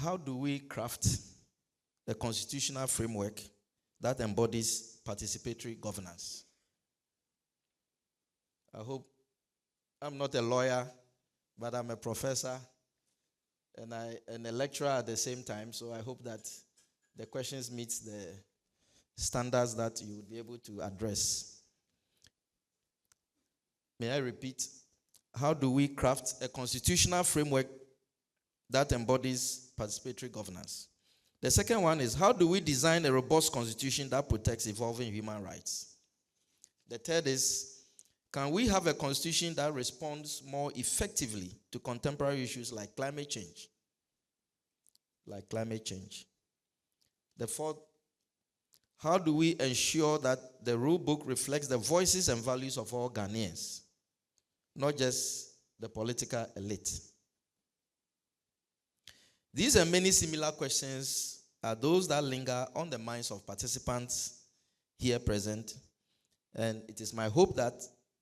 How do we craft a constitutional framework that embodies participatory governance? I hope I'm not a lawyer, but I'm a professor and a lecturer at the same time, so I hope that the questions meet the standards that you would be able to address. May I repeat? How do we craft a constitutional framework that embodies participatory governance? The second one is, how do we design a robust constitution that protects evolving human rights? The third is, can we have a constitution that responds more effectively to contemporary issues like climate change? The fourth, how do we ensure that the rule book reflects the voices and values of all Ghanaians, not just the political elite? These and many similar questions are those that linger on the minds of participants here present, and it is my hope that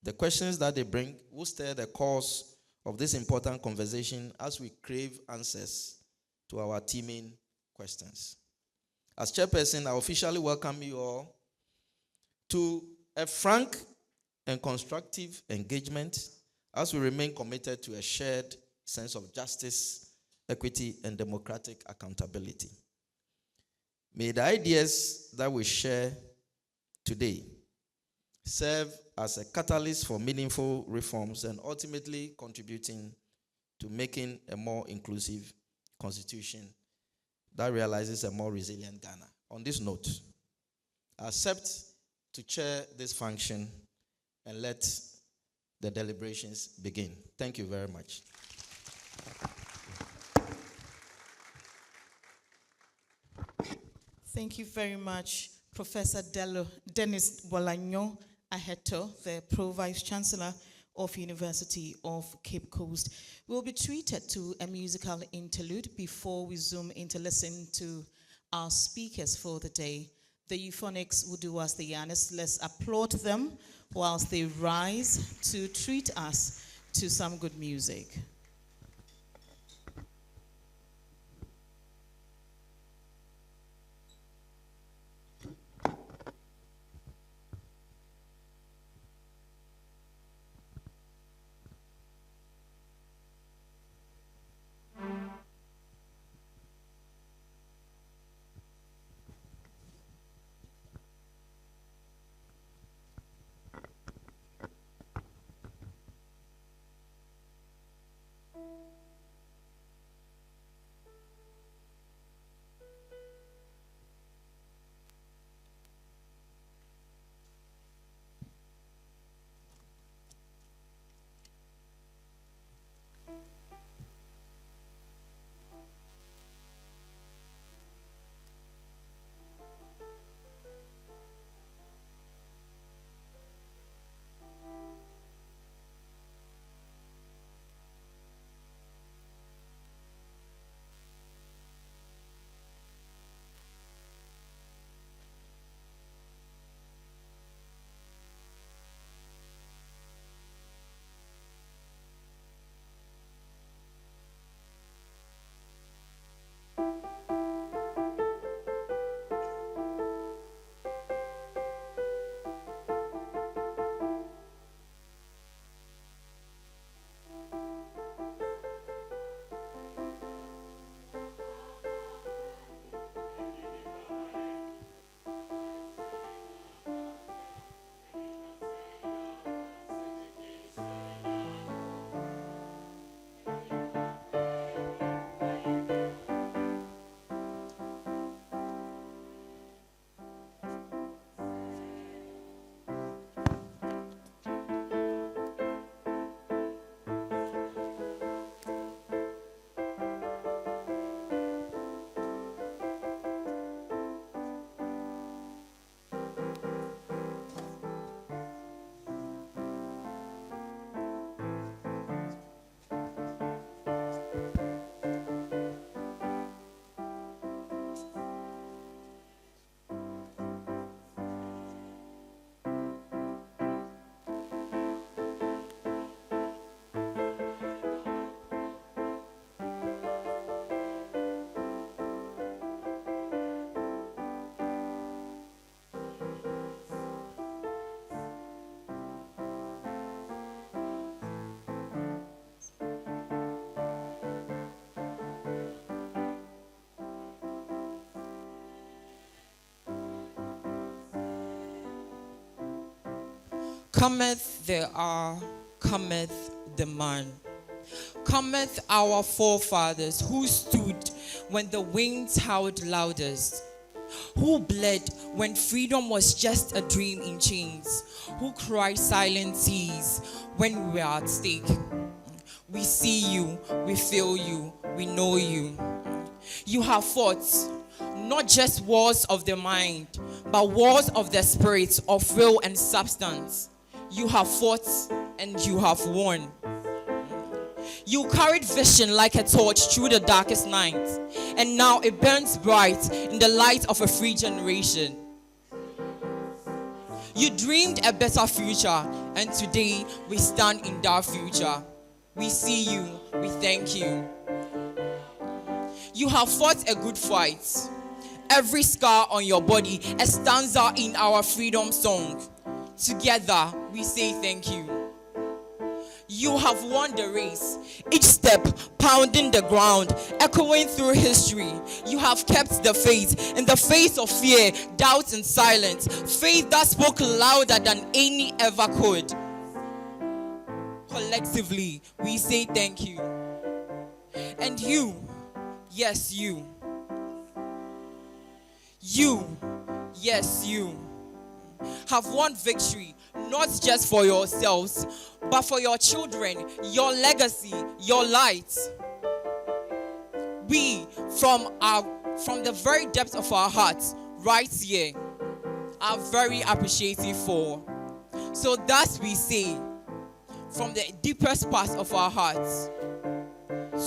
the questions that they bring will stir the course of this important conversation as we crave answers to our teeming questions. As chairperson, I officially welcome you all to a frank and constructive engagement as we remain committed to a shared sense of justice, equity, and democratic accountability. May the ideas that we share today serve as a catalyst for meaningful reforms and ultimately contributing to making a more inclusive constitution that realizes a more resilient Ghana. On this note, I accept to chair this function and let the deliberations begin. Thank you very much. Thank you very much, Professor Dennis Bolanyo Aheto, the Pro Vice Chancellor of University of Cape Coast. We'll be treated to a musical interlude before we zoom in to listen to our speakers for the day. The euphonics will do us the honors. Let's applaud them whilst they rise to treat us to some good music. Cometh the hour, cometh the man. Cometh our forefathers who stood when the winds howled loudest, who bled when freedom was just a dream in chains, who cried silent seas when we were at stake. We see you, we feel you, we know you. You have fought not just wars of the mind, but wars of the spirit, of will and substance. You have fought and you have won. You carried vision like a torch through the darkest night, and now it burns bright in the light of a free generation. You dreamed a better future, and today we stand in that future. We see you, we thank you. You have fought a good fight. Every scar on your body a stanza in our freedom song. Together we say thank you. You have won the race, each step pounding the ground, echoing through history. You have kept the faith in the face of fear, doubt, and silence. Faith that spoke louder than any ever could. Collectively, we say thank you. And you, yes, you, yes, you, have won victory, not just for yourselves, but for your children, your legacy, your light. We, from the very depths of our hearts, right here, are very appreciative for. So thus we say, from the deepest parts of our hearts,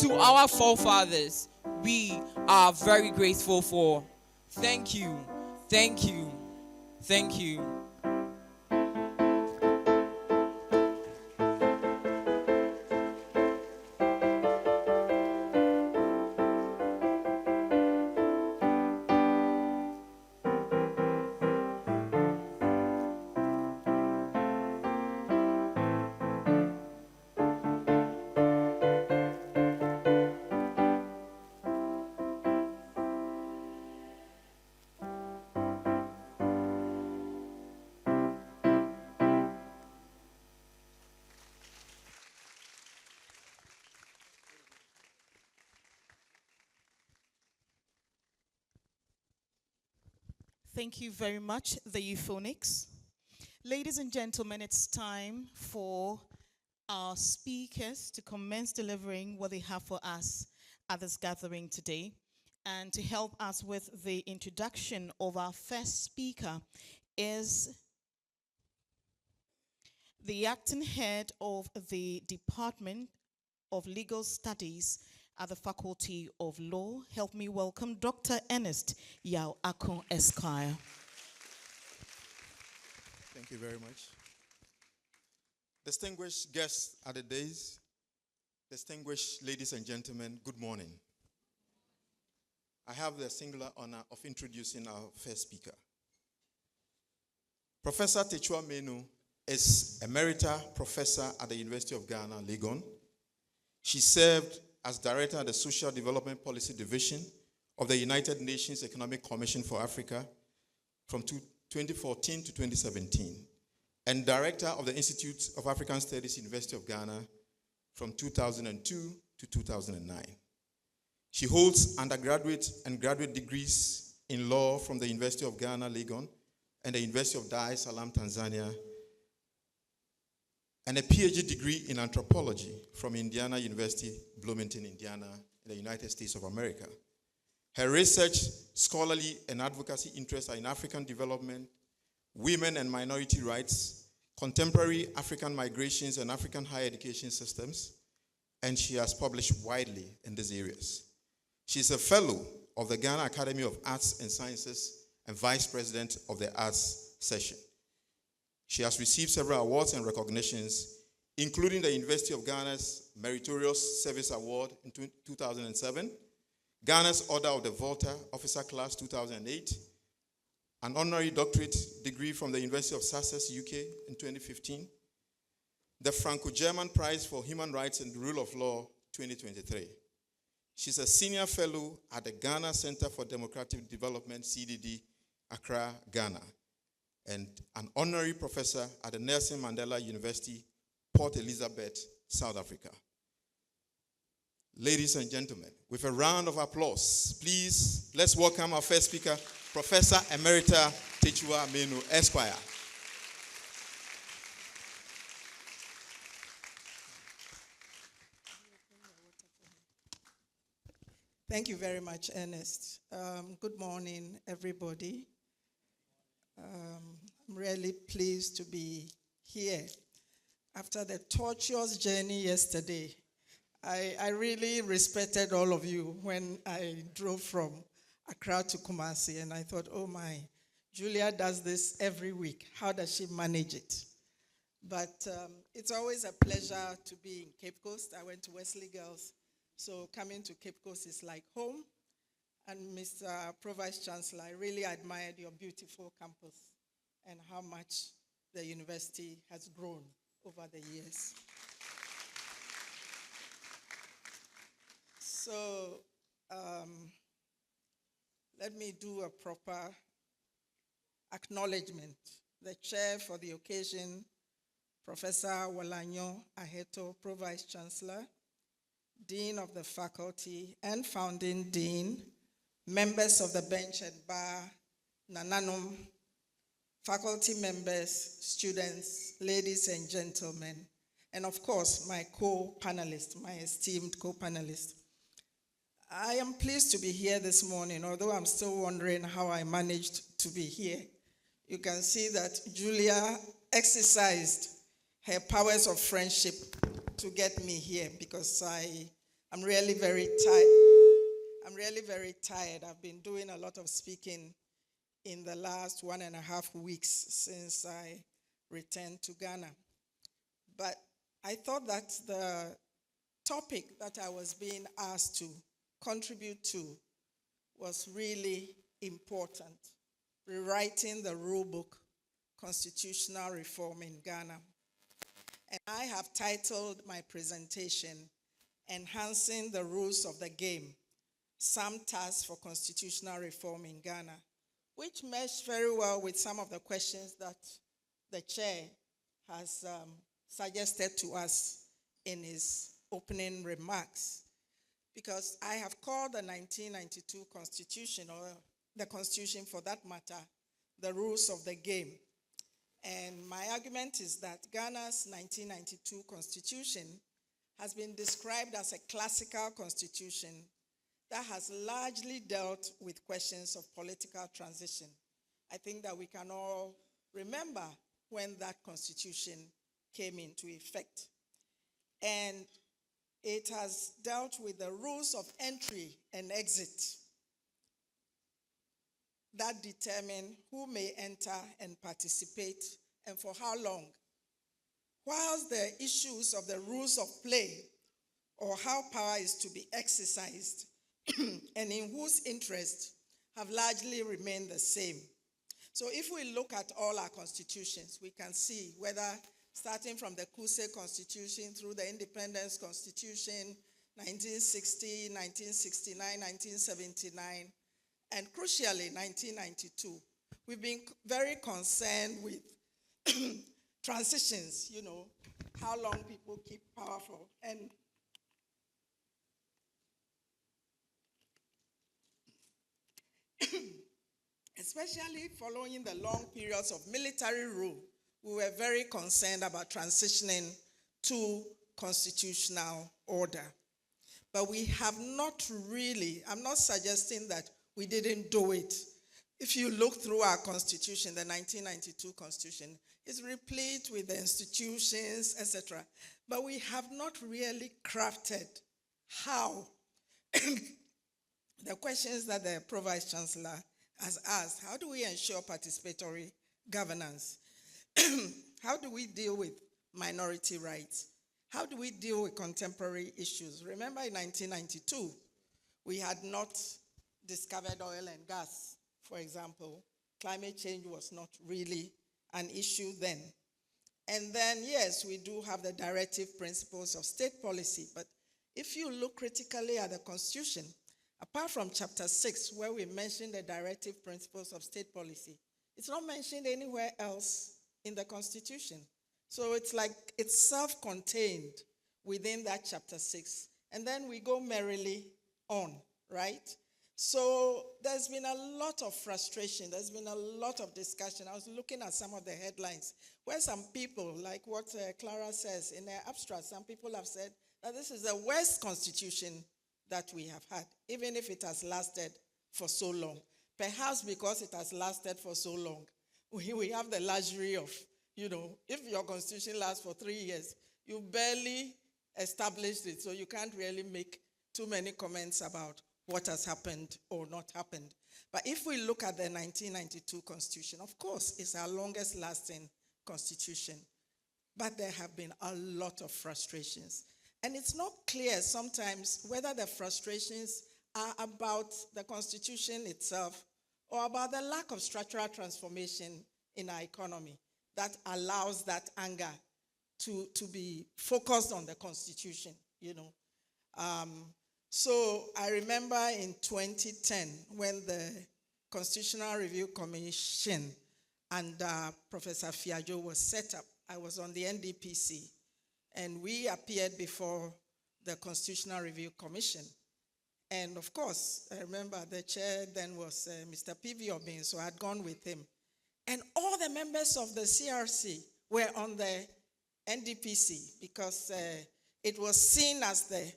to our forefathers, we are very grateful for. Thank you, thank you, thank you. Thank you very much, the euphonics. Ladies and gentlemen, it's time for our speakers to commence delivering what they have for us at this gathering today. And to help us with the introduction of our first speaker is the acting head of the Department of Legal Studies at the Faculty of Law. Help me welcome Dr. Ernest Yao Akon Esquire. Thank you very much. Distinguished guests at the days, distinguished ladies and gentlemen, good morning. I have the singular honor of introducing our first speaker. Professor Techua Menu is Emerita Professor at the University of Ghana, Legon. She served as Director of the Social Development Policy Division of the United Nations Economic Commission for Africa from 2014 to 2017, and Director of the Institute of African Studies, University of Ghana from 2002 to 2009. She holds undergraduate and graduate degrees in law from the University of Ghana, Legon, and the University of Dar es Salaam, Tanzania, and a PhD degree in anthropology from Indiana University, Bloomington, Indiana, in the United States of America. Her research, scholarly, and advocacy interests are in African development, women and minority rights, contemporary African migrations and African higher education systems, and she has published widely in these areas. She is a fellow of the Ghana Academy of Arts and Sciences and vice president of the Arts Session. She has received several awards and recognitions, including the University of Ghana's Meritorious Service Award in 2007, Ghana's Order of the Volta Officer Class 2008, an honorary doctorate degree from the University of Sussex, UK in 2015, the Franco-German Prize for Human Rights and the Rule of Law 2023. She's a senior fellow at the Ghana Center for Democratic Development, CDD, Accra, Ghana, and an honorary professor at the Nelson Mandela University, Port Elizabeth, South Africa. Ladies and gentlemen, with a round of applause, please, let's welcome our first speaker, Professor Emerita Techua Amenu, Esquire. Thank you very much, Ernest. Good morning, everybody. I'm really pleased to be here. After the tortuous journey yesterday, I really respected all of you when I drove from Accra to Kumasi, and I thought, oh my, Julia does this every week. How does she manage it? But it's always a pleasure to be in Cape Coast. I went to Wesley Girls, so coming to Cape Coast is like home. And Mr. Pro-Vice Chancellor, I really admired your beautiful campus and how much the university has grown over the years. So let me do a proper acknowledgement. The chair for the occasion, Professor Wolanyo Aheto, Pro-Vice Chancellor, Dean of the Faculty and Founding Dean, members of the bench and bar, Nananum, faculty members, students, ladies and gentlemen, and of course, my co-panelist, my esteemed co-panelist. I am pleased to be here this morning, although I'm still wondering how I managed to be here. You can see that Julia exercised her powers of friendship to get me here because I'm really very tired. I've been doing a lot of speaking in the last 1.5 weeks since I returned to Ghana. But I thought that the topic that I was being asked to contribute to was really important, rewriting the rule book, constitutional reform in Ghana. And I have titled my presentation, Enhancing the Rules of the Game, Some Tasks for Constitutional Reform in Ghana, which meshed very well with some of the questions that the chair has suggested to us in his opening remarks. Because I have called the 1992 Constitution, or the Constitution for that matter, the rules of the game. And my argument is that Ghana's 1992 Constitution has been described as a classical constitution that has largely dealt with questions of political transition. I think that we can all remember when that constitution came into effect. And it has dealt with the rules of entry and exit that determine who may enter and participate and for how long. Whilst the issues of the rules of play or how power is to be exercised and in whose interest have largely remained the same. So if we look at all our constitutions, we can see whether starting from the Kuse Constitution through the Independence Constitution, 1960, 1969, 1979, and crucially, 1992. We've been very concerned with transitions, how long people keep powerful. And especially following the long periods of military rule, we were very concerned about transitioning to constitutional order. But we have not really, I'm not suggesting that we didn't do it. If you look through our constitution, the 1992 constitution, it's replete with the institutions, etc. But we have not really crafted how the questions that the Pro-Vice Chancellor has asked. How do we ensure participatory governance? How do we deal with minority rights? How do we deal with contemporary issues? Remember in 1992, we had not discovered oil and gas, for example. Climate change was not really an issue then. And then, yes, we do have the directive principles of state policy, but if you look critically at the Constitution, apart from Chapter 6, where we mention the directive principles of state policy, It's not mentioned anywhere else in the Constitution. So it's like it's self-contained within that chapter 6. And then we go merrily on, right? So there's been a lot of frustration. There's been a lot of discussion. I was looking at some of the headlines where some people, like what Clara says in her abstract, some people have said that this is the worst constitution that we have had, even if it has lasted for so long. Perhaps because it has lasted for so long, we have the luxury of, if your constitution lasts for 3 years, you barely established it, so you can't really make too many comments about what has happened or not happened. But if we look at the 1992 Constitution, of course, it's our longest lasting constitution. But there have been a lot of frustrations. And it's not clear sometimes whether the frustrations are about the Constitution itself or about the lack of structural transformation in our economy that allows that anger to be focused on the Constitution, So I remember in 2010 when the Constitutional Review Commission under Professor Fiajo was set up. I was on the NDPC, and we appeared before the Constitutional Review Commission. And of course, I remember the chair then was Mr. P.V. Obin, so I'd gone with him. And all the members of the CRC were on the NDPC because it was seen as the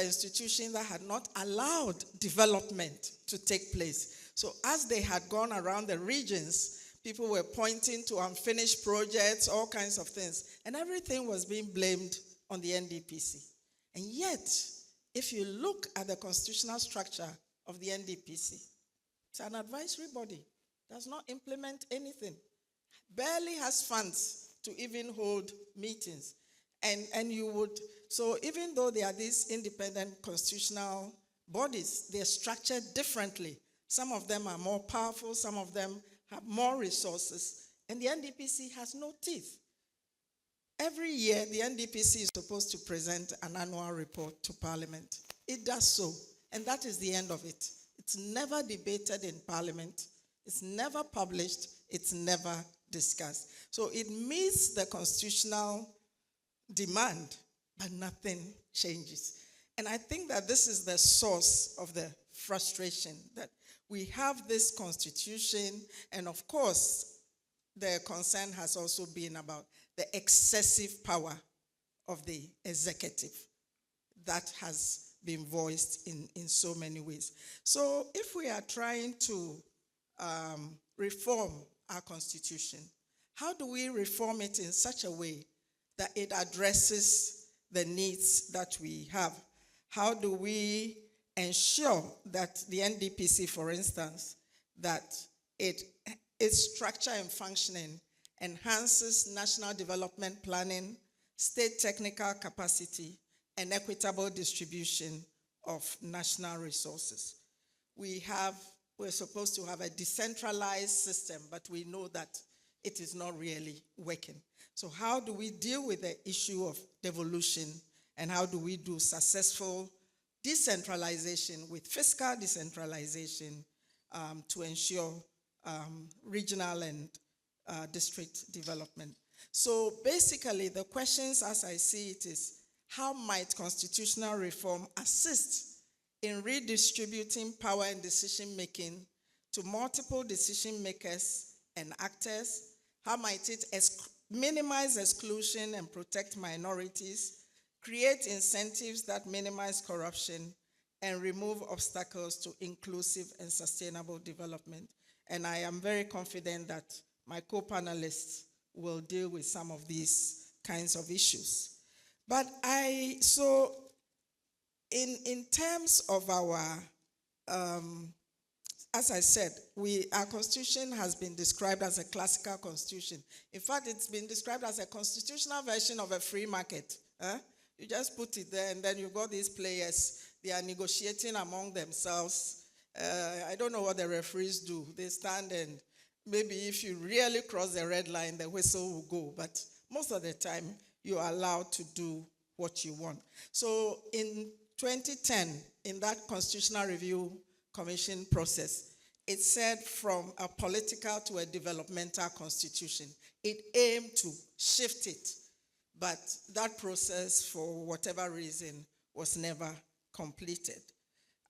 institution that had not allowed development to take place. So as they had gone around the regions, people were pointing to unfinished projects, all kinds of things, and everything was being blamed on the NDPC. And yet, if you look at the constitutional structure of the NDPC, it's an advisory body, does not implement anything, barely has funds to even hold meetings. And you would, so even though there are these independent constitutional bodies, they're structured differently. Some of them are more powerful, some of them have more resources, and the NDPC has no teeth. Every year, the NDPC is supposed to present an annual report to Parliament. It does so, and that is the end of it. It's never debated in Parliament. It's never published. It's never discussed. So it meets the constitutional demand, but nothing changes. And I think that this is the source of the frustration, that we have this constitution, and of course, the concern has also been about the excessive power of the executive that has been voiced in so many ways. So if we are trying to reform our constitution, how do we reform it in such a way that it addresses the needs that we have? How do we ensure that the NDPC, for instance, that its structure and functioning enhances national development planning, state technical capacity, and equitable distribution of national resources? We're supposed to have a decentralized system, but we know that it is not really working. So how do we deal with the issue of devolution, and how do we do successful decentralization with fiscal decentralization to ensure regional and district development? So basically, the questions as I see it is, how might constitutional reform assist in redistributing power and decision-making to multiple decision makers and actors? How might it minimize exclusion and protect minorities, create incentives that minimize corruption, and remove obstacles to inclusive and sustainable development? And I am very confident that my co-panelists will deal with some of these kinds of issues. But so in terms of our, as I said, our constitution has been described as a classical constitution. In fact, it's been described as a constitutional version of a free market. You just put it there, and then you've got these players. They are negotiating among themselves. I don't know what the referees do. They stand, and maybe if you really cross the red line, the whistle will go. But most of the time, you're allowed to do what you want. So in 2010, in that Constitutional Review Commission process, it said from a political to a developmental constitution. It aimed to shift it, but that process, for whatever reason, was never completed.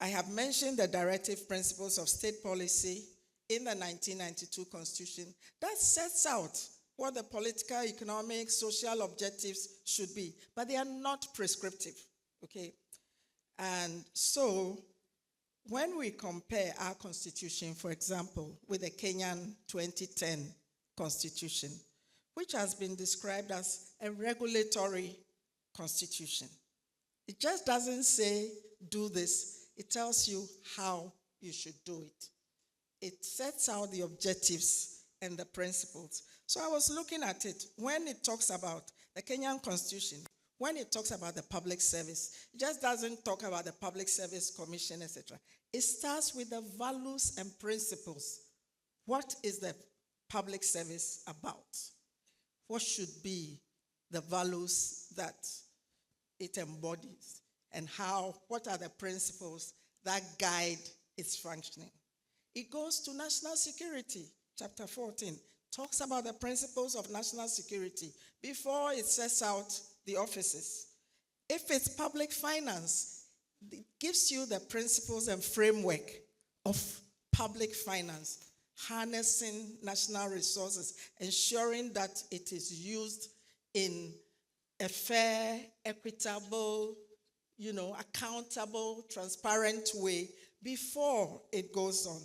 I have mentioned the directive principles of state policy in the 1992 Constitution that sets out what the political, economic, social objectives should be, but they are not prescriptive, okay? And so when we compare our constitution, for example, with the Kenyan 2010 constitution, which has been described as a regulatory constitution, it just doesn't say do this, it tells you how you should do it. It sets out the objectives and the principles. So I was looking at it. When it talks about the Kenyan Constitution, when it talks about the public service, it just doesn't talk about the Public Service Commission, etc. It starts with the values and principles. What is the public service about? What should be the values that it embodies? And what are the principles that guide its functioning? It goes to national security, chapter 14, talks about the principles of national security before it sets out the offices. If it's public finance, it gives you the principles and framework of public finance, harnessing national resources, ensuring that it is used in a fair, equitable, accountable, transparent way before it goes on.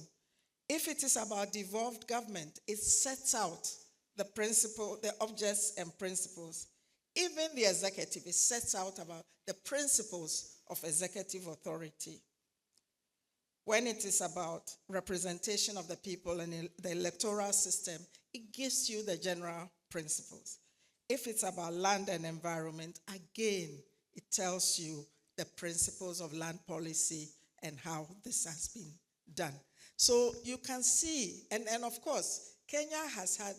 If it is about devolved government, it sets out the principle, the objects and principles. Even the executive, it sets out about the principles of executive authority. When it is about representation of the people and the electoral system, it gives you the general principles. If it's about land and environment, again, it tells you the principles of land policy and how this has been done. So you can see, and of course, Kenya has had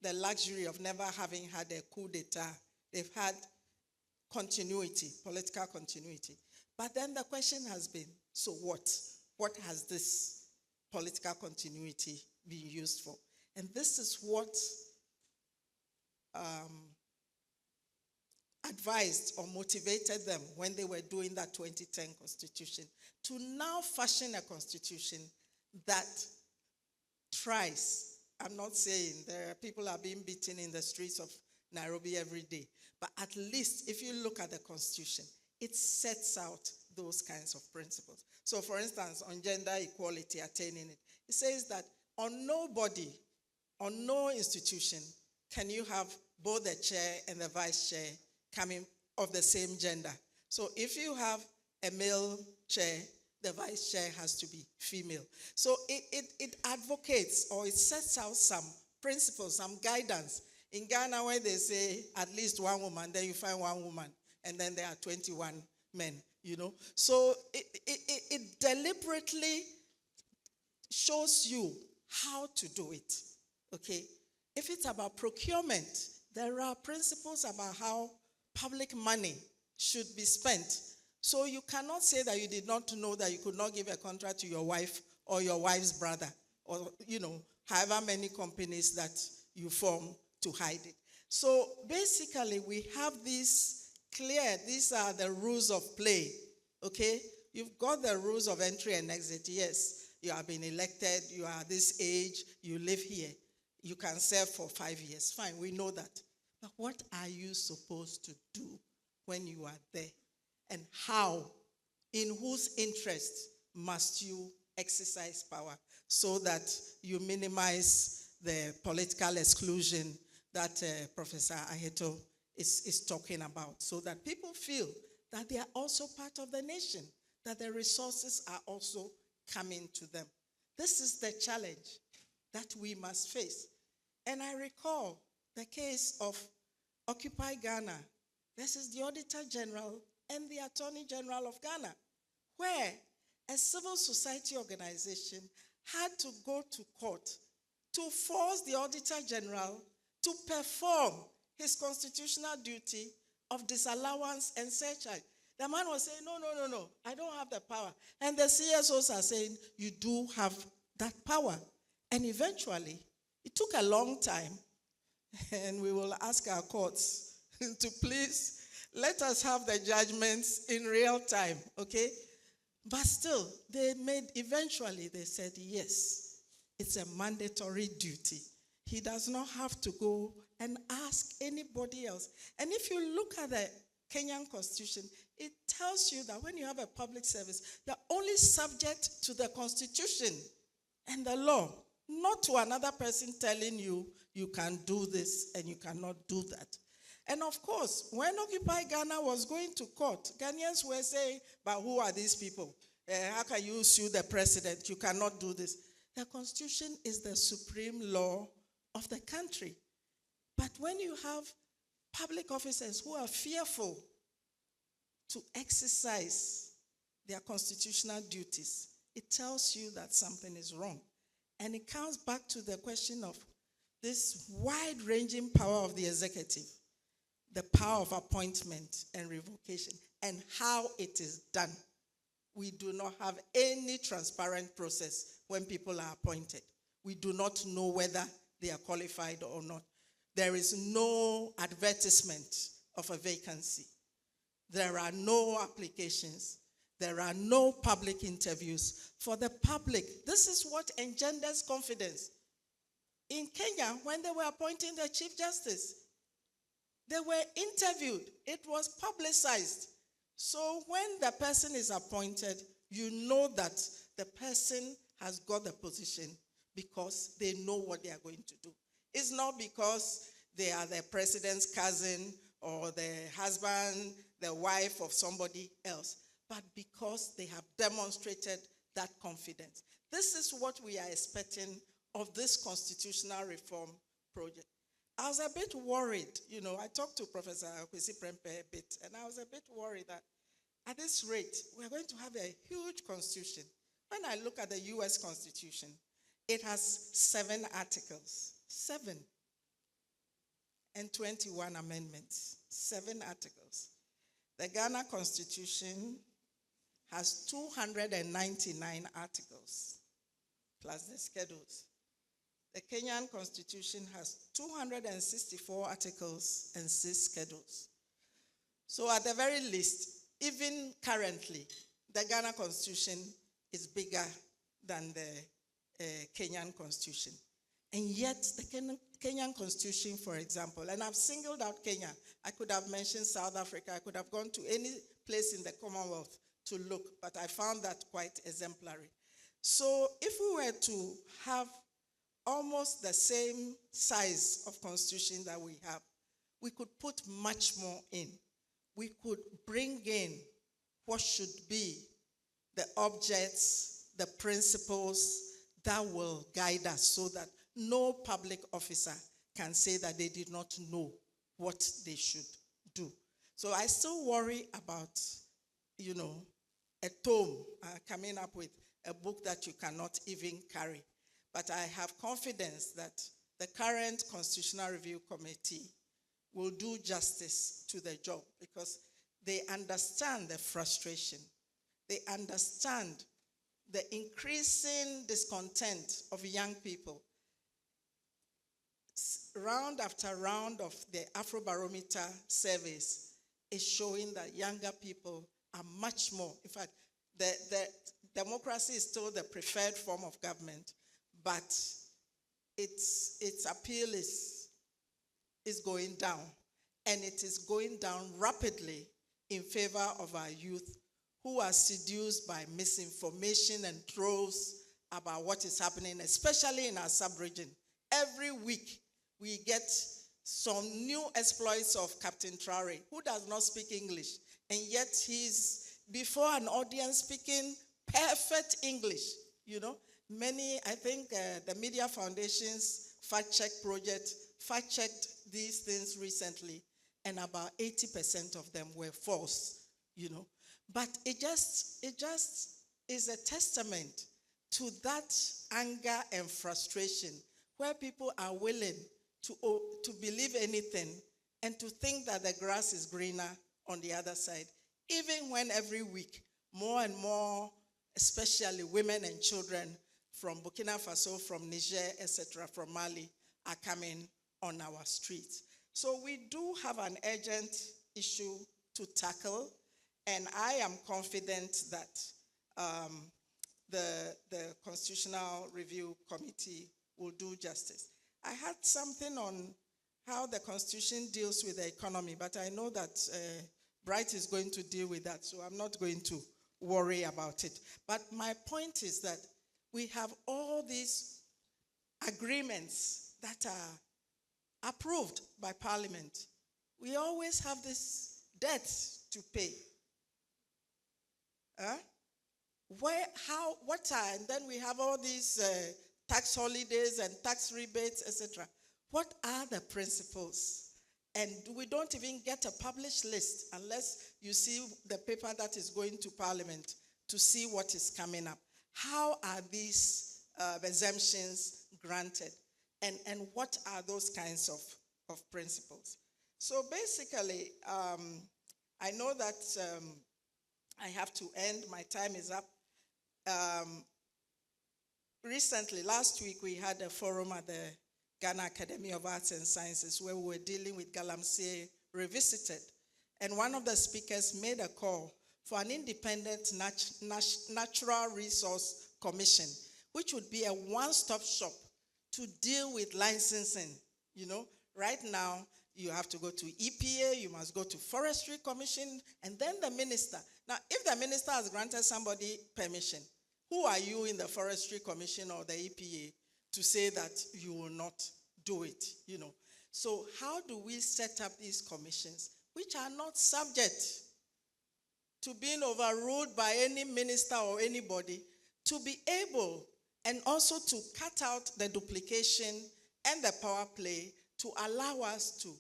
the luxury of never having had a coup d'etat. They've had continuity, political continuity. But then the question has been, so what? What has this political continuity been used for? And this is what advised or motivated them when they were doing that 2010 constitution to now fashion a constitution that tries. I'm not saying there are people are being beaten in the streets of Nairobi every day, but at least if you look at the constitution, it sets out those kinds of principles. So for instance, on gender equality, attaining it, it says that on no institution can you have both the chair and the vice chair coming of the same gender. So if you have a male chair, the vice chair has to be female. So it advocates or it sets out some principles, some guidance. In Ghana, when they say at least one woman, then you find one woman, and then there are 21 men, So it deliberately shows you how to do it, okay? If it's about procurement, there are principles about how public money should be spent. So you cannot say that you did not know that you could not give a contract to your wife or your wife's brother or, however many companies that you form to hide it. So basically, we have these are the rules of play, okay? You've got the rules of entry and exit. Yes, you have been elected, you are this age, you live here. You can serve for 5 years. Fine, we know that. But what are you supposed to do when you are there? And how, in whose interest must you exercise power so that you minimize the political exclusion that Professor Aheto is talking about, so that people feel that they are also part of the nation, that the resources are also coming to them. This is the challenge that we must face. And I recall the case of Occupy Ghana. This is the Auditor General and the Attorney General of Ghana, where a civil society organization had to go to court to force the Auditor General to perform his constitutional duty of disallowance and surcharge. The man was saying, no, I don't have the power. And the CSOs are saying, you do have that power. And eventually, it took a long time, and we will ask our courts to please let us have the judgments in real time, okay? But still, eventually they said, yes, it's a mandatory duty. He does not have to go and ask anybody else. And if you look at the Kenyan Constitution, it tells you that when you have a public service, you're only subject to the Constitution and the law, not to another person telling you you can do this and you cannot do that. And of course, when Occupy Ghana was going to court, Ghanaians were saying, but who are these people? How can you sue the president? You cannot do this. The Constitution is the supreme law of the country. But when you have public officers who are fearful to exercise their constitutional duties, it tells you that something is wrong. And it comes back to the question of this wide-ranging power of the executive, the power of appointment and revocation, and how it is done. We do not have any transparent process when people are appointed. We do not know whether they are qualified or not. There is no advertisement of a vacancy. There are no applications. There are no public interviews for the public. This is what engenders confidence. In Kenya, when they were appointing the Chief Justice, they were interviewed. It was publicized. So when the person is appointed, you know that the person has got the position because they know what they are going to do. It's not because they are the president's cousin or the husband, the wife of somebody else, but because they have demonstrated that confidence. This is what we are expecting of this constitutional reform project. I was a bit worried, I talked to Professor Kwesi Prempeh a bit, and I was a bit worried that at this rate, we're going to have a huge constitution. When I look at the US Constitution, it has 7 articles, 7, and 21 amendments, 7 articles. The Ghana Constitution has 299 articles, plus the schedules. The Kenyan Constitution has 264 articles and 6 schedules. So at the very least, even currently, the Ghana Constitution is bigger than the Kenyan Constitution. And yet, the Kenyan Constitution, for example, and I've singled out Kenya. I could have mentioned South Africa. I could have gone to any place in the Commonwealth to look, but I found that quite exemplary. So if we were to have almost the same size of constitution that we have, we could put much more in. We could bring in what should be the objects, the principles that will guide us so that no public officer can say that they did not know what they should do. So I still worry about, a tome coming up with a book that you cannot even carry. But I have confidence that the current Constitutional Review Committee will do justice to the job because they understand the frustration. They understand the increasing discontent of young people. Round after round of the Afrobarometer surveys is showing that younger people are much more. In fact, the democracy is still the preferred form of government, but its appeal is going down, and it is going down rapidly in favor of our youth who are seduced by misinformation and trolls about what is happening, especially in our sub-region. Every week, we get some new exploits of Captain Traore, who does not speak English, and yet he's before an audience speaking perfect English, Many, I think the Media Foundation's fact-check project fact-checked these things recently, and about 80% of them were false, But it just is a testament to that anger and frustration where people are willing to believe anything and to think that the grass is greener on the other side, even when every week more and more, especially women and children from Burkina Faso, from Niger, etc., from Mali, are coming on our streets. So we do have an urgent issue to tackle, and I am confident that the Constitutional Review Committee will do justice. I had something on how the Constitution deals with the economy, but I know that Bright is going to deal with that, so I'm not going to worry about it. But my point is that we have all these agreements that are approved by Parliament. We always have this debt to pay. And then we have all these tax holidays and tax rebates, etc. What are the principles? And we don't even get a published list unless you see the paper that is going to Parliament to see what is coming up. How are these exemptions granted? And what are those kinds of principles? So basically, I know that I have to end. My time is up. Recently, last week, we had a forum at the Ghana Academy of Arts and Sciences where we were dealing with Galamsey Revisited. And one of the speakers made a call for an independent natural resource commission, which would be a one-stop shop to deal with licensing. You know, right now, you have to go to EPA, you must go to Forestry Commission, and then the minister. Now, if the minister has granted somebody permission, who are you in the Forestry Commission or the EPA to say that you will not do it, you know? So how do we set up these commissions, which are not subject to being overruled by any minister or anybody, to be able and also to cut out the duplication and the power play to allow us to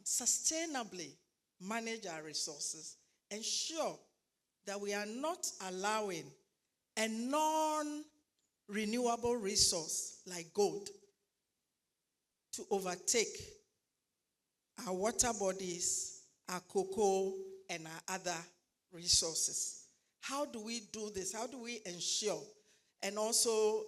sustainably manage our resources, ensure that we are not allowing a non-renewable resource like gold to overtake our water bodies, our cocoa, and our other resources. How do we do this? How do we ensure? And also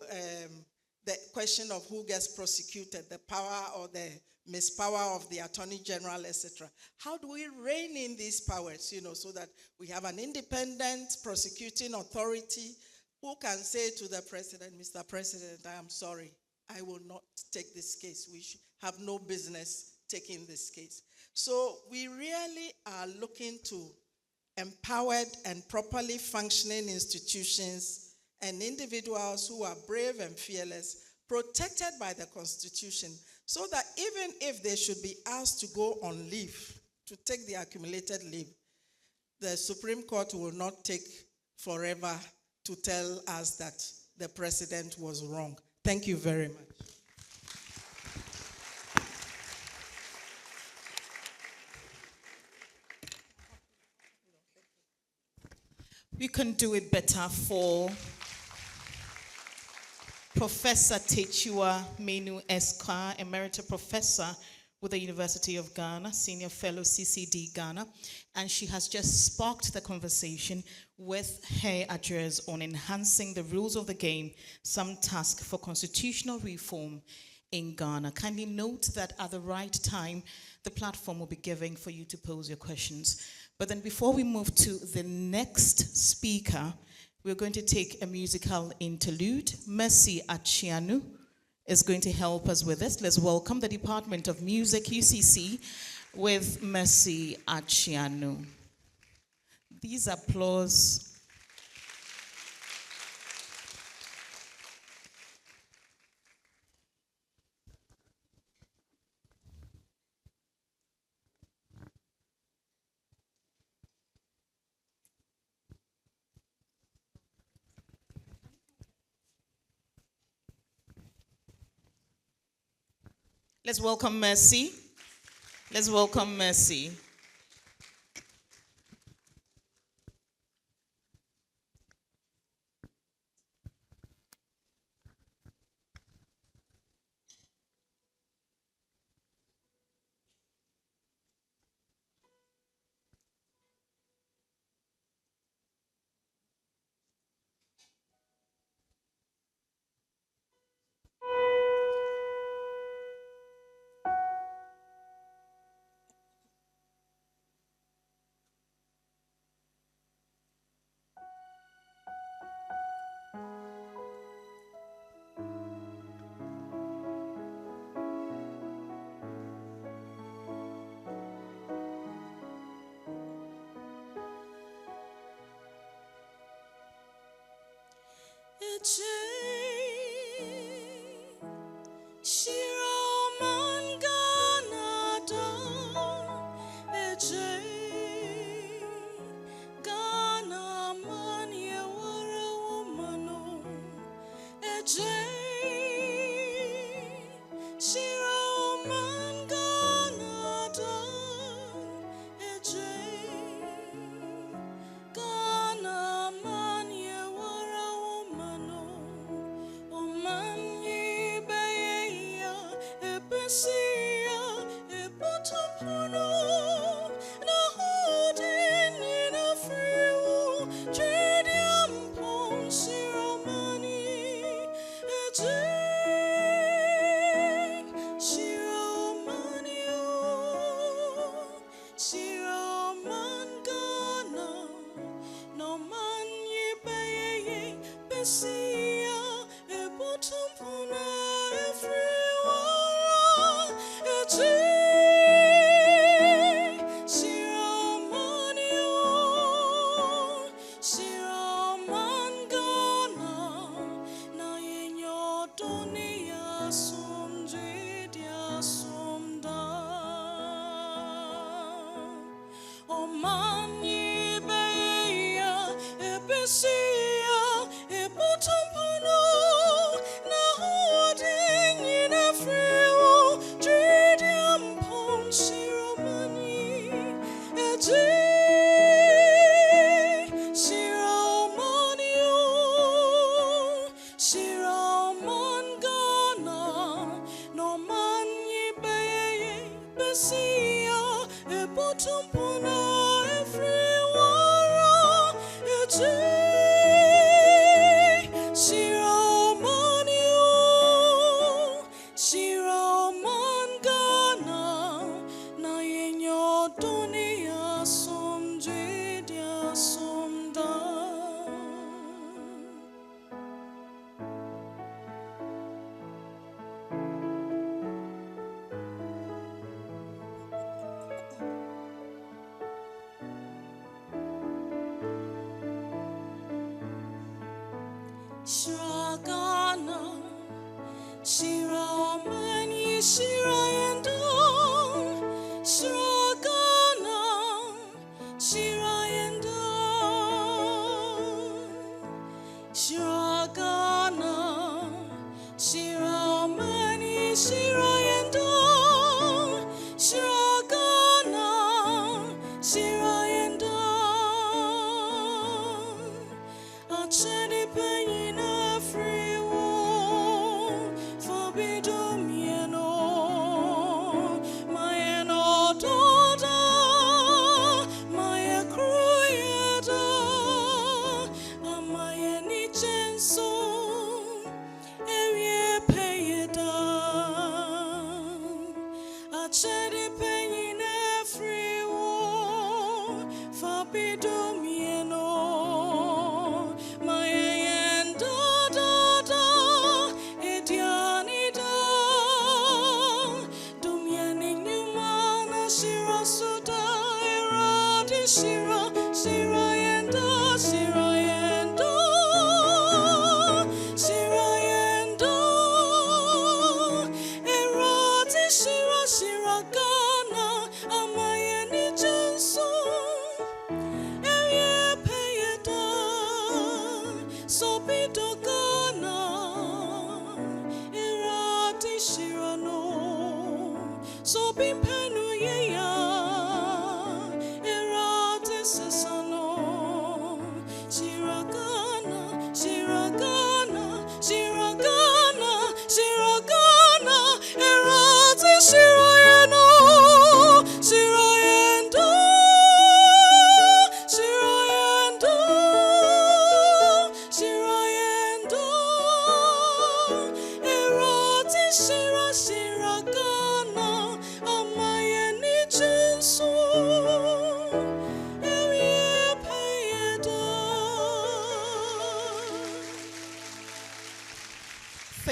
the question of who gets prosecuted, the power or the mispower of the Attorney General, etc. How do we rein in these powers, you know, so that we have an independent prosecuting authority who can say to the president, Mr. President, I am sorry, I will not take this case. We have no business taking this case. So we really are looking to empowered and properly functioning institutions and individuals who are brave and fearless, protected by the Constitution, so that even if they should be asked to go on leave, to take the accumulated leave, the Supreme Court will not take forever to tell us that the president was wrong. Thank you very much. We can do it better for Professor Techua Menu Esquire, Emerita Professor with the University of Ghana, Senior Fellow CCD Ghana, and she has just sparked the conversation with her address on enhancing the rules of the game, some task for constitutional reform in Ghana. Kindly note that at the right time, the platform will be given for you to pose your questions. But then before we move to the next speaker, we're going to take a musical interlude. Mercy Achianu is going to help us with this. Let's welcome the Department of Music, UCC, with Mercy Achianu. These applause. Let's welcome Mercy. Let's welcome Mercy.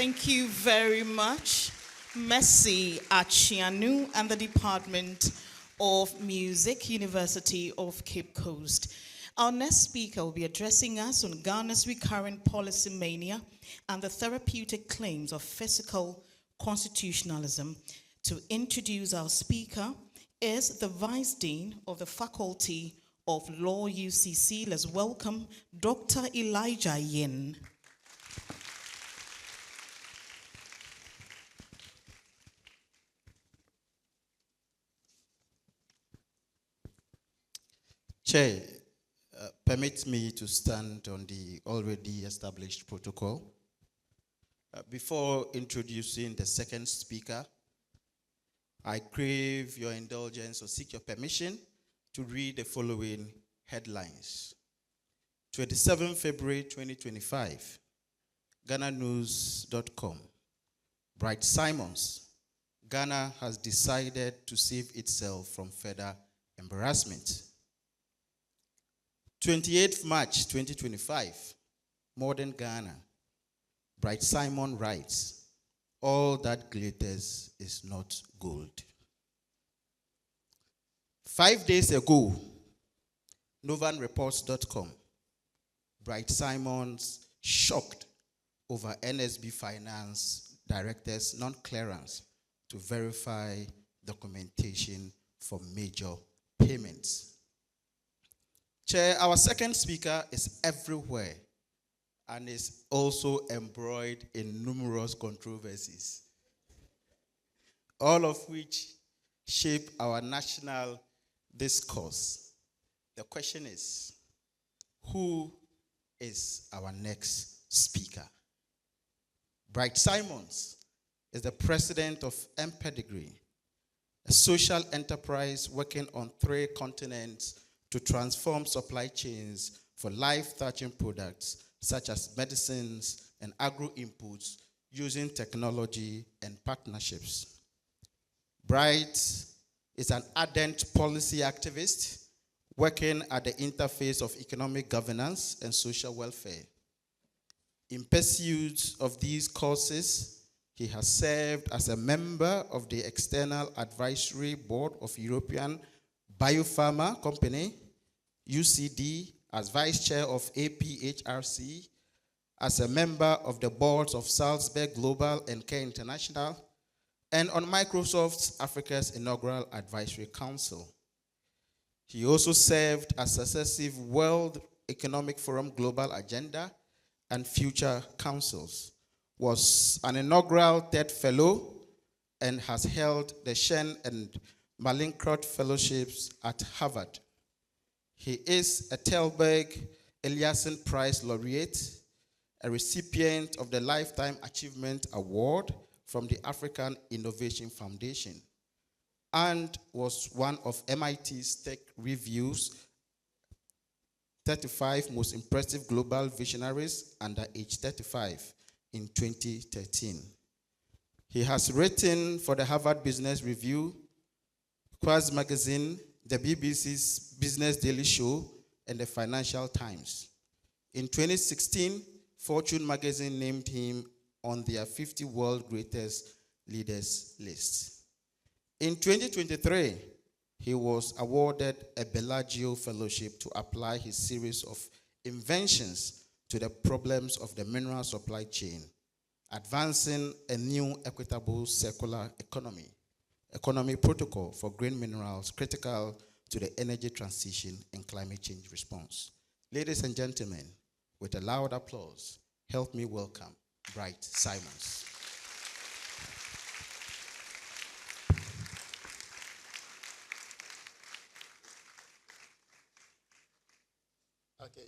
Thank you very much, Mercy Achianu and the Department of Music, University of Cape Coast. Our next speaker will be addressing us on Ghana's recurrent policy mania and the therapeutic claims of fiscal constitutionalism. To introduce our speaker is the Vice Dean of the Faculty of Law, UCC. Let's welcome Dr. Elijah Yin. Chair, permit me to stand on the already established protocol. Before introducing the second speaker, I crave your indulgence or seek your permission to read the following headlines. 27 February 2025, GhanaNews.com. Bright Simons, Ghana has decided to save itself from further embarrassment. 28th March 2025, Modern Ghana. Bright Simon writes, all that glitters is not gold. 5 days ago, NovanReports.com, Bright Simon's shocked over NSB Finance Director's non-clearance to verify documentation for major payments. Chair, our second speaker is everywhere and is also embroiled in numerous controversies, all of which shape our national discourse. The question is, who is our next speaker? Bright Simons is the president of Empedigree, a social enterprise working on 3 continents to transform supply chains for life-touching products such as medicines and agro-inputs using technology and partnerships. Bright is an ardent policy activist working at the interface of economic governance and social welfare. In pursuit of these causes, he has served as a member of the External Advisory Board of European Biopharma Company, UCD, as vice chair of APHRC, as a member of the boards of Salzburg Global and Care International, and on Microsoft Africa's inaugural advisory council. He also served as successive World Economic Forum Global Agenda and Future Councils, was an inaugural 3rd fellow, and has held the Shen and Mallinckrodt Fellowships at Harvard. He is a Telberg Eliasson Prize laureate, a recipient of the Lifetime Achievement Award from the African Innovation Foundation, and was one of MIT's Tech Review's 35 most impressive global visionaries under age 35 in 2013. He has written for the Harvard Business Review, Quaz Magazine, the BBC's Business Daily Show, and the Financial Times. In 2016, Fortune magazine named him on their 50 World Greatest Leaders list. In 2023, he was awarded a Bellagio Fellowship to apply his series of inventions to the problems of the mineral supply chain, advancing a new equitable circular economy protocol for green minerals critical to the energy transition and climate change response. Ladies and gentlemen, with a loud applause, help me welcome Bright Simons. Okay.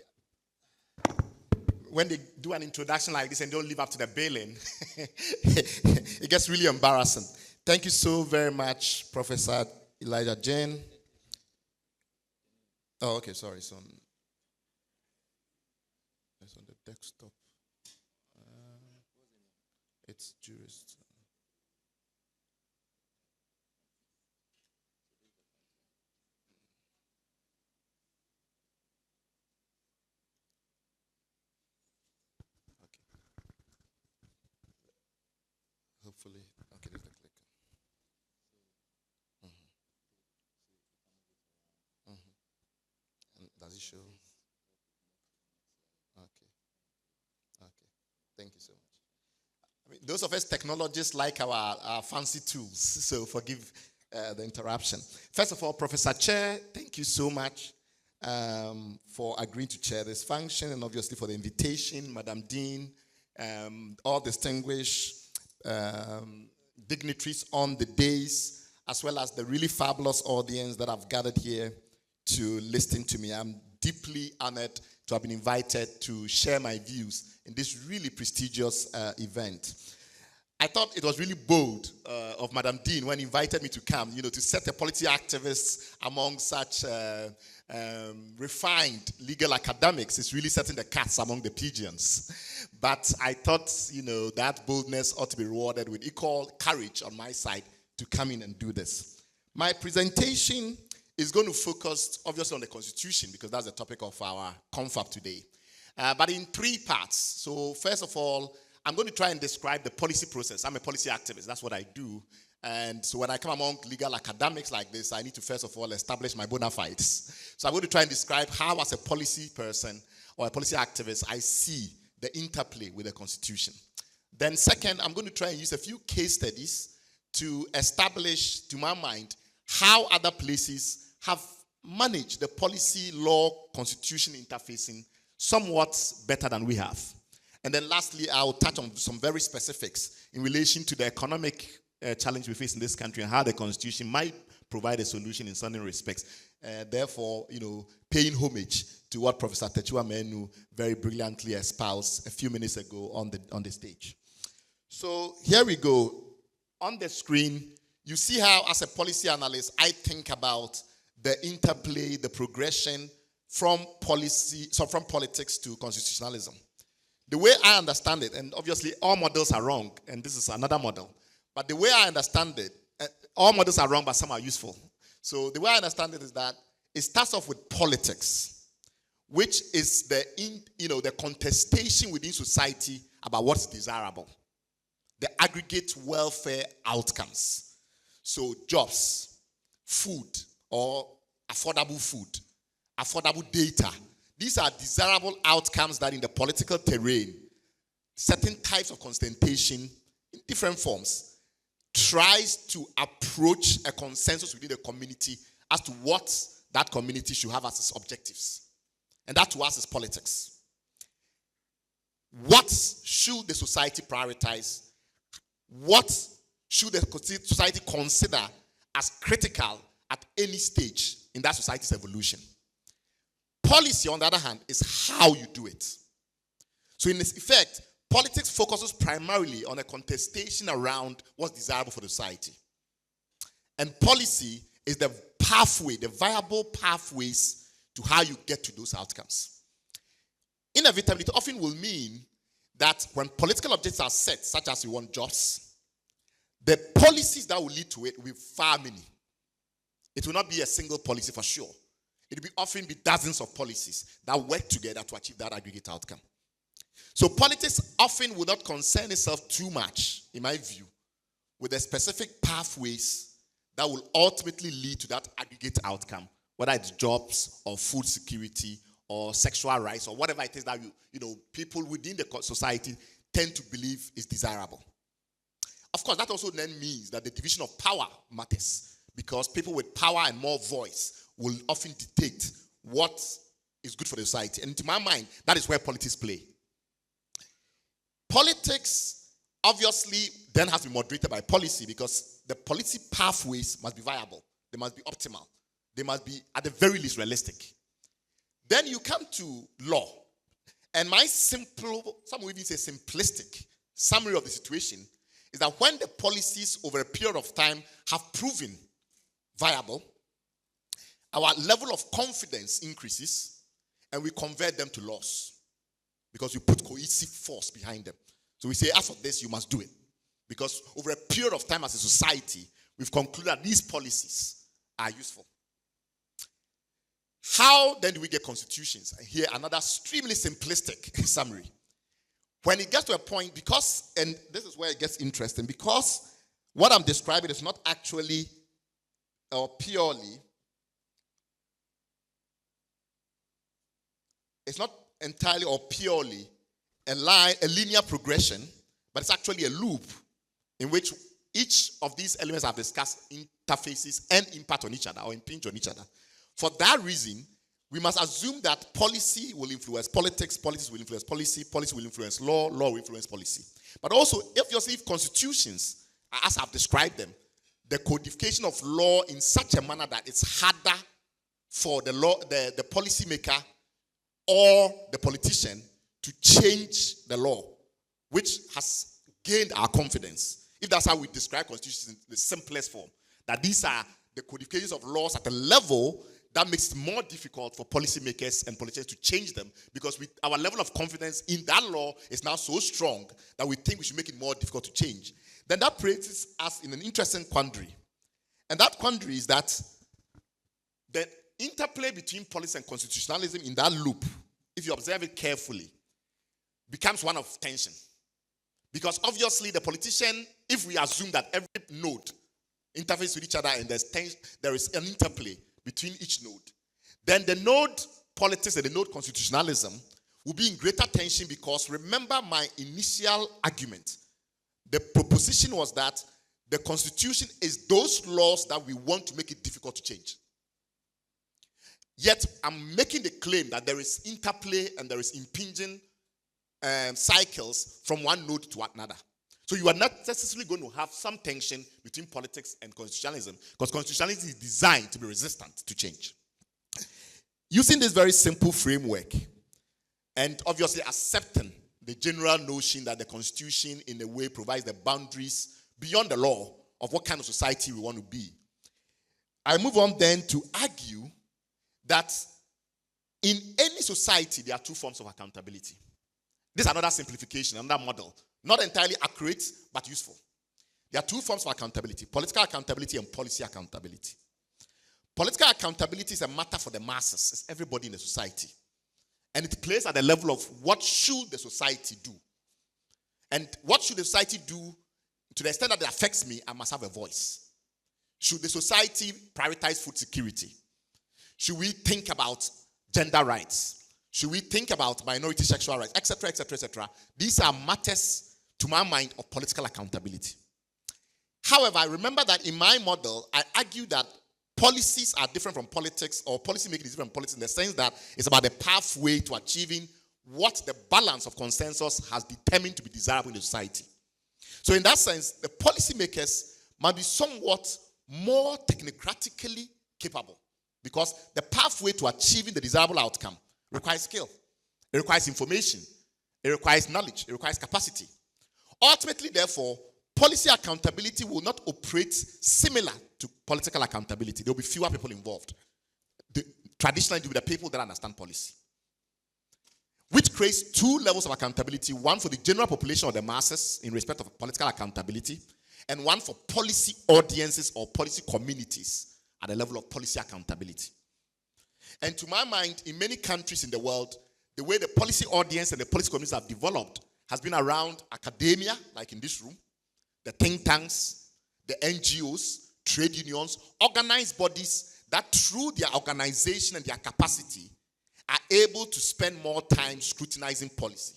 When they do an introduction like this and don't live up to the billing, it gets really embarrassing. Thank you so very much, Professor Elijah Jane. Oh, okay, sorry, it's on the desktop. It's jurist. Hopefully, okay, there's the clicker. And does it show? Okay. Thank you so much. I mean, those of us technologists like our fancy tools, so forgive the interruption. First of all, Professor Chair, thank you so much for agreeing to chair this function, and obviously for the invitation, Madam Dean, all distinguished dignitaries on the days, as well as the really fabulous audience that have gathered here to listen to me. I'm deeply honored to have been invited to share my views in this really prestigious event. I thought it was really bold of Madam Dean when invited me to come, to set a policy activist among such refined legal academics. It's really setting the cats among the pigeons. But I thought, that boldness ought to be rewarded with equal courage on my side to come in and do this. My presentation is going to focus, obviously, on the Constitution, because that's the topic of our confab today. but in 3 parts. So first of all, I'm going to try and describe the policy process. I'm a policy activist. That's what I do. And so when I come among legal academics like this, I need to first of all establish my bona fides. So I'm going to try and describe how, as a policy person or a policy activist, I see the interplay with the Constitution. Then second, I'm going to try and use a few case studies to establish, to my mind, how other places have managed the policy, law, constitution interfacing somewhat better than we have. And then lastly, I'll touch on some very specifics in relation to the economic challenge we face in this country and how the Constitution might provide a solution in certain respects. Therefore, paying homage to what Professor Techua Menu very brilliantly espoused a few minutes ago on the stage. So here we go. On the screen, you see how, as a policy analyst, I think about the interplay, the progression from politics to constitutionalism. The way I understand it, and obviously all models are wrong, and this is another model, but the way I understand it, all models are wrong, but some are useful. So the way I understand it is that it starts off with politics, which is the contestation within society about what's desirable, the aggregate welfare outcomes. So jobs, food, or affordable food, affordable data. These are desirable outcomes that in the political terrain, certain types of consultation in different forms tries to approach a consensus within the community as to what that community should have as its objectives. And that to us is politics. What should the society prioritize? What should the society consider as critical at any stage in that society's evolution? Policy, on the other hand, is how you do it. So in its effect, politics focuses primarily on a contestation around what's desirable for the society. And policy is the pathway, the viable pathways to how you get to those outcomes. Inevitably, it often will mean that when political objectives are set, such as we want jobs, the policies that will lead to it will be far many. It will not be a single policy for sure. It will often be dozens of policies that work together to achieve that aggregate outcome. So politics often will not concern itself too much, in my view, with the specific pathways that will ultimately lead to that aggregate outcome, whether it's jobs or food security or sexual rights or whatever it is that people within the society tend to believe is desirable. Of course, that also then means that the division of power matters, because people with power and more voice will often dictate what is good for the society. And to my mind, that is where politics play. Politics obviously then has to be moderated by policy, because the policy pathways must be viable. They must be optimal. They must be, at the very least, realistic. Then you come to law. And my simple, some would even say simplistic, summary of the situation is that when the policies over a period of time have proven viable, our level of confidence increases and we convert them to laws because we put cohesive force behind them. So we say, as for this, you must do it. Because over a period of time as a society, we've concluded that these policies are useful. How then do we get constitutions? And here, another extremely simplistic summary. When it gets to a point, because, and this is where it gets interesting, because what I'm describing is not actually or purely, it's not entirely or purely a linear progression, but it's actually a loop in which each of these elements I've discussed interfaces and impact on each other or impinge on each other. For that reason, we must assume that policy will influence politics, politics will influence policy, policy will influence law, law will influence policy. But also, if constitutions, as I've described them, the codification of law in such a manner that it's harder for the policymaker or the politician to change the law, which has gained our confidence. If that's how we describe constitutions in the simplest form, that these are the codifications of laws at a level that makes it more difficult for policymakers and politicians to change them, because our level of confidence in that law is now so strong that we think we should make it more difficult to change. Then that places us in an interesting quandary. And that quandary is that the interplay between policy and constitutionalism in that loop, if if you observe it carefully, becomes one of tension. Because obviously the politician, if we assume that every node interfaces with each other and there is an interplay between each node, then the node politics and the node constitutionalism will be in greater tension, because remember my initial argument. The proposition was that the Constitution is those laws that we want to make it difficult to change. Yet I'm making the claim that there is interplay and there is impinging cycles from one node to another. So you are not necessarily going to have some tension between politics and constitutionalism, because constitutionalism is designed to be resistant to change. Using this very simple framework, and obviously accepting the general notion that the Constitution in a way provides the boundaries beyond the law of what kind of society we want to be, I move on then to argue that in any society there are two forms of accountability. This is another simplification, another model. Not entirely accurate, but useful. There are two forms of accountability: political accountability and policy accountability. Political accountability is a matter for the masses. It's everybody in the society. And it plays at the level of what should the society do. And what should the society do? To the extent that it affects me, I must have a voice. Should the society prioritize food security? Should we think about gender rights? Should we think about minority sexual rights, etc., etc., etc.? These are matters, to my mind, of political accountability. However, I remember that in my model, I argue that policies are different from politics, or policy making is different from politics, in the sense that it's about the pathway to achieving what the balance of consensus has determined to be desirable in the society. So in that sense, the policymakers must be somewhat more technocratically capable, because the pathway to achieving the desirable outcome requires skill, it requires information, it requires knowledge, it requires capacity. Ultimately, therefore, policy accountability will not operate similar to political accountability. There will be fewer people involved. Traditionally, it will be the people that understand policy, which creates two levels of accountability: one for the general population or the masses in respect of political accountability, and one for policy audiences or policy communities at the level of policy accountability. And to my mind, in many countries in the world, the way the policy audience and the policy communities have developed has been around academia, like in this room, the think tanks, the NGOs, trade unions, organized bodies that through their organization and their capacity are able to spend more time scrutinizing policy,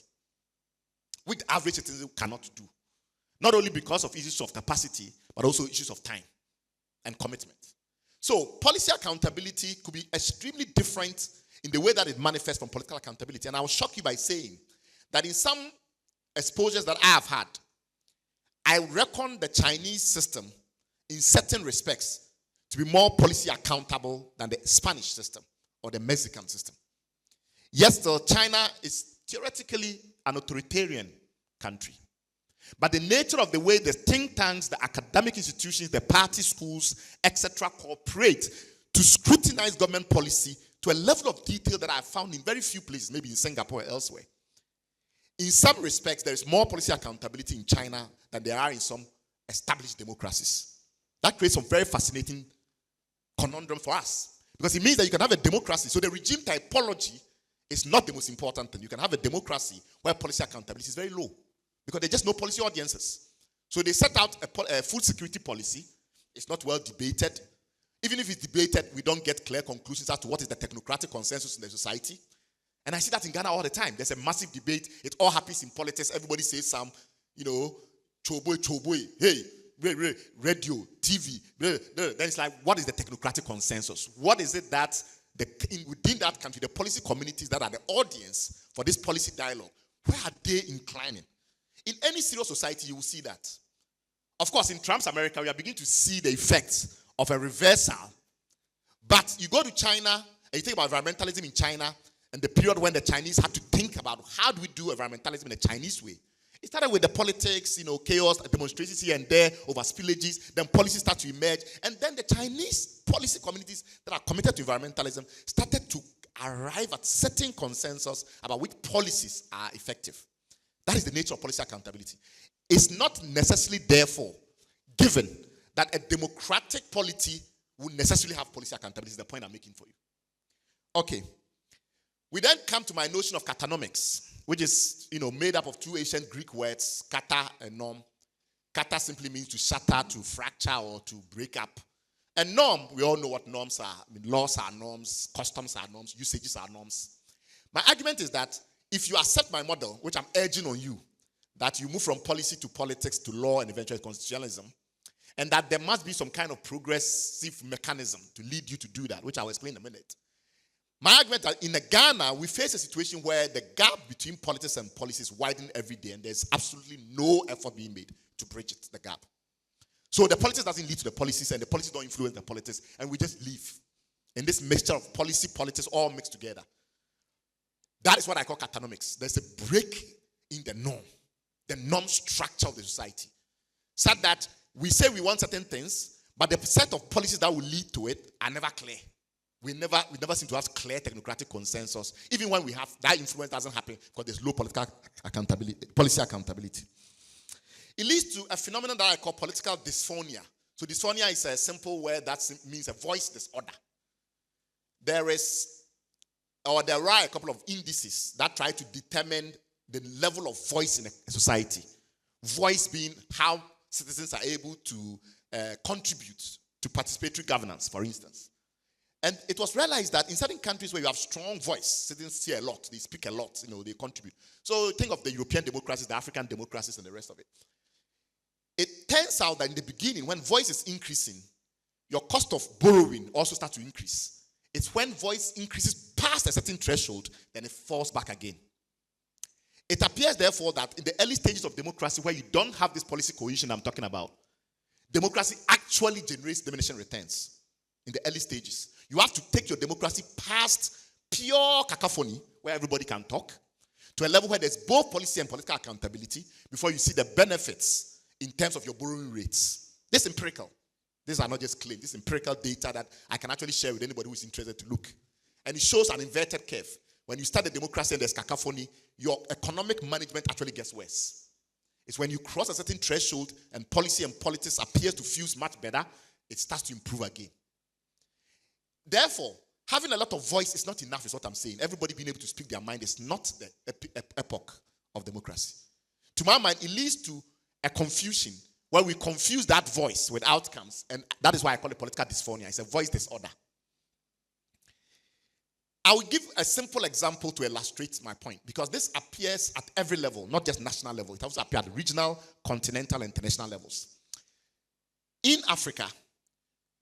which the average citizen cannot do. Not only because of issues of capacity, but also issues of time and commitment. So policy accountability could be extremely different in the way that it manifests from political accountability. And I will shock you by saying that in some exposures that I have had, I reckon the Chinese system in certain respects to be more policy accountable than the Spanish system or the Mexican system. Yes, still, China is theoretically an authoritarian country. But the nature of the way the think tanks, the academic institutions, the party schools, etc., cooperate to scrutinize government policy to a level of detail that I have found in very few places, maybe in Singapore or elsewhere. In some respects, there is more policy accountability in China than there are in some established democracies. That creates some very fascinating conundrum for us, because it means that you can have a democracy. So the regime typology is not the most important thing. You can have a democracy where policy accountability is very low, because there's just no policy audiences. So they set out a food security policy. It's not well debated. Even if it's debated, we don't get clear conclusions as to what is the technocratic consensus in the society. And I see that in Ghana all the time. There's a massive debate. It all happens in politics. Everybody says some, choboy, hey, radio, TV. Then it's like, what is the technocratic consensus? What is it that within that country, the policy communities that are the audience for this policy dialogue, where are they inclining? In any serious society, you will see that. Of course, in Trump's America, we are beginning to see the effects of a reversal. But you go to China, and you think about environmentalism in China, and the period when the Chinese had to think about how do we do environmentalism in a Chinese way. It started with the politics, chaos, demonstrations here and there over spillages. Then policies start to emerge. And then the Chinese policy communities that are committed to environmentalism started to arrive at certain consensus about which policies are effective. That is the nature of policy accountability. It's not necessarily, therefore, given that a democratic polity would necessarily have policy accountability. Is the point I'm making for you. Okay. We then come to my notion of katanomics, which is, made up of two ancient Greek words, kata and norm. Kata simply means to shatter, to fracture, or to break up. And norm, we all know what norms are. Laws are norms, customs are norms, usages are norms. My argument is that if you accept my model, which I'm urging on you, that you move from policy to politics to law and eventually constitutionalism, and that there must be some kind of progressive mechanism to lead you to do that, which I'll explain in a minute. My argument is that in Ghana, we face a situation where the gap between politics and policy is widening every day, and there's absolutely no effort being made to bridge it, the gap. So the politics doesn't lead to the policies, and the policies don't influence the politics, and we just live in this mixture of policy, politics, all mixed together. That is what I call katanomics. There's a break in the norm structure of the society, such that we say we want certain things, but the set of policies that will lead to it are never clear. We never seem to have clear technocratic consensus. Even when we have, that influence doesn't happen because there's low political accountability, policy accountability. It leads to a phenomenon that I call political dysphonia. So dysphonia is a simple word that means a voice disorder. There are a couple of indices that try to determine the level of voice in a society. Voice being how citizens are able to contribute to participatory governance, for instance. And it was realized that in certain countries where you have strong voice, citizens hear a lot, they speak a lot, they contribute. So think of the European democracies, the African democracies, and the rest of it. It turns out that in the beginning, when voice is increasing, your cost of borrowing also starts to increase. It's when voice increases past a certain threshold, then it falls back again. It appears, therefore, that in the early stages of democracy, where you don't have this policy cohesion I'm talking about, democracy actually generates diminishing returns in the early stages. You have to take your democracy past pure cacophony, where everybody can talk, to a level where there's both policy and political accountability before you see the benefits in terms of your borrowing rates. This is empirical. These are not just claims. This is empirical data that I can actually share with anybody who is interested to look. And it shows an inverted curve. When you start a democracy and there's cacophony, your economic management actually gets worse. It's when you cross a certain threshold and policy and politics appears to fuse much better, it starts to improve again. Therefore, having a lot of voice is not enough, is what I'm saying. Everybody being able to speak their mind is not the epoch of democracy. To my mind, it leads to a confusion where we confuse that voice with outcomes, and that is why I call it political dysphonia. It's a voice disorder. I will give a simple example to illustrate my point, because this appears at every level, not just national level. It also appears at regional, continental, and international levels. In Africa,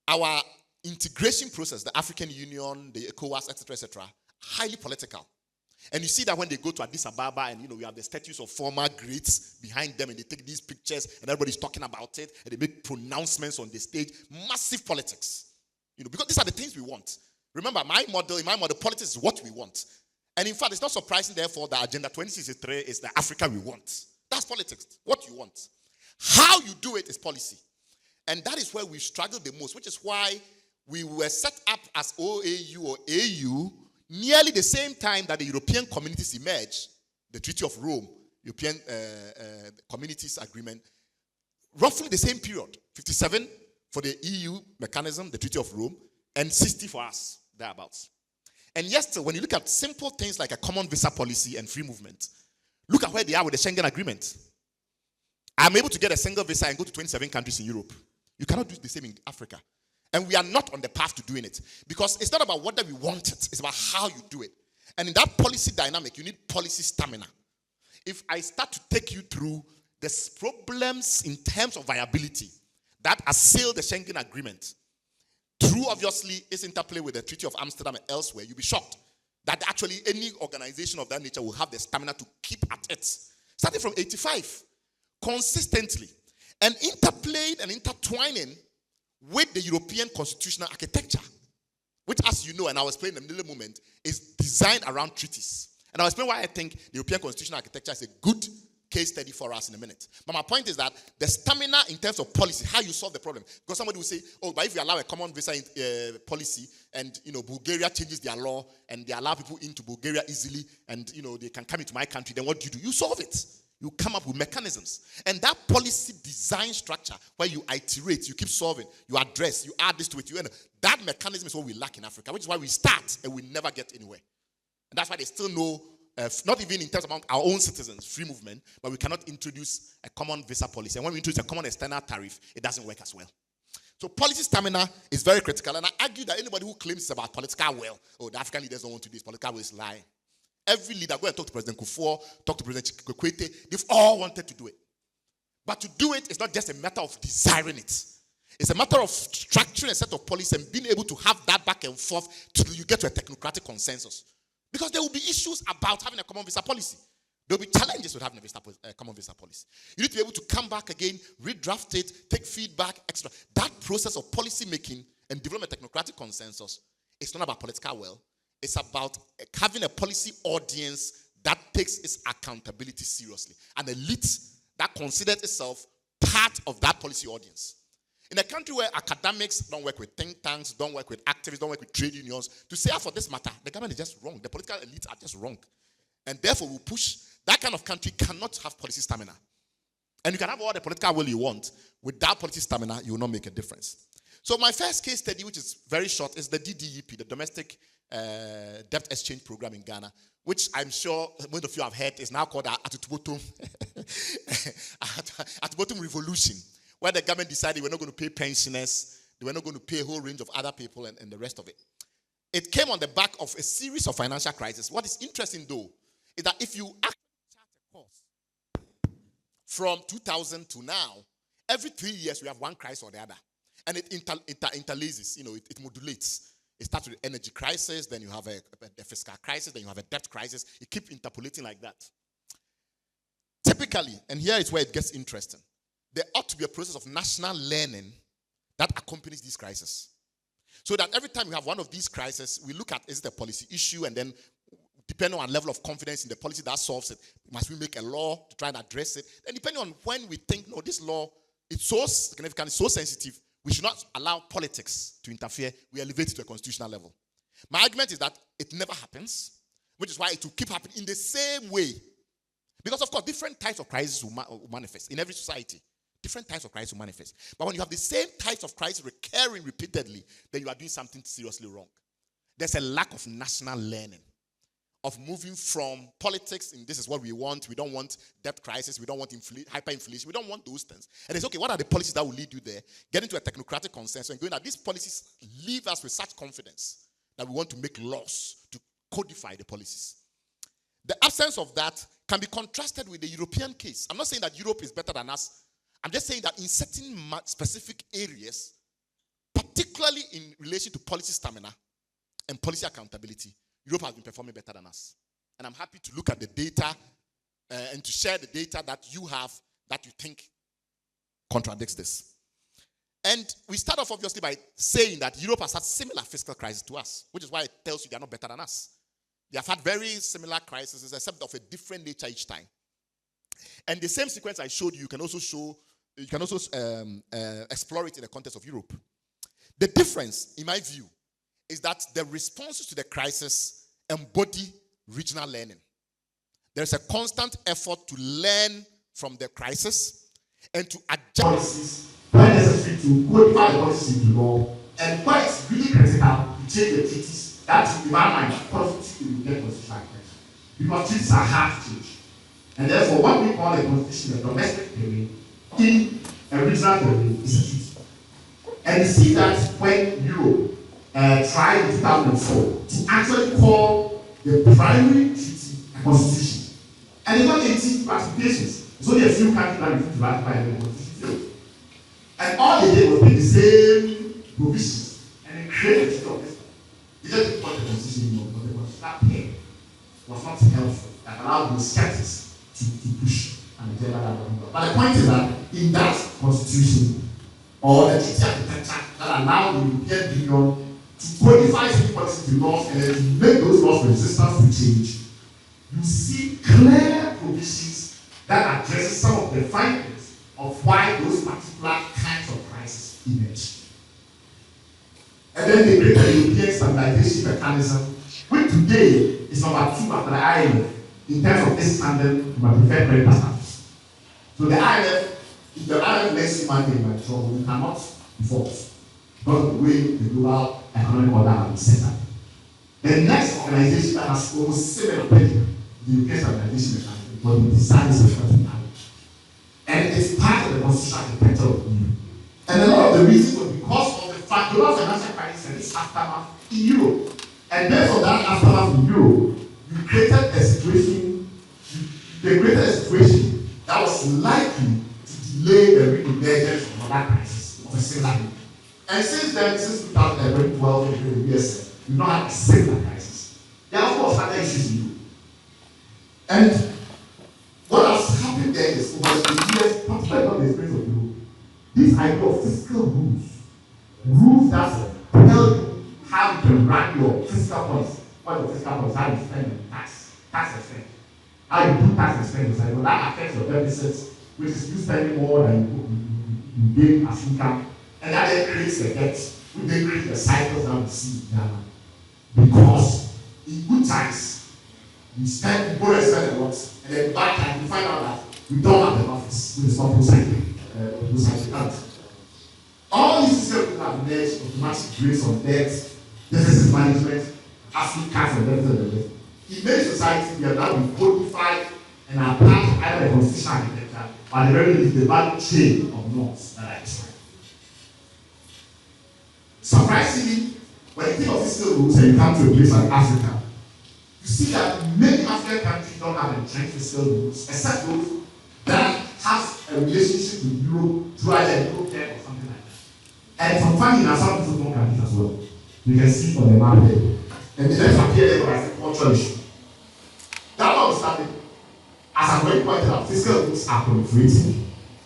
our integration process, the African Union, the ECOWAS, etc., highly political. And you see that when they go to Addis Ababa and, we have the statues of former greats behind them and they take these pictures and everybody's talking about it and they make pronouncements on the stage. Massive politics. Because these are the things we want. Remember, in my model, politics is what we want. And in fact, it's not surprising, therefore, that Agenda 2063 is the Africa we want. That's politics, what you want. How you do it is policy. And that is where we struggle the most, which is why we were set up as OAU or AU nearly the same time that the European communities emerged, the Treaty of Rome, European Communities Agreement, roughly the same period. 57 for the EU mechanism, the Treaty of Rome, and 60 for us, thereabouts. And yes, when you look at simple things like a common visa policy and free movement, look at where they are with the Schengen Agreement. I'm able to get a single visa and go to 27 countries in Europe. You cannot do the same in Africa. And we are not on the path to doing it. Because it's not about whether we want it, it's about how you do it. And in that policy dynamic, you need policy stamina. If I start to take you through the problems in terms of viability that assail the Schengen Agreement, through obviously its interplay with the Treaty of Amsterdam and elsewhere, you'll be shocked that actually any organization of that nature will have the stamina to keep at it. Starting from 85, consistently, and interplaying and intertwining with the European constitutional architecture, which, as you know, and I'll explain in a little moment, is designed around treaties. And I'll explain why I think the European constitutional architecture is a good case study for us in a minute. But my point is that the stamina in terms of policy, how you solve the problem. Because somebody will say, but if you allow a common visa policy and, Bulgaria changes their law and they allow people into Bulgaria easily and, they can come into my country, then what do? You solve it. You come up with mechanisms. And that policy design structure where you iterate, you keep solving, you address, you add this to it, that mechanism is what we lack in Africa, which is why we start and we never get anywhere. And that's why they still know, not even in terms among our own citizens, free movement, but we cannot introduce a common visa policy. And when we introduce a common external tariff, it doesn't work as well. So policy stamina is very critical. And I argue that anybody who claims it's about political will, the African leaders don't want to do this, political will is lying. Every leader, go and talk to President Kufuor, talk to President Kikwete, they've all wanted to do it. But to do it is not just a matter of desiring it. It's a matter of structuring a set of policies and being able to have that back and forth till you get to a technocratic consensus. Because there will be issues about having a common visa policy. There will be challenges with having a common visa policy. You need to be able to come back again, redraft it, take feedback, extra. That process of policy making and developing a technocratic consensus is not about political will. It's about having a policy audience that takes its accountability seriously. An elite that considers itself part of that policy audience. In a country where academics don't work with think tanks, don't work with activists, don't work with trade unions, to say, for this matter, the government is just wrong. The political elites are just wrong. And therefore, we push. That kind of country cannot have policy stamina. And you can have all the political will you want. Without policy stamina, you will not make a difference. So my first case study, which is very short, is the DDEP, the Domestic Debt Exchange Program in Ghana, which I'm sure most of you have heard is now called Atutubotum Revolution, where the government decided we're not going to pay pensioners, they were not going to pay a whole range of other people and the rest of it. It came on the back of a series of financial crises. What is interesting, though, is that if you actually chart a course from 2000 to now, every 3 years we have one crisis or the other. And it interlaces, it modulates. It starts with energy crisis, then you have a fiscal crisis, then you have a debt crisis. You keep interpolating like that. Typically, and here is where it gets interesting, there ought to be a process of national learning that accompanies these crises. So that every time we have one of these crises, we look at, is it a policy issue? And then, depending on level of confidence in the policy that solves it, must we make a law to try and address it? And depending on when we think, no, this law, it's so significant, it's so sensitive, we should not allow politics to interfere. We elevate it to a constitutional level. My argument is that it never happens, which is why it will keep happening in the same way. Because, of course, different types of crises will manifest in every society. Different types of crises will manifest. But when you have the same types of crises recurring repeatedly, then you are doing something seriously wrong. There's a lack of national learning, of moving from politics, and this is what we want. We don't want debt crisis. We don't want hyperinflation. We don't want those things. And it's okay, what are the policies that will lead you there? Get into a technocratic consensus and going that these policies leave us with such confidence that we want to make laws to codify the policies. The absence of that can be contrasted with the European case. I'm not saying that Europe is better than us. I'm just saying that in certain specific areas, particularly in relation to policy stamina and policy accountability, Europe has been performing better than us. And I'm happy to look at the data and to share the data that you have that you think contradicts this. And we start off obviously by saying that Europe has had similar fiscal crises to us, which is why it tells you they are not better than us. They have had very similar crises, except of a different nature each time. And the same sequence I showed you can also explore it in the context of Europe. The difference, in my view, is that the responses to the crisis embody regional learning. There's a constant effort to learn from the crisis and to adjust policies when necessary to codify the policies into law, and where it's really critical to change the treaties. That's in my mind, constitution will get constitutional protection. Because treaties are hard to change. And therefore, what we call a constitution, a domestic domain, in a regional domain, is a treaty. And you see that when Europe tried in 2004 to actually call the primary treaty a constitution. And it's not 18 ratifications. It's only a few countries that refused to ratify the constitution. And all they did was take the same provisions and create a treaty of this. They just put the constitution in because the constitutional pen was not helpful. That allowed the skeptics to push and the general. But the point is that in that constitution, or the treaty architecture that allowed the European Union to codify certain policies in laws and then to make those laws resistant to change, you see clear provisions that address some of the findings of why those particular kinds of crises emerge. And then they create the European stabilization mechanism, which today is number 2 after the IMF in terms of its standard to my preferred credit status. So the IMF, if the IMF lets you money in my trouble, you cannot default because of the way the global economic order has been set up. The next organization that has almost similar pedigree, the European organization, but the design is different. And it's part of the constitutional architecture of the EU. And a lot of the reasons was because of the global financial crisis and its aftermath in Europe. And based on that aftermath in Europe, they created a situation that was likely to delay the re-emergence of another crisis of a similar nature. And since then, since 2012, when the US, we've not had a similar crisis. There are, of course, other issues in Europe. And what has happened there is, over the years, particularly from the experience of Europe, this idea of fiscal rules that tell you how you can run your fiscal policy, how you spend your tax expense, how you do tax expense, and that affects your deficits, which is you spending more than you gain as income, and that then creates the debt, which then creates the cycles that we see in Ghana. Because in good times, we go and spend a lot, and then bad times we find out that we don't have the office, which is not procyclical. All these systems have emerged automatic grace on debt, deficit management, asset cuts and deficit. In many societies, we have now been codified and are part of either the constitutional architecture or the very least the value chain of norms that I described. Surprisingly, when you think of fiscal rules and you come to a place like Africa, you see that many African countries don't have entrenched fiscal rules, except those that have a relationship with Europe through either European or something like that. And from finding out some people countries as well. You can see on the map there. And the next appear there as a cultural issue. That notwithstanding, as I've already pointed out, fiscal rules are proliferating.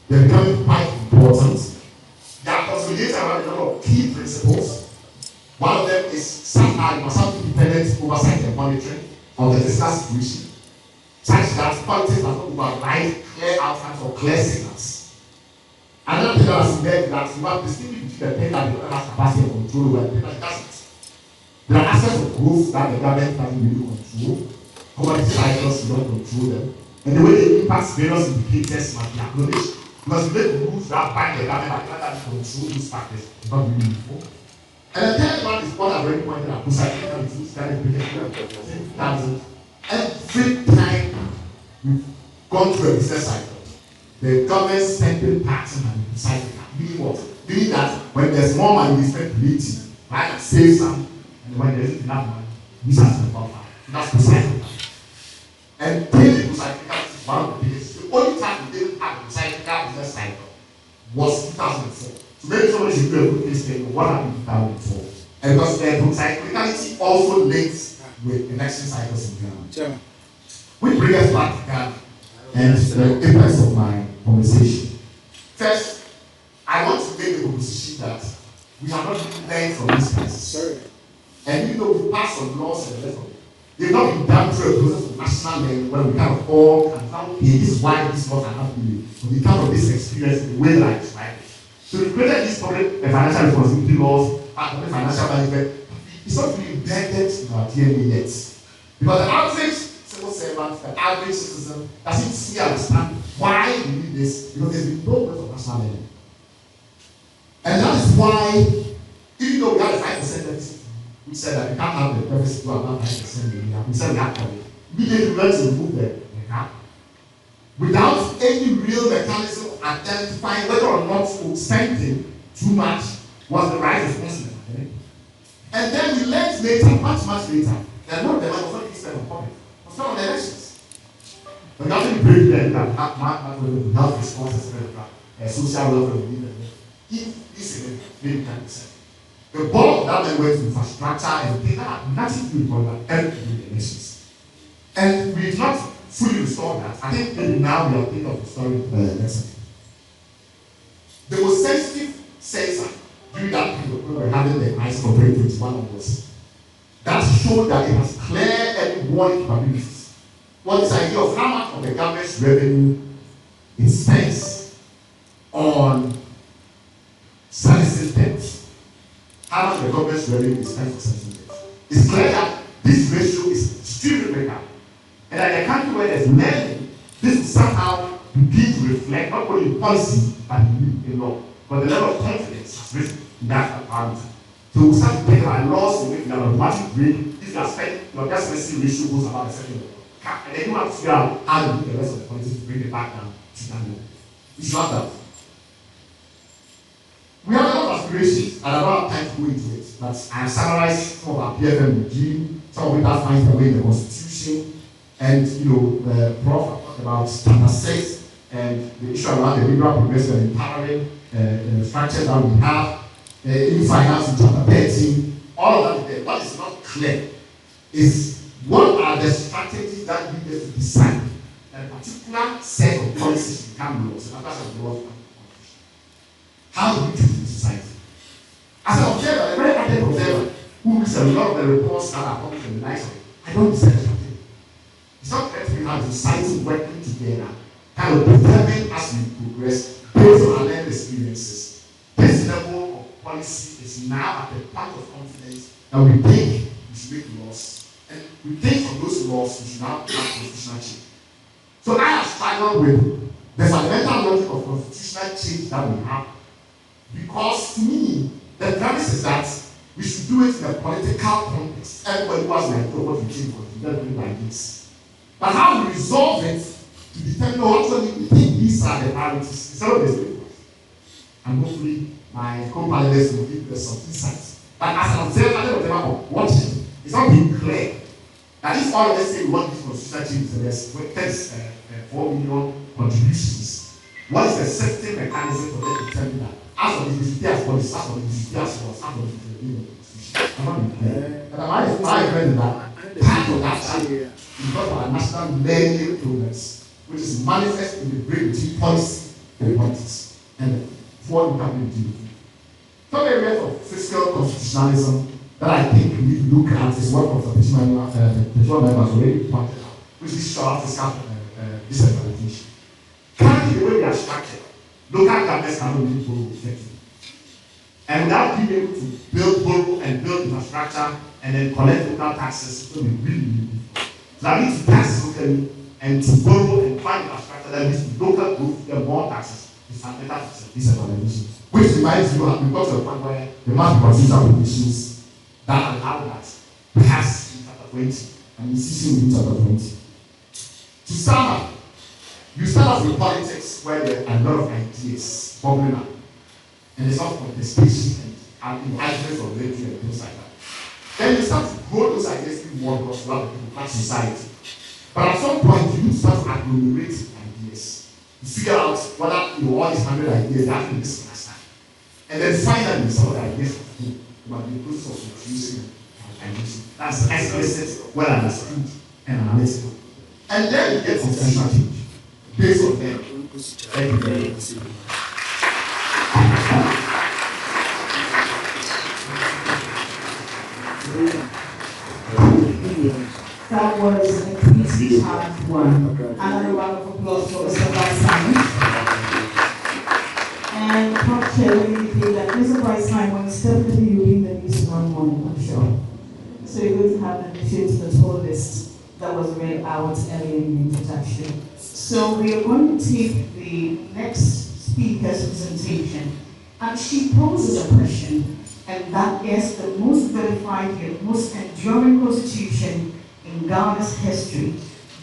They're becoming quite important. They are consolidated around a number of key principles. One of them is somehow you must have independent oversight and monitoring of the fiscal situation, such that politics does not override clear outcomes or clear signals. Another thing that has emerged that you have distinguish between the thing that the government has capacity of control over and the thing that it doesn't. There are aspects of growth that the government doesn't really control. Commodity cycles, you don't control them. And the way they impact various indicators must be acknowledged. Because you make rules that bind the government but that control those factors is not really useful. And the third one is what I've already pointed out, procyclical tools that is beginning every time we've gone through a business cycle, the government spending pattern and procyclical. Meaning what? Meaning that when there's more money, we spend plenty, right? And save some, and when there isn't enough money, we start to buffer. So that's procyclical. And daily procyclical is one of the biggest. The only time we didn't have a procyclical business cycle was 2004. So maybe somebody should do a good case study of what happened in 2004. And because the procyclicality also links with election cycles in Ghana. Which brings us back to Ghana and the impacts of my conversation. First, I want to make the proposition that we have not learned from this crisis. And even though we passed on laws and the rest of it, they've not been done through a process of national learning where we kind of all can now, okay, this is why these laws are not being made. We come from this experience in the way that I described it. So we created these public financial responsibility laws, public financial management. It's not really embedded in our DNA yet. Because the average civil servant, the average citizen, doesn't see understand why we need this, because there's been no process of national learning. And that is why, even though we have a 5% deficit, we said that we can't have the deficit to about 5%, we said we have to have it. Immediately we learned to remove the gap. Without any real mechanism of identifying whether or not spending too much was the right response. And then we learned later, much later, that no, the money was not being spent on public. It was spent on the elections. But nothing to break there, that health responses, social welfare, this is maybe 10%. The bulk of that then went to infrastructure and things that had nothing to do with that, everything to do with the elections. And we did not fully restore that. I think maybe now we are thinking of restoring the election. The most sensitive sensor during that period when we were having the ICE for 2021 onwards, that showed that it has clear and warning capabilities. What is the idea of how much of the government's revenue is spent on servicing debt? How much of the government's revenue is spent for servicing debt? It's clear that this ratio is extremely critical. And that in a country where there's learning, this will somehow begin to reflect not only in policy but in law. But the level of confidence has risen in that parameter. So we start to think about laws to make an automatic grade. If you are spending, your best mercy ratio goes about a certain level. And then you have to figure out how to do the rest of the politics to bring it back down to that level. It's not that. We have a lot of aspirations, and I don't have time to go into it, but I have summarized some of our PFM regime, some of it that finds their way in the Constitution, and the Prof talked about Chapter 6 and the issue around the liberal, progressive, and empowering structures that we have, in finance in Chapter 13, all of that is there. What is not clear is what are the strategies that lead us to decide that a particular set of policies become laws, and that's the laws. How do we treat the society? As an observer, a very active observer who reads a lot of the reports that are published in the lives of it, I don't decide something. It's not clear to me how society working together kind of determine as we progress based on our learned experiences. This level of policy is now at the point of confidence that we think we should make laws, and we think from those laws we should now have constitutional change. So I have struggled with the fundamental logic of constitutional change that we have. Because to me, the premise is that we should do it in a political context. Everybody was like, what we change for development like this. But how we resolve it to determine, actually, we think these are the priorities instead of the statements. And hopefully, my co-panelists will give us some insights. But as an observer of watching, it's not being clear that if all of us say we want this constitutional change, there's 4 million contributions. What is the safety mechanism for them to determine that? As for the disappears policy, as for the disappears laws, as for the constitution. I'm not being clear. But my friend is that part of that challenge is because of our national learning progress, which is manifest in the break between policy and politics, and what we can do. Some areas of fiscal constitutionalism that I think we need to look at is what Professor Petitioner members already pointed out, which is short fiscal decentralization. Currently, the way we are structured, local governments cannot really borrow effectively. And without being able to borrow and build infrastructure and then collect local taxes, it's going to be really, really difficult. So that means to tax locally and to borrow and find infrastructure that leads to local growth, get more taxes, is fundamental to decentralization. Which reminds you, we got to a point where there must be constitutional provisions that allow that pass in Chapter 20 and insisting in Chapter 20. To sum up, you start off with politics where there are a lot of ideas bubbling up, and there's not contestation and arguments of religion and things like that. Then you start to grow those ideas in more because you have a democratic society. But at some point, you need to start to agglomerate ideas. You figure out whether all these 100 ideas they actually this last time. And then finally, some of the ideas about the process of introducing and using. That's explicit, well understood, and analytical. And then you get constitutional change. Based on them. Thank you very much. That was a pretty hard one. Another round of applause for Mr. Vice Simon. And Prof. Chair will indicate that Mr. Vice Simon is definitely reading the news tomorrow morning, I'm sure. So you're going to have an addition to the whole list that was read out earlier in the introduction. So we are going to take the next speaker's presentation, and she poses a question, and that is the most verified yet most enduring constitution in Ghana's history.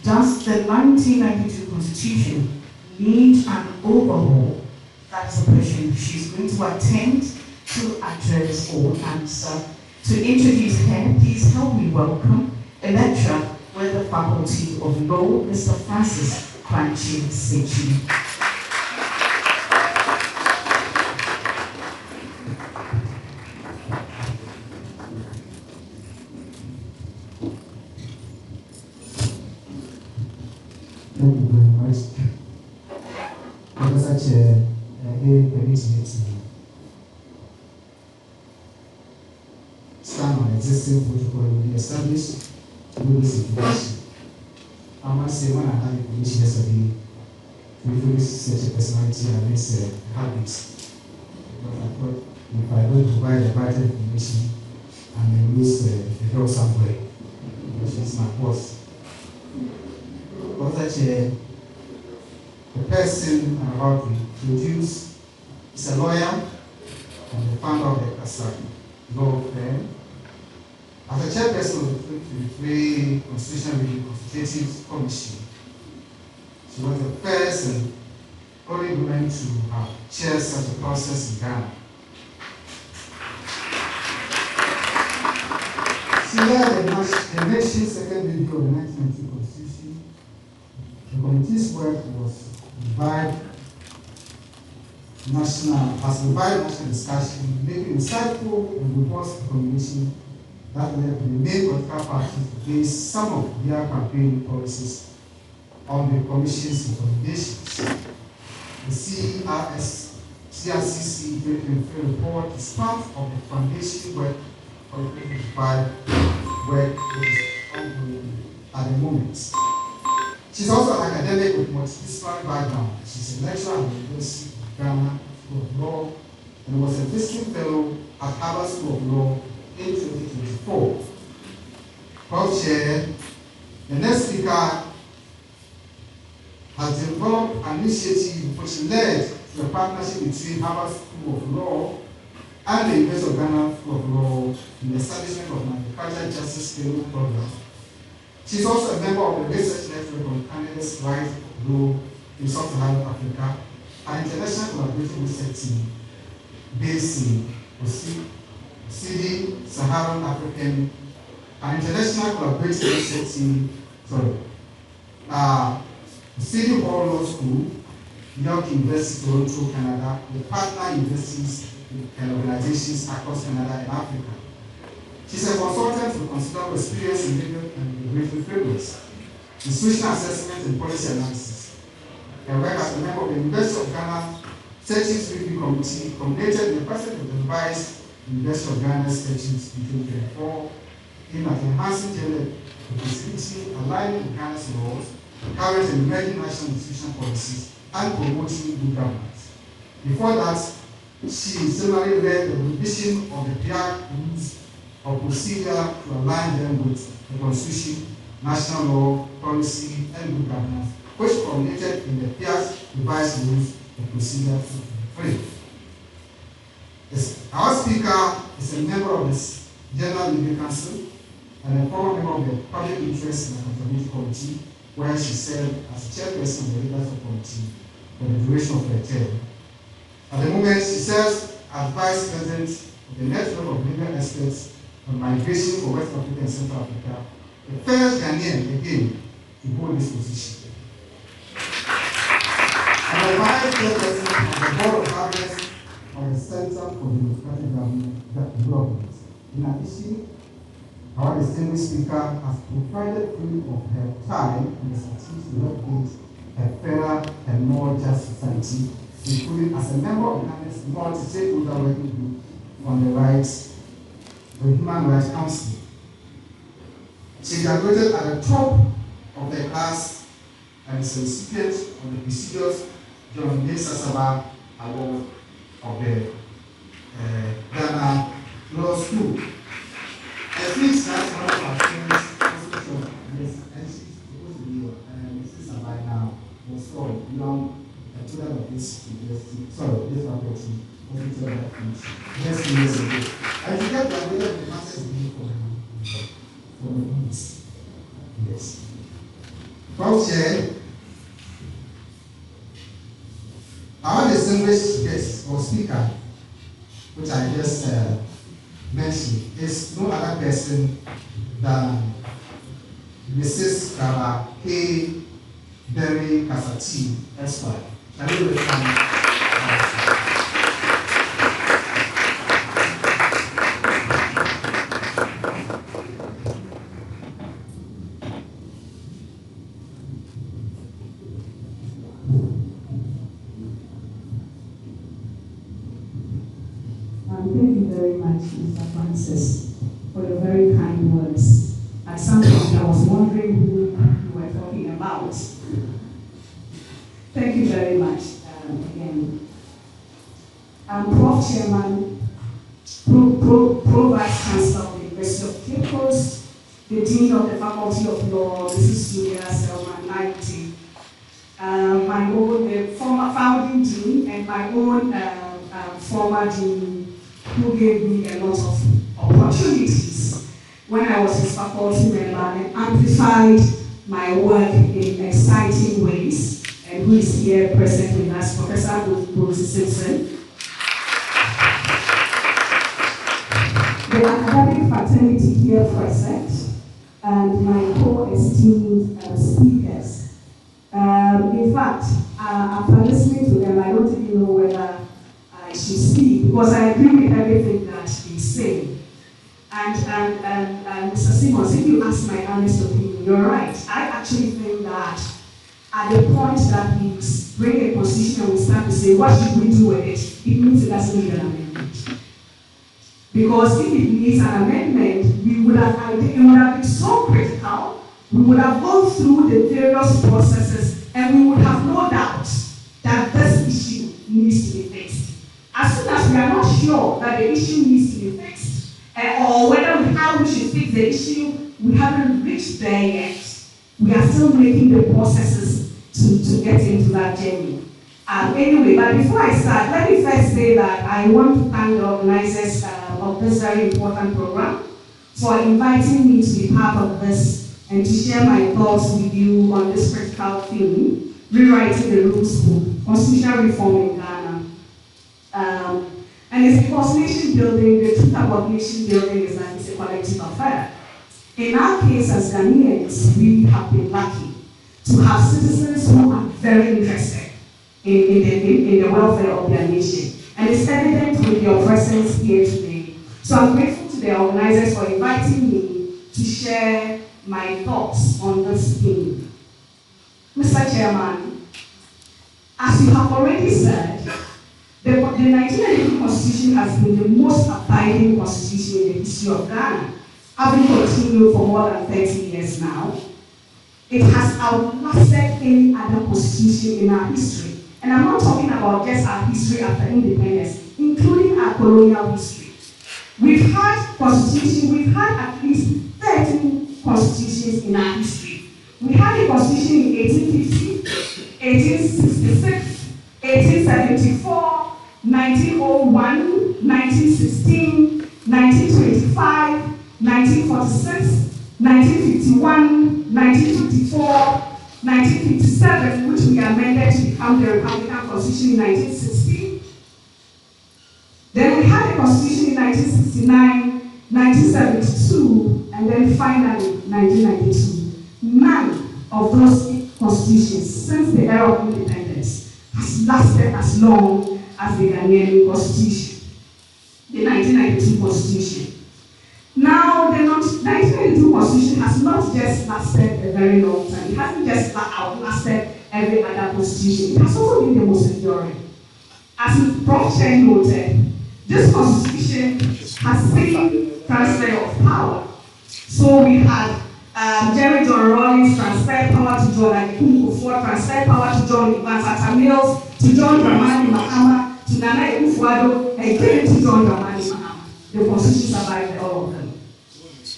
Does the 1992 constitution need an overhaul? That's the question she's going to attempt to address or answer. To introduce her, please help me welcome a lecturer with the Faculty of Law, Mr. Francis Kranchi Sechi. Thank you very much. Professor Chair, permits me to stand on existing protocol will be established to do this information. I must say, when I had information yesterday, we fully such a personality and its habits. But I thought if I don't provide the right information, I may lose the door somewhere, which is my boss. Professor Chair, the person I'm about to introduce is a lawyer and the founder of the accra. law firm. As a chairperson of the 2023 Constitutional Review Consultative Commission, she was the first and only woman to have chaired such a process in Ghana. She led the nation's second review of the 1992 Constitution. The committee's work was revived national discussion, making insightful and robust recommendations that led the main political parties to base some of their campaign policies on the Commission's recommendations. The CRCC 2023 report is part of the foundation work for the 2025 work which is ongoing at the moment. She's also an academic with multidisciplinary background. She's a lecturer at the University of Ghana School of Law and was a visiting fellow at Harvard School of Law in 2024. Co-chair, the next speaker has developed an initiative which led to a partnership between Harvard School of Law and the University of Ghana School of Law in the establishment of an agricultural justice fellow program. She is also a member of the research network on Canada's right of law in Sub-Saharan Africa, an international collaborative research team based in Sidi, Saharan African, an international collaborative research team, City Hall Law School, York University, Toronto, Canada, with partner universities and organizations across Canada and Africa. She's a consultant with considerable experience in legal and regulatory frameworks, institutional assessment and policy analysis. Her work as a member of the University of Ghana Statutes Review Committee culminated in the president of the revised University of Ghana Statutes in 2024 aimed at enhancing gender inclusivity, aligning with Ghana's laws, current and emerging national institutional policies, and promoting good governance. Before that, she similarly led the revision of the PR rules of procedure to align them with the Constitution, national law, policy, and good governance, which culminated in the PR's revised rules of procedure 223. Our speaker is a member of the General Legal Council and a former member of the Public Interest and Accountability Committee, where she served as chairperson of the Legal Committee for the duration of her term. At the moment, she serves as vice president of the network of legal experts on migration for West Africa and Central Africa, the first Ghanaian again to hold this position. And the vice president of the board of governors of the Center for Democratic Development. In addition, our distinguished speaker has provided free of her time and expertise to help build a fairer and more just society, including as a member of Ghana's multi-stakeholder working group on the Human Rights Council. She graduated at the top of her class and is a recipient of the prestigious John Day Sasaba Award of the Ghana Law School. I think that's one of our friends, yes, and she's supposed to be Mrs. Sabai now, was called young student of this university, this faculty, yes, years ago. And she got graduated with a master's degree from the East. Yes. Co-chair, our distinguished guest or speaker, which I just mentioned, is no other person than Mrs. Kara K. Berry Kasati, Esquire. Can you welcome? Thank you very much, Mr. Francis, for your very kind words. At some point, I was wondering who you were talking about. Thank you very much again. I'm Prof. Chairman, Pro-Vice Chancellor of the University of Cape Coast, the Dean of the Faculty of Law, Mrs. Julia Selman Naiti, my own former founding dean, and my own former dean, who gave me a lot of opportunities when I was his faculty member and amplified my work in exciting ways, and who is here present with us, Professor Bruce Simpson. The academic fraternity here present, and my co-esteemed speakers. In fact, after listening to them, I don't even know whether I should speak, because I agree with everything that they say. And Mr. Simmons, if you ask my honest opinion, you're right. I actually think that at the point that we bring a constitution and we start to say, what should we do with it, it means it doesn't need an amendment. Because if it needs an amendment, it would have been so critical, we would have gone through the various processes, and we would have no doubt that this issue needs to be fixed. As soon as we are not sure that the issue needs to be fixed, or how we should fix the issue, we haven't reached there yet. We are still making the processes to get into that journey. Anyway, but before I start, let me first say that I want to thank the organizers of this very important program for inviting me to be part of this and to share my thoughts with you on this critical theme, rewriting the rules for constitutional reform in Ghana. And it's because nation building, the truth about nation building is that it's a collective affair. In our case as Ghanaians, we have been lucky to have citizens who are very interested in the welfare of their nation. And it's evident with your presence here today. So I'm grateful to the organizers for inviting me to share my thoughts on this theme. Mr. Chairman, as you have already said, the 1992 Constitution has been the most abiding constitution in the history of Ghana, having continued for more than 30 years now. It has outlasted any other constitution in our history. And I'm not talking about just our history after independence, including our colonial history. We've had at least 13 constitutions in our history. We had a constitution in 1850, 1866, 1874, 1901, 1916, 1925, 1946, 1951, 1954, 1957, which we amended to become the Republican Constitution in 1960. Then we had a Constitution in 1969, 1972, and then finally 1992. None of those constitutions since the era of independence has lasted as long as the Ghanaian Constitution, the 1992 Constitution. Now, the 1992 Constitution has not just lasted a very long time. It hasn't just outlasted every other constitution. It has also been the most enduring. As Prof. Chen noted, this Constitution has seen transfer of power. So we had Jerry John Rawlings transfer power to John Akufo-Addo, transfer power to John Evans Atta Mills, to John Dramani Mahama, to Nana Akufo-Addo, again to John Dramani Mahama. The Constitution survived all of them.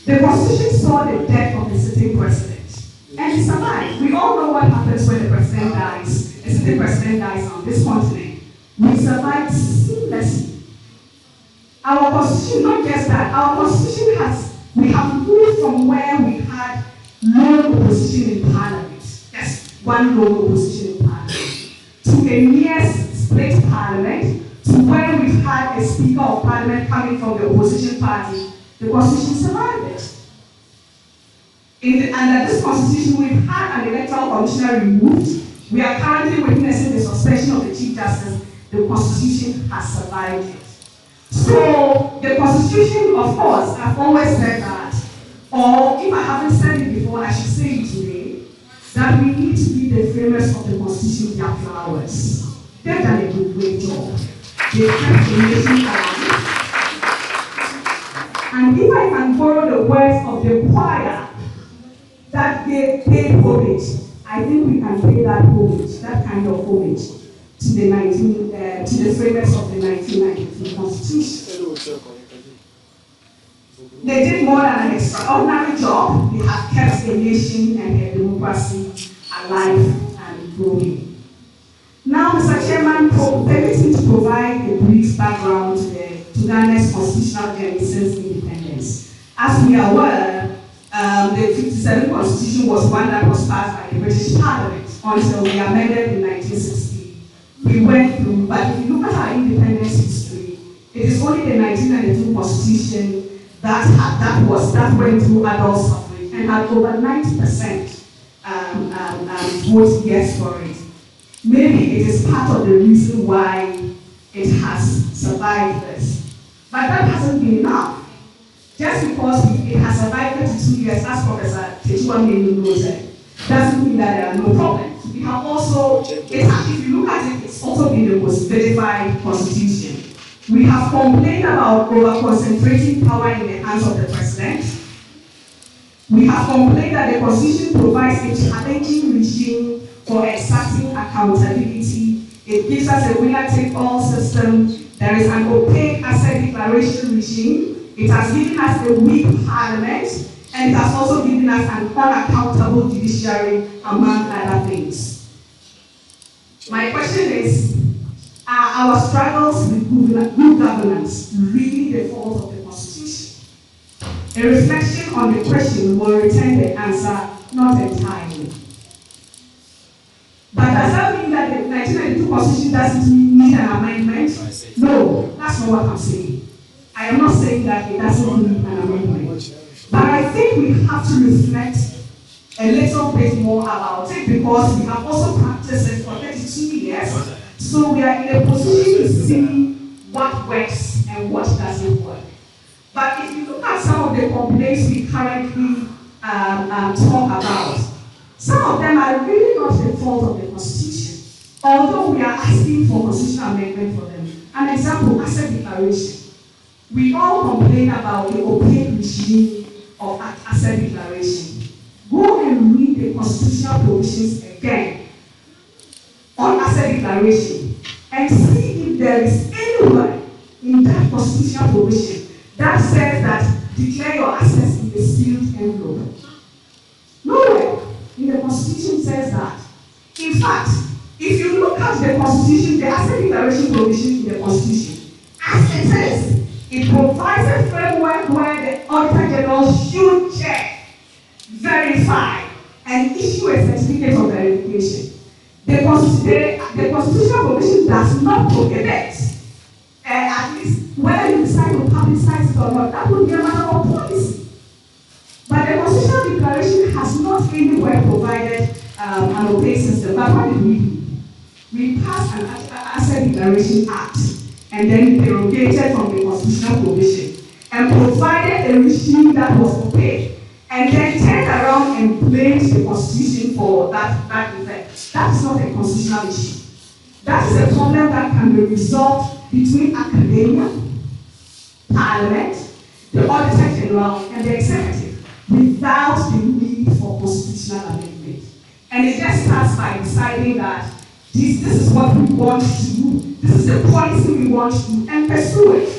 The Constitution saw the death of the sitting president, and it survived. We all know what happens when the president dies. A sitting president dies on this continent. We survived seamlessly. Our Constitution, not just that, our Constitution we have moved from where we had lone opposition in Parliament, just one lone opposition in Parliament, to a near split Parliament, to where we've had a Speaker of Parliament coming from the opposition party. The Constitution survived it. Under this Constitution, we've had an electoral commissioner removed. We are currently witnessing the suspension of the Chief Justice. The Constitution has survived it. So, the Constitution, of course, I've always said that, or if I haven't said it before, I should say it today, that we need to be the framers of the Constitution their flowers. They've done a great job. They kept the nation alive. And if I can borrow the words of the choir that they paid homage, I think we can pay that homage, that kind of homage, to the framers of the 1993 Constitution. They did more than an extraordinary job. They have kept the nation and their democracy alive and growing. Now, Mr. Chairman, permit me to provide a brief background to Ghana's As we are aware, the 57 Constitution was one that was passed by the British Parliament until we amended in 1960. We went through, but if you look at our independence history, it is only the 1992 Constitution that went through adult suffrage and had over 90% vote yes for it. Maybe it is part of the reason why it has survived this. But that hasn't been enough. Just because it has survived 32 years, as Professor Tejuan said, doesn't mean that there are no problems. We have also, if you look at it, it's also been the most vilified constitution. We have complained about over-concentrating power in the hands of the president. We have complained that the constitution provides a challenging regime for exacting accountability. It gives us a winner-take-all system. There is an opaque asset declaration regime. It has given us a weak parliament, and it has also given us an unaccountable judiciary, among other things. My question is, are our struggles with good governance really the fault of the Constitution? A reflection on the question will return the answer not entirely. But does that mean that the 1992 Constitution doesn't need an amendment? No, that's not what I'm saying. I am not saying that it doesn't need an amendment. But I think we have to reflect a little bit more about it because we have also practiced it for 32 years. So we are in a position to see what works and what doesn't work. But if you look at some of the complaints we currently talk about, some of them are really not the fault of the Constitution, although we are asking for constitutional amendment for them. An example, asset declaration. We all complain about the opaque regime of asset declaration. Go and read the constitutional provisions again on asset declaration and see if there is anywhere in that constitutional provision that says that declare your assets in a sealed envelope. Nowhere in the Constitution says that. In fact, if you look at the Constitution, the asset declaration provision in the Constitution, as it is, it provides a framework where the Auditor General should check, verify, and issue a certificate of verification. The constitutional provision does not prohibit, at least whether you decide to publicize it or not, that would be a matter of policy. But the constitutional declaration has not anywhere provided an opaque system. But what did we do? We passed an Asset Declaration Act and then derogated from the constitutional provision and provided a regime that was opaque and then turned around and blamed the Constitution for that effect. That is not a constitutional issue. That is a problem that can be resolved between academia, Parliament, the Auditor General, and the Executive without the need for constitutional amendment. And it just starts by deciding that this is what we want to do, this is the policy we want to do, and pursue it.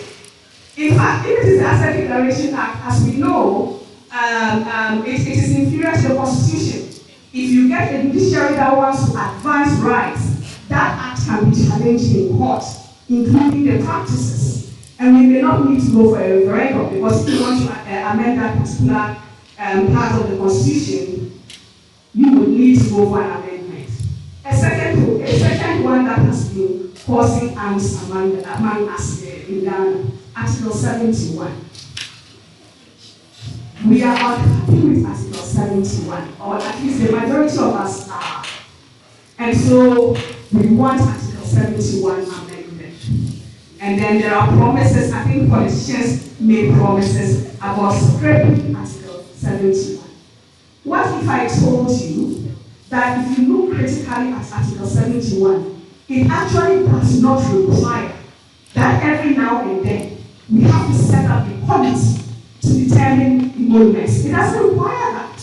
In fact, if it is the Asset Declaration Act, as we know, it is inferior to the Constitution. If you get a judiciary that wants to advance rights, that act can be challenged in court, including the practices. And we may not need to go for a referendum because if you want to amend that particular part of the Constitution, you would need to go for an amendment. A second one that has been causing angst among us in Ghana, Article 71. We are unhappy with Article 71, or at least the majority of us are. And so we want Article 71 amended. And then there are promises, I think politicians made promises about scrapping Article 71. What if I told you that if you look critically at Article 71, it actually does not require that every now and then we have to set up a committee to determine emoluments. It doesn't require that.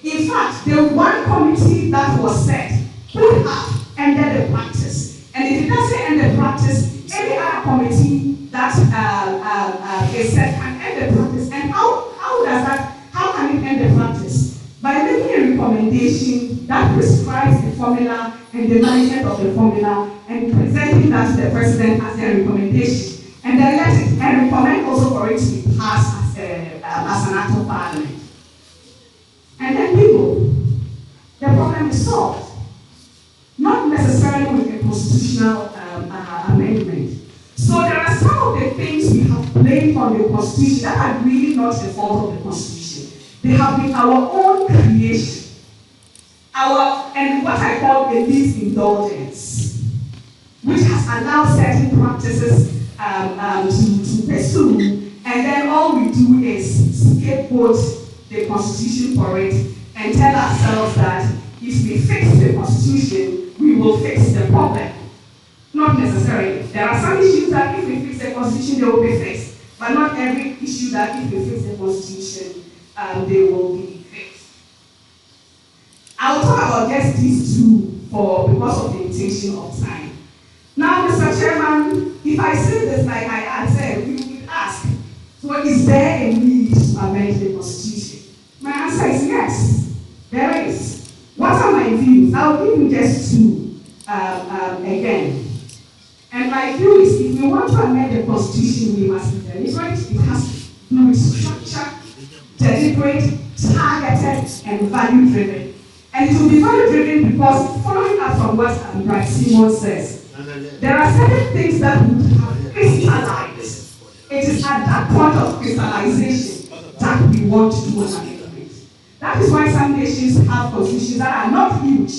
In fact, the one committee that was set could have ended the practice. And if it doesn't end the practice, any other committee that is set can end the practice. And how can it end the practice? By making a recommendation that prescribes the formula and the management of the formula and presenting that to the president as their recommendation. And then let it and recommend also for it to be passed as an act of parliament. And then bingo, the problem is solved. Not necessarily with a constitutional amendment. So there are some of the things we have blamed on the Constitution that are really not the fault of the Constitution. They have been our own creation. And what I call elite indulgence, which has allowed certain practices to pursue, and then all we do is scapegoat the Constitution for it and tell ourselves that if we fix the Constitution, we will fix the problem. Not necessarily. There are some issues that if we fix the Constitution, they will be fixed, but not every issue that if we fix the Constitution, they will be fixed. I will talk about just these two because of the limitation of time. Now, Mr. Chairman, if I say this like I said, we would ask, so is there a need to amend the Constitution? My answer is yes, there is. What are my views? I'll give you just two again. And my view is if we want to amend the Constitution, we must be deliberate. It has to do with structure, deliberate, targeted, and value-driven. And it will be value-driven because following up from what Brad Simon says, there are certain things that would have crystallized. It is at that point of crystallization that we want to do an amendment. That is why some nations have constitutions that are not huge,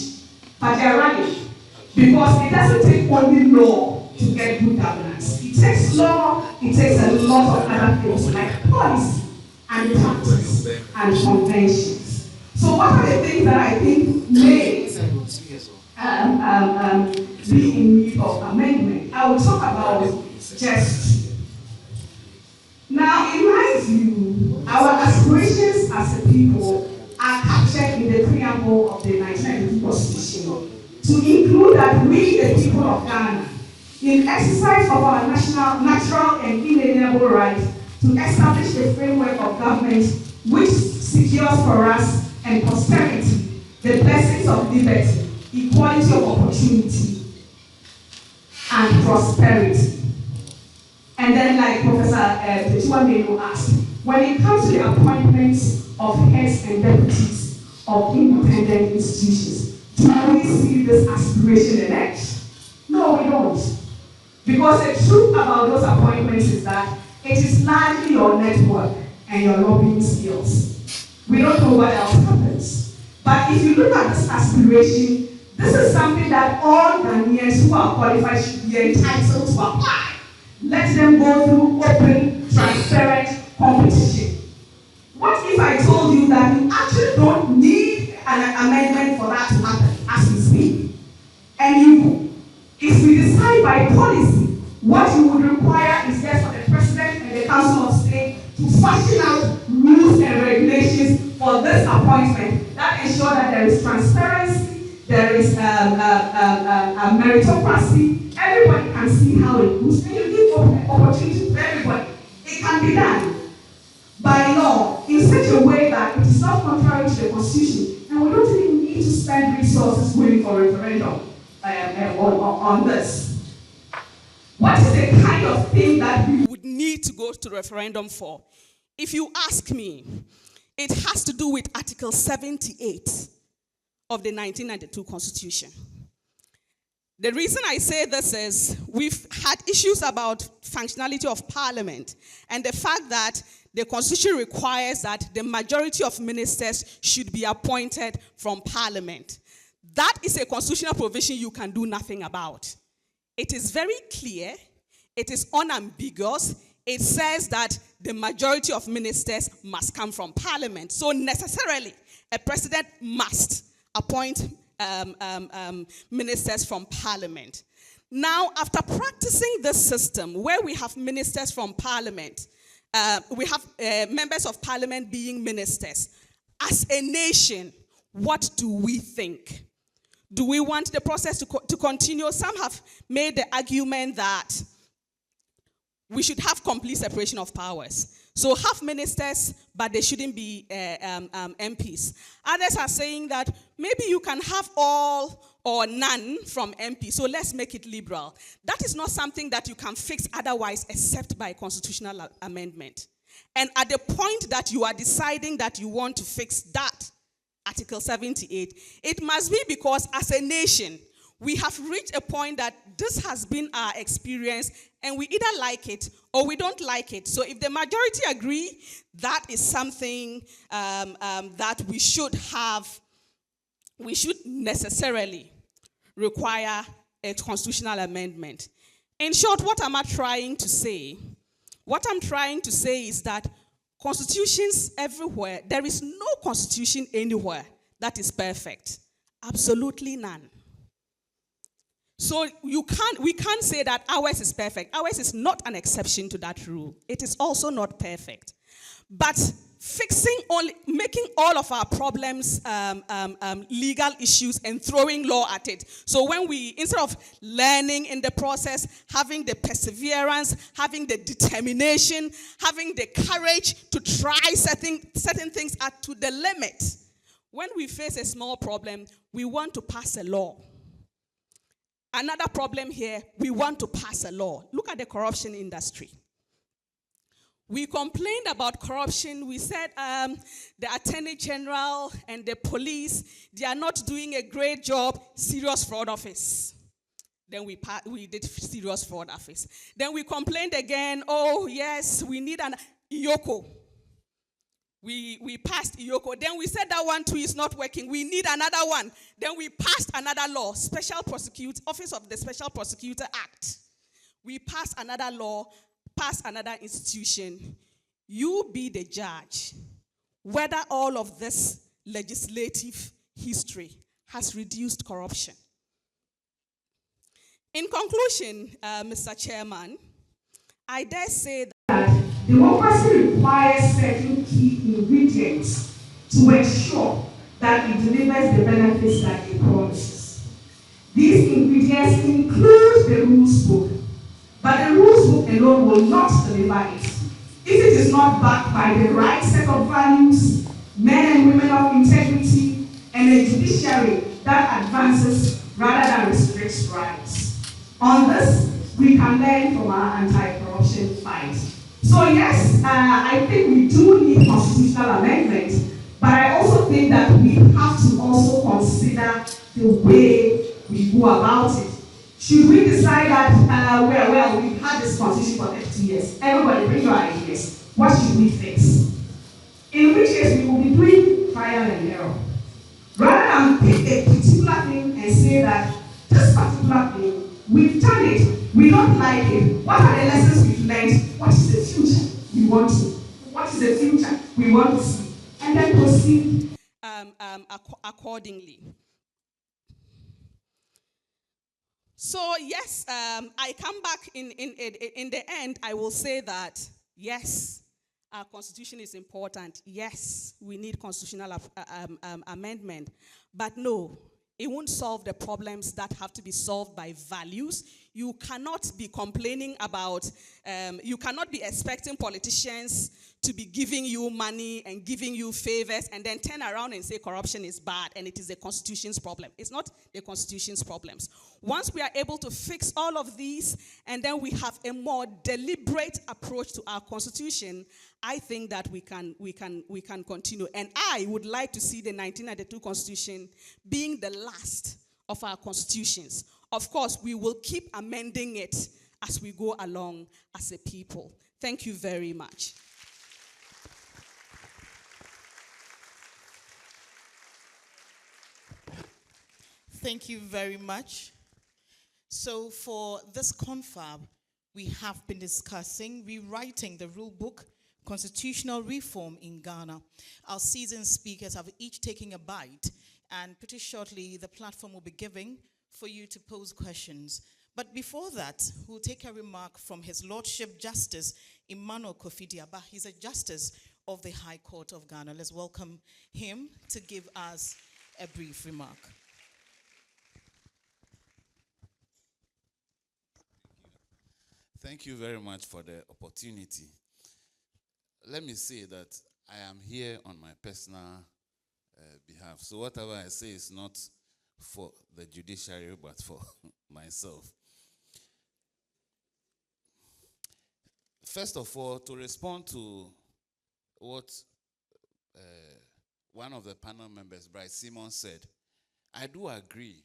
but they are running. Because it doesn't take only law to get good governance. It takes law, it takes a lot of other things like policy and practice and conventions. So what are the things that I think may be in need of amendment? I will talk about just two. Now, in my view, our aspirations as a people are captured in the preamble of the 1992 Constitution to include that we, the people of Ghana, in exercise of our natural and inalienable right to establish a framework of government which secures for us and prosperity the blessings of liberty, equality of opportunity, and prosperity. And then, like Professor Tetuameno asked, when it comes to the appointments of heads and deputies of independent institutions, do we see this aspiration in it? No, we don't. Because the truth about those appointments is that it is largely your network and your lobbying skills. We don't know what else happens. But if you look at this aspiration, this is something that all Ghanaians who are qualified should be entitled to apply. Let them go through open, transparent competition. What if I told you that you actually don't need an amendment for that to happen as we speak? And if we decide by policy, what you would require is just for the President and the Council of State to fashion out rules and regulations for this appointment that ensure that there is transparency, there is meritocracy, everybody can see how it moves, and you give opportunity to everybody. It can be done by law in such a way that it is not contrary to the Constitution, and we don't even need to spend resources waiting for referendum on this. What is the kind of thing that we would need to go to referendum for? If you ask me, it has to do with Article 78 of the 1992 Constitution. The reason I say this is we've had issues about functionality of Parliament and the fact that the Constitution requires that the majority of ministers should be appointed from Parliament. That is a constitutional provision you can do nothing about. It is very clear, it is unambiguous, it says that the majority of ministers must come from Parliament. So necessarily, a president must appoint ministers from Parliament. Now, after practicing this system, where we have ministers from Parliament, we have members of Parliament being ministers, as a nation, what do we think? Do we want the process to continue? Some have made the argument that we should have complete separation of powers. So have ministers, but they shouldn't be MPs. Others are saying that maybe you can have all or none from MP, so let's make it liberal. That is not something that you can fix otherwise except by constitutional amendment. And at the point that you are deciding that you want to fix that, Article 78, it must be because as a nation, we have reached a point that this has been our experience and we either like it or we don't like it. So if the majority agree, that is something that we should necessarily require a constitutional amendment. In short, what am I trying to say? What I'm trying to say is that constitutions everywhere, there is no constitution anywhere that is perfect. Absolutely none. So we can't say that ours is perfect. Ours is not an exception to that rule. It is also not perfect. But making all of our problems legal issues and throwing law at it. So when we, instead of learning in the process, having the perseverance, having the determination, having the courage to try certain things to the limit, when we face a small problem, we want to pass a law. Another problem here, we want to pass a law. Look at the corruption industry. We complained about corruption. We said the Attorney General and the police, they are not doing a great job. Serious fraud office. Then we did serious fraud office. Then we complained again. Oh yes, we need an IOCO. We passed IOCO. Then we said that one too is not working. We need another one. Then we passed another law, Office of the Special Prosecutor Act. We passed another law, passed another institution. You be the judge whether all of this legislative history has reduced corruption. In conclusion, Mr. Chairman, I dare say that democracy requires certain key ingredients to ensure that it delivers the benefits that it promises. These ingredients include the rules book, but the rules book alone will not deliver it. If it is not backed by the right set of values, men and women of integrity, and a judiciary that advances rather than restricts rights. On this, we can learn from our anti-corruption fight. So yes, I think we do need constitutional amendment, but I also think that we have to also consider the way we go about it. Should we decide that, we've had this constitution for 50 years, everybody bring your ideas, what should we fix? In which case we will be doing trial and error. Rather than pick a particular thing and say that this particular thing, we've done it, we don't like it, what are the lessons we've learned, what is the future we want to, what is the future we want to see, and then proceed accordingly. So yes, I come back in the end, I will say that yes, our constitution is important. Yes, we need constitutional amendment, but no, it won't solve the problems that have to be solved by values. You cannot be complaining about, you cannot be expecting politicians to be giving you money and giving you favors and then turn around and say corruption is bad and it is the Constitution's problem. It's not the Constitution's problems. Once we are able to fix all of these and then we have a more deliberate approach to our Constitution, I think that we can continue. And I would like to see the 1992 Constitution being the last of our constitutions. Of course, we will keep amending it as we go along as a people. Thank you very much. Thank you very much. So for this confab, we have been discussing rewriting the rule book, constitutional reform in Ghana. Our seasoned speakers have each taken a bite, and pretty shortly the platform will be given for you to pose questions. But before that, we'll take a remark from His Lordship Justice Emmanuel Kofi Diaba. He's a Justice of the High Court of Ghana. Let's welcome him to give us a brief remark. Thank you very much for the opportunity. Let me say that I am here on my personal behalf. So whatever I say is not for the judiciary, but for myself. First of all, to respond to what one of the panel members, Bryce Simon, said. I do agree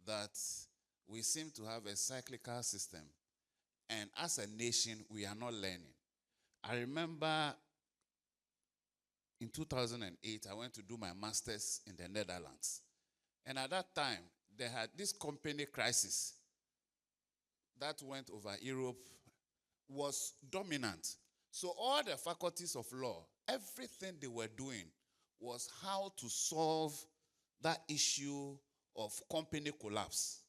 that we seem to have a cyclical system, and as a nation, we are not learning. I remember in 2008, I went to do my master's in the Netherlands. And at that time, they had this company crisis that went over Europe, was dominant. So all the faculties of law, everything they were doing was how to solve that issue of company collapse.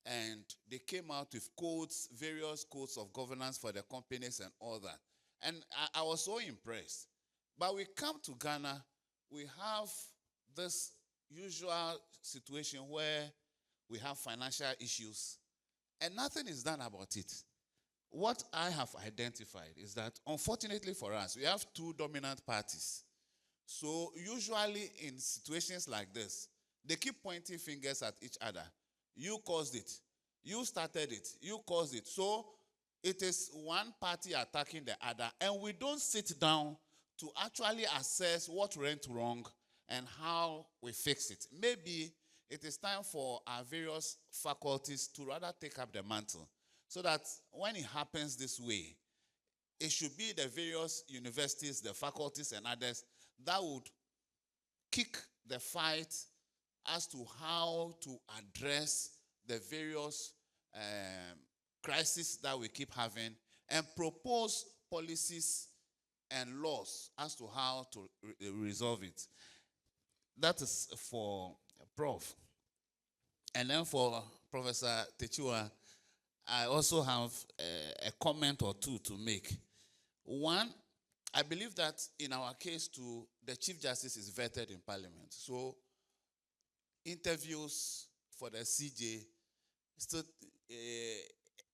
And they came out with codes, various codes of governance for the companies and all that. And I was so impressed. But we come to Ghana, we have this usual situation where we have financial issues and nothing is done about it. What I have identified is that, unfortunately for us, we have two dominant parties. So usually in situations like this, they keep pointing fingers at each other. You caused it. You started it. You caused it. So it is one party attacking the other, and we don't sit down to actually assess what went wrong and how we fix it. Maybe it is time for our various faculties to rather take up the mantle, so that when it happens this way, it should be the various universities, the faculties and others that would kick the fight as to how to address the various crises that we keep having and propose policies and laws as to how to resolve it. That is for Prof. And then for Professor Techiwa, I also have a comment or two to make. One, I believe that in our case too, the Chief Justice is vetted in Parliament. So interviews for the CJ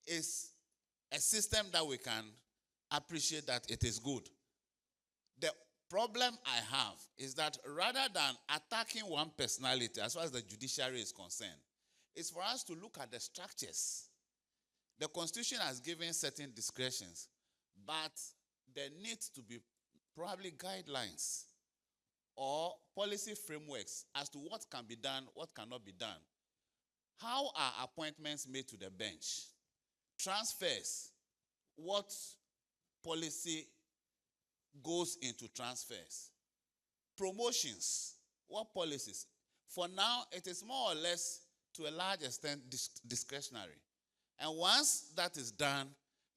is a system that we can appreciate that it is good. The problem I have is that rather than attacking one personality as far as the judiciary is concerned, it's for us to look at the structures. The Constitution has given certain discretions, but there needs to be probably guidelines or policy frameworks as to what can be done, what cannot be done. How are appointments made to the bench? Transfers, what policy goes into transfers? Promotions, what policies? For now, it is more or less to a large extent discretionary. And once that is done,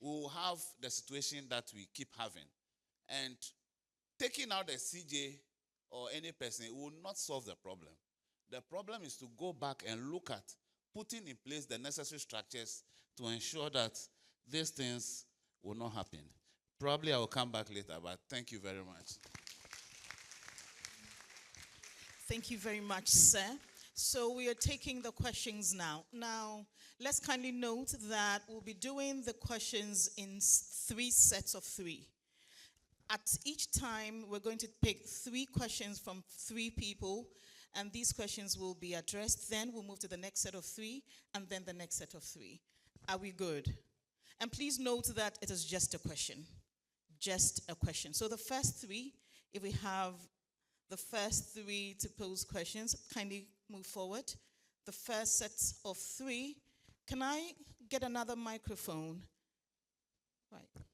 we will have the situation that we keep having. And taking out the CJ or any person will not solve the problem. The problem is to go back and look at putting in place the necessary structures to ensure that these things will not happen. Probably I will come back later, but thank you very much. Thank you very much, sir. So we are taking the questions now. Now, let's kindly note that we'll be doing the questions in 3 sets of 3. At each time, we're going to pick 3 questions from 3 people, and these questions will be addressed. Then we'll move to the next set of 3, and then the next set of 3. Are we good? And please note that it is just a question. Just a question. So the first 3, if we have the first 3 to pose questions, kindly move forward. The first set of 3. Can I get another microphone? Right.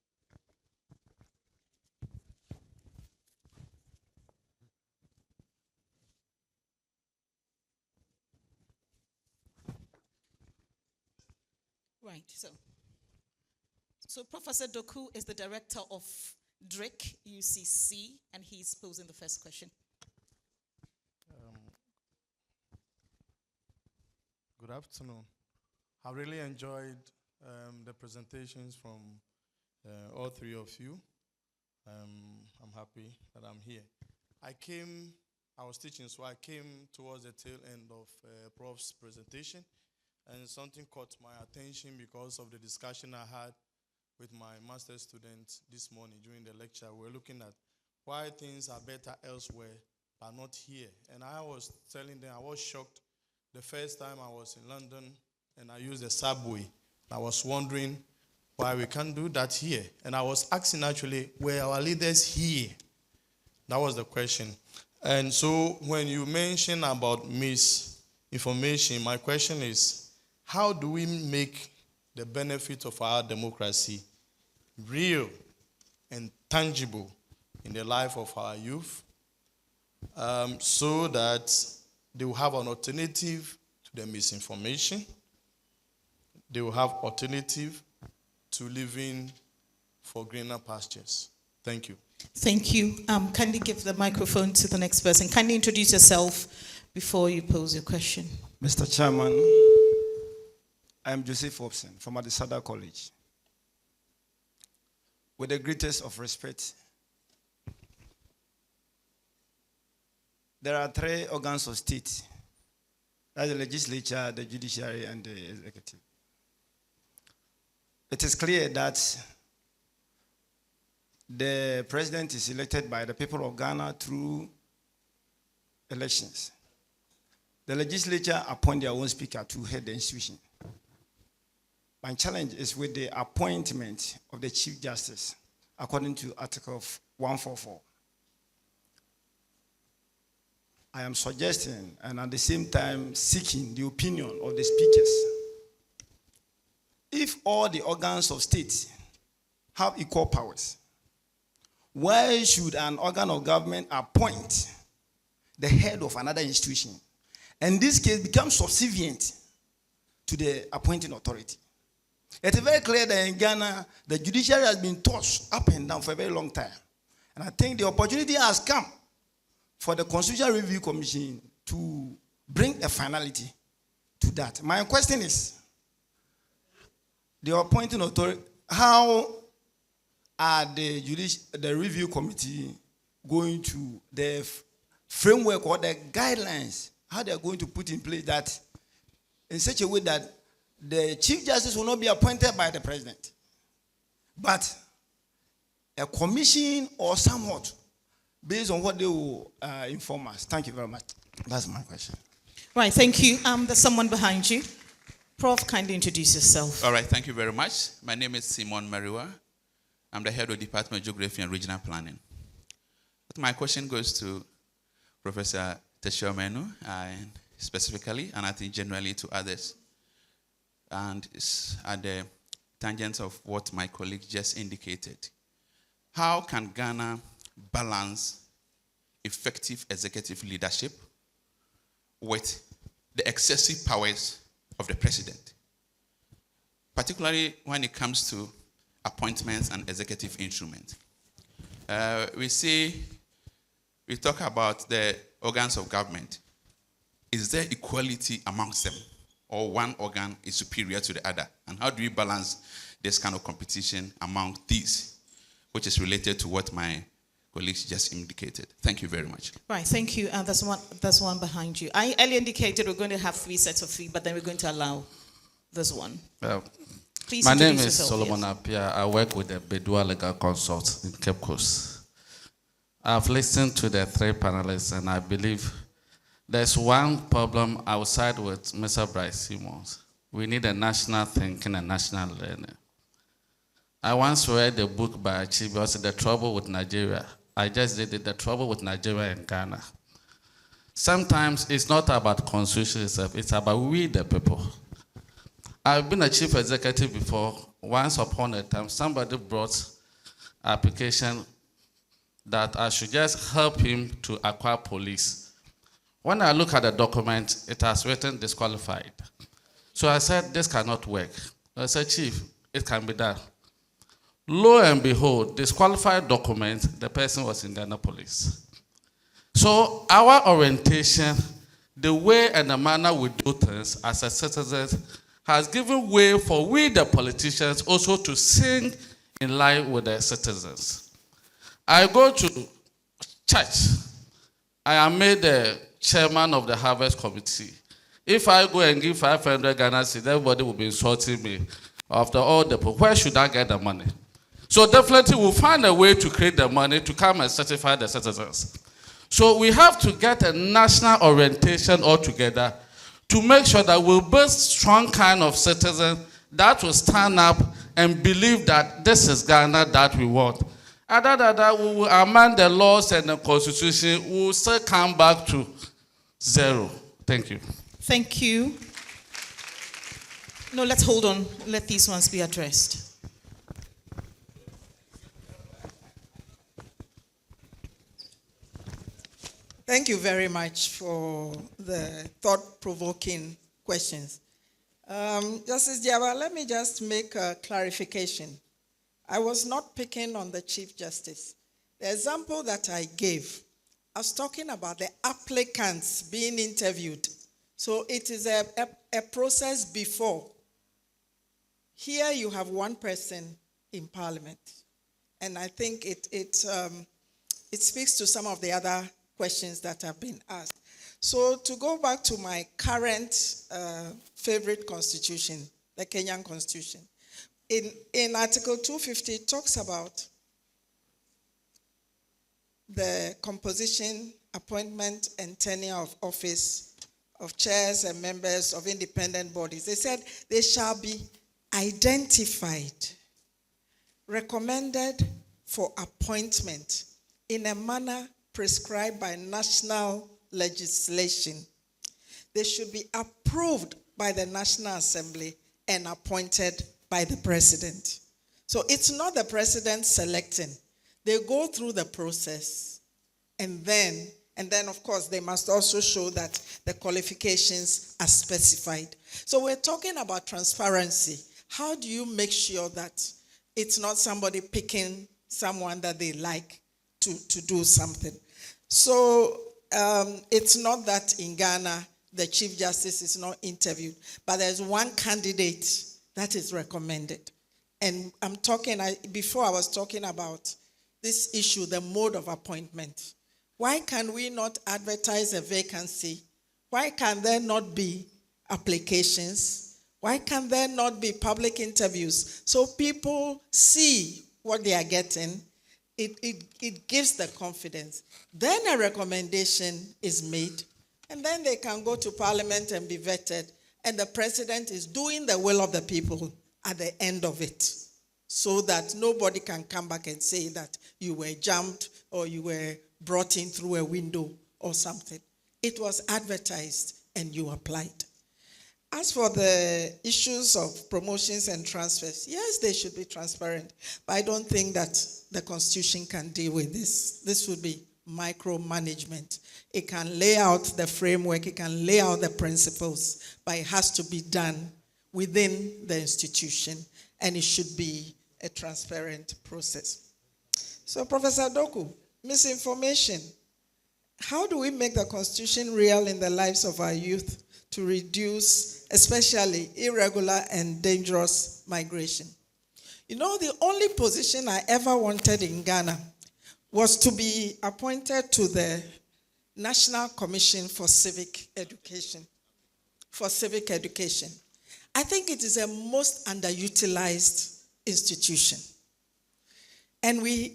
Right, so Professor Doku is the director of DRIC, UCC, and he's posing the first question. Good afternoon. I really enjoyed the presentations from all 3 of you. I'm happy that I'm here. I was teaching, so I came towards the tail end of Prof's presentation, and something caught my attention because of the discussion I had with my master's students this morning during the lecture. We're looking at why things are better elsewhere but not here. And I was telling them I was shocked the first time I was in London and I used the subway. I was wondering why we can't do that here. And I was asking actually, were our leaders here? That was the question. And so when you mention about misinformation, my question is, how do we make the benefit of our democracy real and tangible in the life of our youth, so that they will have an alternative to the misinformation? They will have alternative to living for greener pastures. Thank you. Thank you. Kindly give the microphone to the next person. Kindly introduce yourself before you pose your question. Mr. Chairman, I am Joseph Hobson from Adisada College. With the greatest of respect, there are three organs of state. That's the legislature, the judiciary, and the executive. It is clear that the president is elected by the people of Ghana through elections. The legislature appoint their own speaker to head the institution. My challenge is with the appointment of the Chief Justice, according to Article 144. I am suggesting and at the same time seeking the opinion of the speakers. If all the organs of state have equal powers, why should an organ of government appoint the head of another institution, and this case becomes subservient to the appointing authority? It is very clear that in Ghana, the judiciary has been tossed up and down for a very long time. And I think the opportunity has come for the Constitutional Review Commission to bring a finality to that. My question is, the appointing authority, how are the review committee going to, the framework or the guidelines, how they are going to put in place that in such a way that the Chief Justice will not be appointed by the president, but a commission or somewhat based on what they will inform us. Thank you very much. That's my question. Right, thank you. There's someone behind you. Prof, kindly introduce yourself. All right, thank you very much. My name is Simon Mariwa. I'm the head of the Department of Geography and Regional Planning. But my question goes to Professor Teshiomenu, and specifically, and I think generally to others. And it's at the tangent of what my colleague just indicated. How can Ghana balance effective executive leadership with the excessive powers of the president, particularly when it comes to appointments and executive instruments? We talk about the organs of government. Is there equality amongst them, or one organ is superior to the other? And how do we balance this kind of competition among these, which is related to what my colleagues just indicated? Thank you very much. Right, thank you. There's one behind you. I earlier indicated we're going to have 3 sets of 3, but then we're going to allow this one. Please my name is yourself, Solomon yes. Apia. I work with the Bedua Legal Consult in Cape Coast. I've listened to the 3 panelists, and I believe there's one problem outside with Mr. Bryce Simmons. We need a national thinking and national learning. I once read a book by Achibiosi, The Trouble with Nigeria. I just did it, The Trouble with Nigeria and Ghana. Sometimes it's not about constitution itself, it's about we the people. I've been a chief executive before. Once upon a time, somebody brought an application that I should just help him to acquire police. When I look at the document, it has written disqualified. So I said, this cannot work. I said, Chief, it can be done. Lo and behold, disqualified document, the person was in Ghana Police. So our orientation, the way and the manner we do things as a citizen has given way for we the politicians also to sing in line with the citizens. I go to church. I am made the chairman of the Harvest Committee. If I go and give 500 Ghana cedis, everybody will be insulting me. After all the people, where should I get the money? So definitely we'll find a way to create the money to come and certify the citizens. So we have to get a national orientation altogether to make sure that we'll build strong kind of citizens that will stand up and believe that this is Ghana that we want. Other than that, we will amend the laws and the constitution. We will still come back to zero. Thank you. Thank you. No, let's hold on. Let these ones be addressed. Thank you very much for the thought-provoking questions. Justice Diaba, let me just make a clarification. I was not picking on the Chief Justice. The example that I gave, I was talking about the applicants being interviewed. So it is a process before. Here you have one person in Parliament. And I think it speaks to some of the other questions that have been asked. So to go back to my current favorite constitution, the Kenyan Constitution, in Article 250, it talks about the composition, appointment, and tenure of office of chairs and members of independent bodies. They said they shall be identified, recommended for appointment in a manner prescribed by national legislation. They should be approved by the National Assembly and appointed by the president. So it's not the president selecting. They go through the process, and then of course they must also show that the qualifications are specified. So we're talking about transparency. How do you make sure that it's not somebody picking someone that they like to do something? So it's not that in Ghana the Chief Justice is not interviewed, but there's one candidate that is recommended. And before I was talking about this issue, the mode of appointment. Why can we not advertise a vacancy? Why can there not be applications? Why can there not be public interviews so people see what they are getting? It gives the confidence. Then a recommendation is made, and then they can go to Parliament and be vetted, and the president is doing the will of the people at the end of it, so that nobody can come back and say that you were jumped or you were brought in through a window or something. It was advertised and you applied. As for the issues of promotions and transfers, yes, they should be transparent, but I don't think that the Constitution can deal with this. This would be micromanagement. It can lay out the framework, it can lay out the principles, but it has to be done within the institution, and it should be a transparent process. So, Professor Doku, misinformation. How do we make the Constitution real in the lives of our youth to reduce, especially irregular and dangerous migration? You know, the only position I ever wanted in Ghana was to be appointed to the National Commission for Civic Education. I think it is a most underutilized institution. And we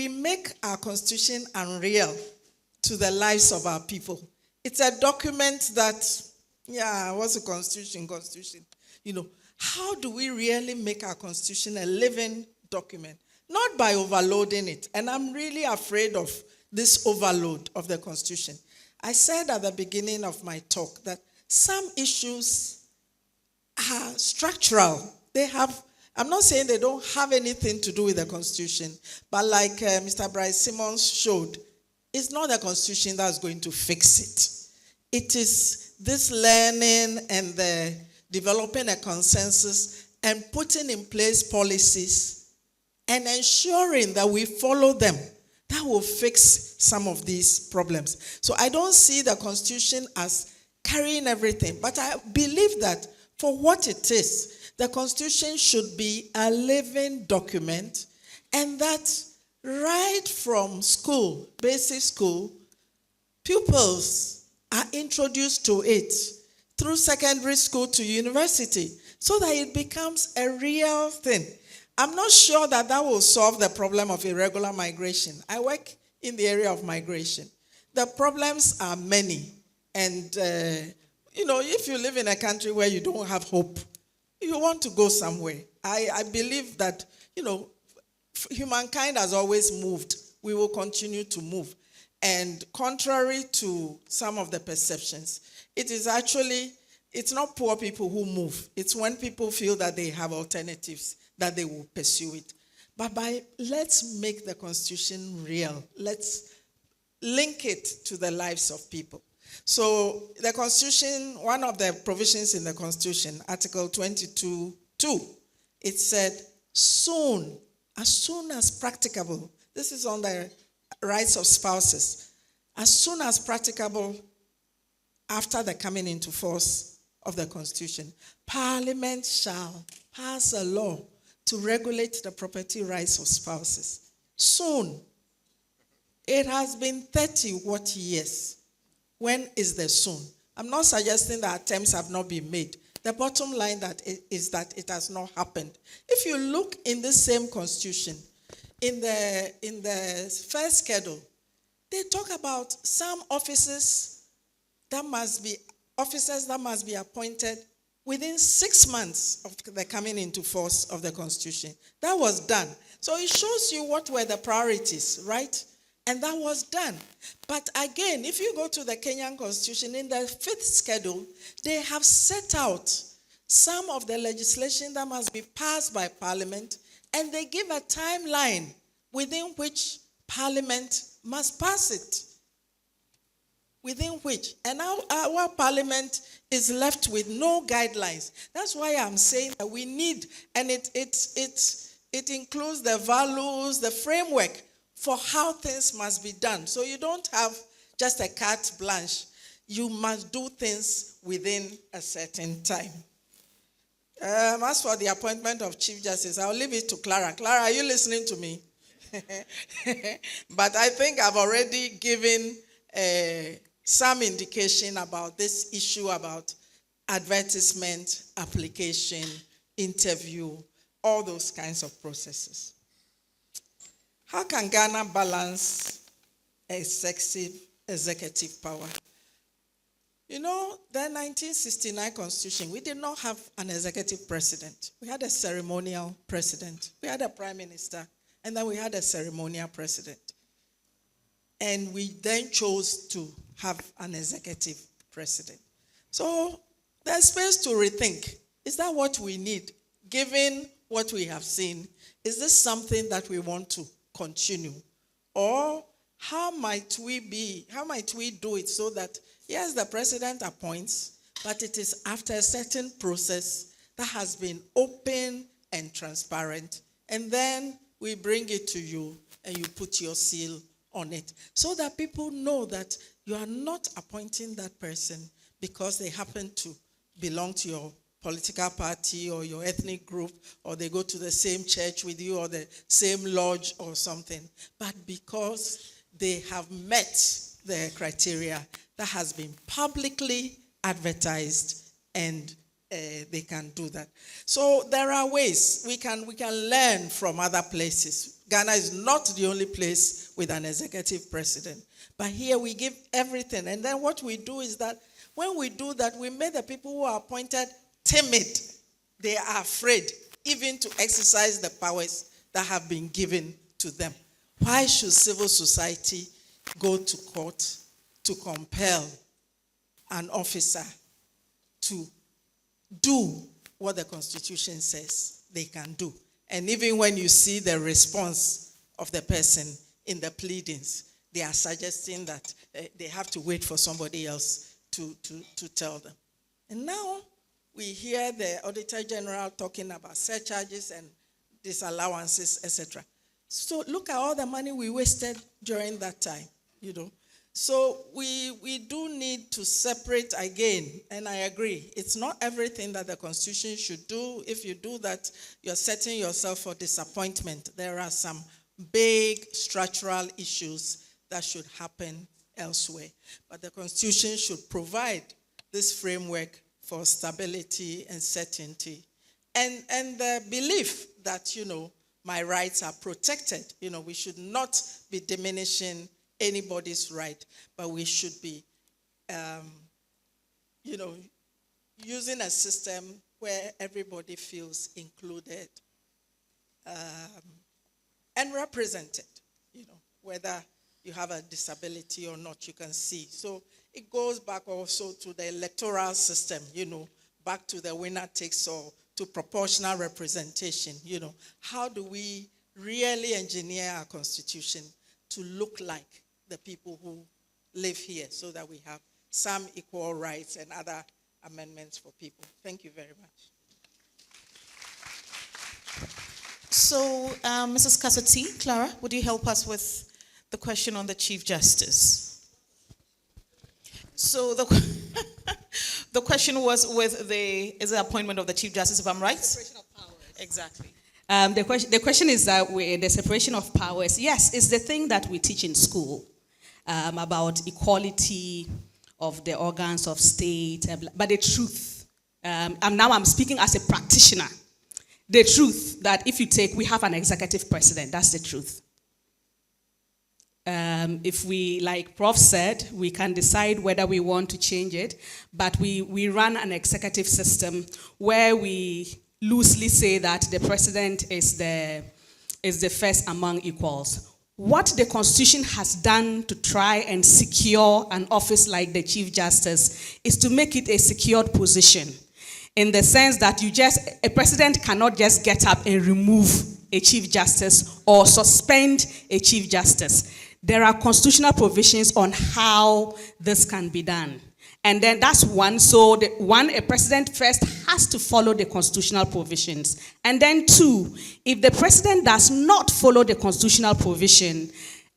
make our Constitution unreal to the lives of our people. It's a document that, what's a constitution? You know, how do we really make our Constitution a living document? Not by overloading it. And I'm really afraid of this overload of the Constitution. I said at the beginning of my talk that some issues are structural. I'm not saying they don't have anything to do with the Constitution, but like Mr. Bryce Simmons showed, it's not the Constitution that's going to fix it. It is this learning and the developing a consensus and putting in place policies and ensuring that we follow them that will fix some of these problems. So I don't see the Constitution as carrying everything, but I believe that for what it is, the Constitution should be a living document, and that right from school, basic school, pupils are introduced to it through secondary school to university so that it becomes a real thing. I'm not sure that will solve the problem of irregular migration. I work in the area of migration. The problems are many. And, if you live in a country where you don't have hope, you want to go somewhere. I believe that, humankind has always moved. We will continue to move. And contrary to some of the perceptions, it's not poor people who move. It's when people feel that they have alternatives that they will pursue it. But let's make the Constitution real. Let's link it to the lives of people. So the Constitution, one of the provisions in the Constitution, Article 22(2), it said, soon, as soon as practicable, this is on the rights of spouses, as soon as practicable after the coming into force of the Constitution, Parliament shall pass a law to regulate the property rights of spouses. Soon. It has been 30 years. When is the soon? I'm not suggesting that attempts have not been made. The bottom line is that it has not happened. If you look in the same Constitution, in the first schedule, they talk about some officers that must be appointed within 6 months of the coming into force of the Constitution. That was done. So it shows you what were the priorities, right? And that was done. But again, if you go to the Kenyan Constitution, in the 5th schedule, they have set out some of the legislation that must be passed by Parliament, and they give a timeline within which Parliament must pass it. Within which. And now our Parliament is left with no guidelines. That's why I'm saying that we need, and it includes the values, the framework for how things must be done. So you don't have just a carte blanche. You must do things within a certain time. As for the appointment of Chief Justice, I'll leave it to Clara. Clara, are you listening to me? But I think I've already given some indication about this issue about advertisement, application, interview, all those kinds of processes. How can Ghana balance excessive executive power? The 1969 Constitution, we did not have an executive president. We had a ceremonial president. We had a prime minister, and then we had a ceremonial president. And we then chose to have an executive president. So there's space to rethink. Is that what we need? Given what we have seen, is this something that we want to continue? Or how might we do it so that, yes, the president appoints, but it is after a certain process that has been open and transparent, and then we bring it to you and you put your seal on it, so that people know that you are not appointing that person because they happen to belong to your political party or your ethnic group, or they go to the same church with you or the same lodge or something, but because they have met the criteria that has been publicly advertised, and they can do that. So there are ways we can learn from other places. Ghana is not the only place with an executive president, but here we give everything. And then what we do is that when we do that, we make the people who are appointed timid. They are afraid even to exercise the powers that have been given to them. Why should civil society go to court to compel an officer to do what the Constitution says they can do? And even when you see the response of the person in the pleadings, they are suggesting that they have to wait for somebody else to tell them. And now we hear the Auditor General talking about surcharges and disallowances, etc. So look at all the money we wasted during that time, So we do need to separate again, and I agree. It's not everything that the Constitution should do. If you do that, you're setting yourself for disappointment. There are some big structural issues that should happen elsewhere. But the Constitution should provide this framework for stability and certainty. And the belief that, my rights are protected. We should not be diminishing anybody's right, but we should be, using a system where everybody feels included and represented, whether you have a disability or not, you can see. So it goes back also to the electoral system, back to the winner takes all, to proportional representation, How do we really engineer our constitution to look like the people who live here so that we have some equal rights and other amendments for people? Thank you very much. So, Mrs. Kasati, Clara, would you help us with the question on the Chief Justice? So the question was with the appointment of the Chief Justice, if I'm right? Separation of powers. Exactly. The question is that the separation of powers. Yes, it's the thing that we teach in school about equality of the organs of state. But the truth, I'm speaking as a practitioner. The truth that we have an executive president, that's the truth. If we, like Prof said, we can decide whether we want to change it, but we run an executive system where we loosely say that the president is the first among equals. What the Constitution has done to try and secure an office like the Chief Justice is to make it a secured position, in the sense that a president cannot just get up and remove a Chief Justice or suspend a Chief Justice. There are constitutional provisions on how this can be done. And then that's one. So a president first has to follow the constitutional provisions. And then two, if the president does not follow the constitutional provision,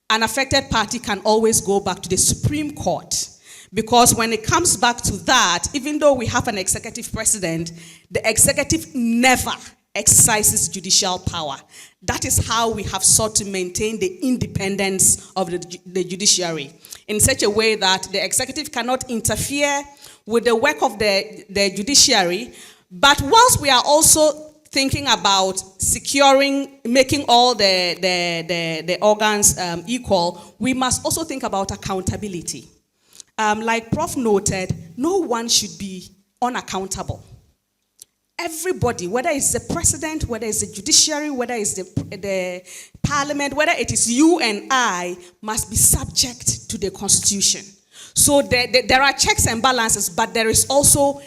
an affected party can always go back to the Supreme Court. Because when it comes back to that, even though we have an executive president, the executive never exercises judicial power. That is how we have sought to maintain the independence of the judiciary, in such a way that the executive cannot interfere with the work of the judiciary. But whilst we are also thinking about securing, making all the organs equal, we must also think about accountability. Like Prof noted, no one should be unaccountable. Everybody, whether it's the president, whether it's the judiciary, whether it's the parliament, whether it is you and I, must be subject to the Constitution. So there are checks and balances, but there is also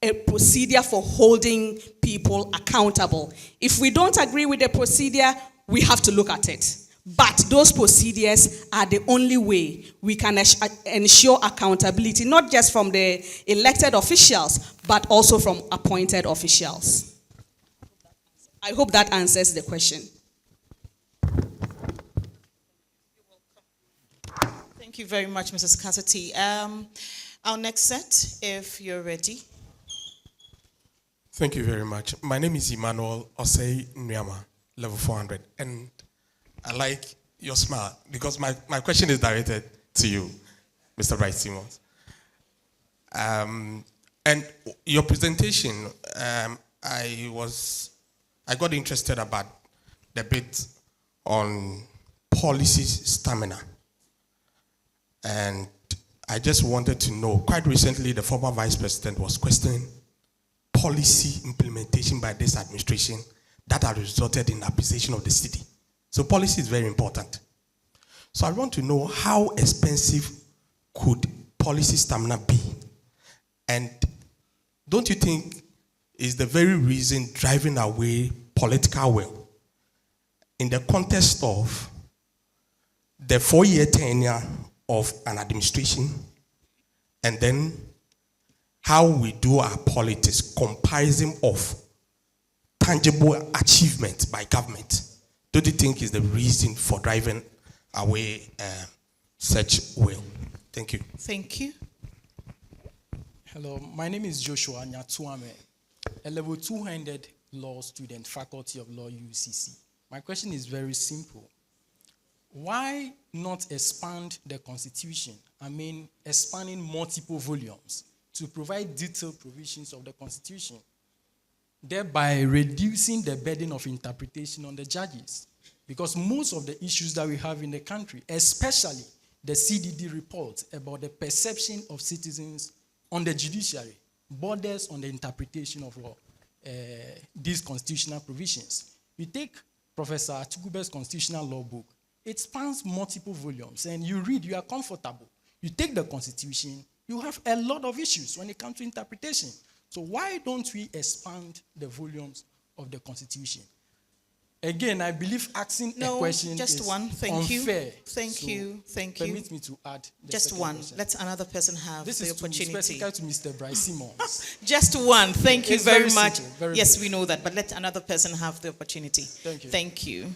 a procedure for holding people accountable. If we don't agree with the procedure, we have to look at it. But those procedures are the only way we can ensure accountability, not just from the elected officials, but also from appointed officials. I hope that answers the question. Thank you very much, Mrs. Kasati. Our next set, if you're ready. Thank you very much. My name is Emmanuel Osei Nyama, level 400. And I like your smile, because my question is directed to you, Mr. Bright Simmons. And your presentation, I got interested about the bit on policy stamina. And I just wanted to know, quite recently the former vice president was questioning policy implementation by this administration that has resulted in appreciation of the city. So policy is very important. So I want to know, how expensive could policy stamina be? And don't you think is the very reason driving away political will in the context of the 4-year tenure of an administration, and then how we do our politics, comparison of tangible achievement by government? Don't you think is the reason for driving away such will? Thank you. Thank you. Hello, my name is Joshua Nyatuame, a level 200 law student, Faculty of Law, UCC. My question is very simple. Why not expand the Constitution? I mean, expanding multiple volumes to provide detailed provisions of the Constitution, thereby reducing the burden of interpretation on the judges. Because most of the issues that we have in the country, especially the CDD report about the perception of citizens on the judiciary, borders on the interpretation of law. these constitutional provisions. You take Professor Atugube's constitutional law book, it spans multiple volumes, and you read, you are comfortable. You take the Constitution, you have a lot of issues when it comes to interpretation. So why don't we expand the volumes of the Constitution? Again, I believe asking a question just is one. Thank unfair. you. Thank you. Thank you. Permit me to add just one. Question. Let another person have this the is opportunity. This is specific to Mr. Bryce Simmons. Just one. Thank you it's very much. Simple, yes, good. We know that, but let another person have the opportunity. Thank you. Thank you.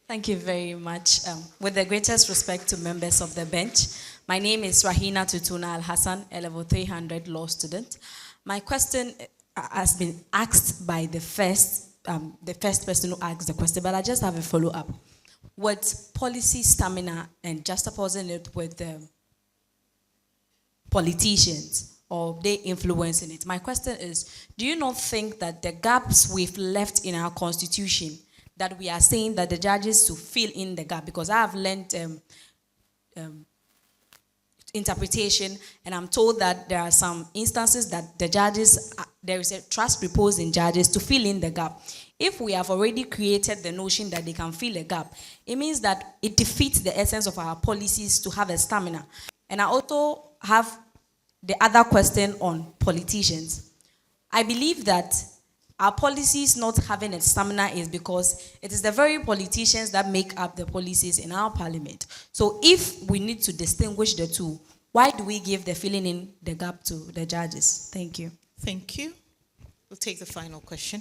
Thank you very much. With the greatest respect to members of the bench, my name is Rahina Tutuna Al-Hassan, a level 300 law student. My question has been asked by the first person who asked the question, but I just have a follow-up. With policy stamina and juxtaposing it with the politicians or they influencing it, my question is, do you not think that the gaps we've left in our constitution, that we are saying that the judges to fill in the gap, because I have learned interpretation, and I'm told that there are some instances that the judges, there is a trust reposed in judges to fill in the gap. If we have already created the notion that they can fill a gap, it means that it defeats the essence of our policies to have a stamina. And I also have the other question on politicians. I believe that our policies not having a stamina is because it is the very politicians that make up the policies in our parliament. So if we need to distinguish the two, why do we give the filling in the gap to the judges? Thank you. Thank you. We'll take the final question.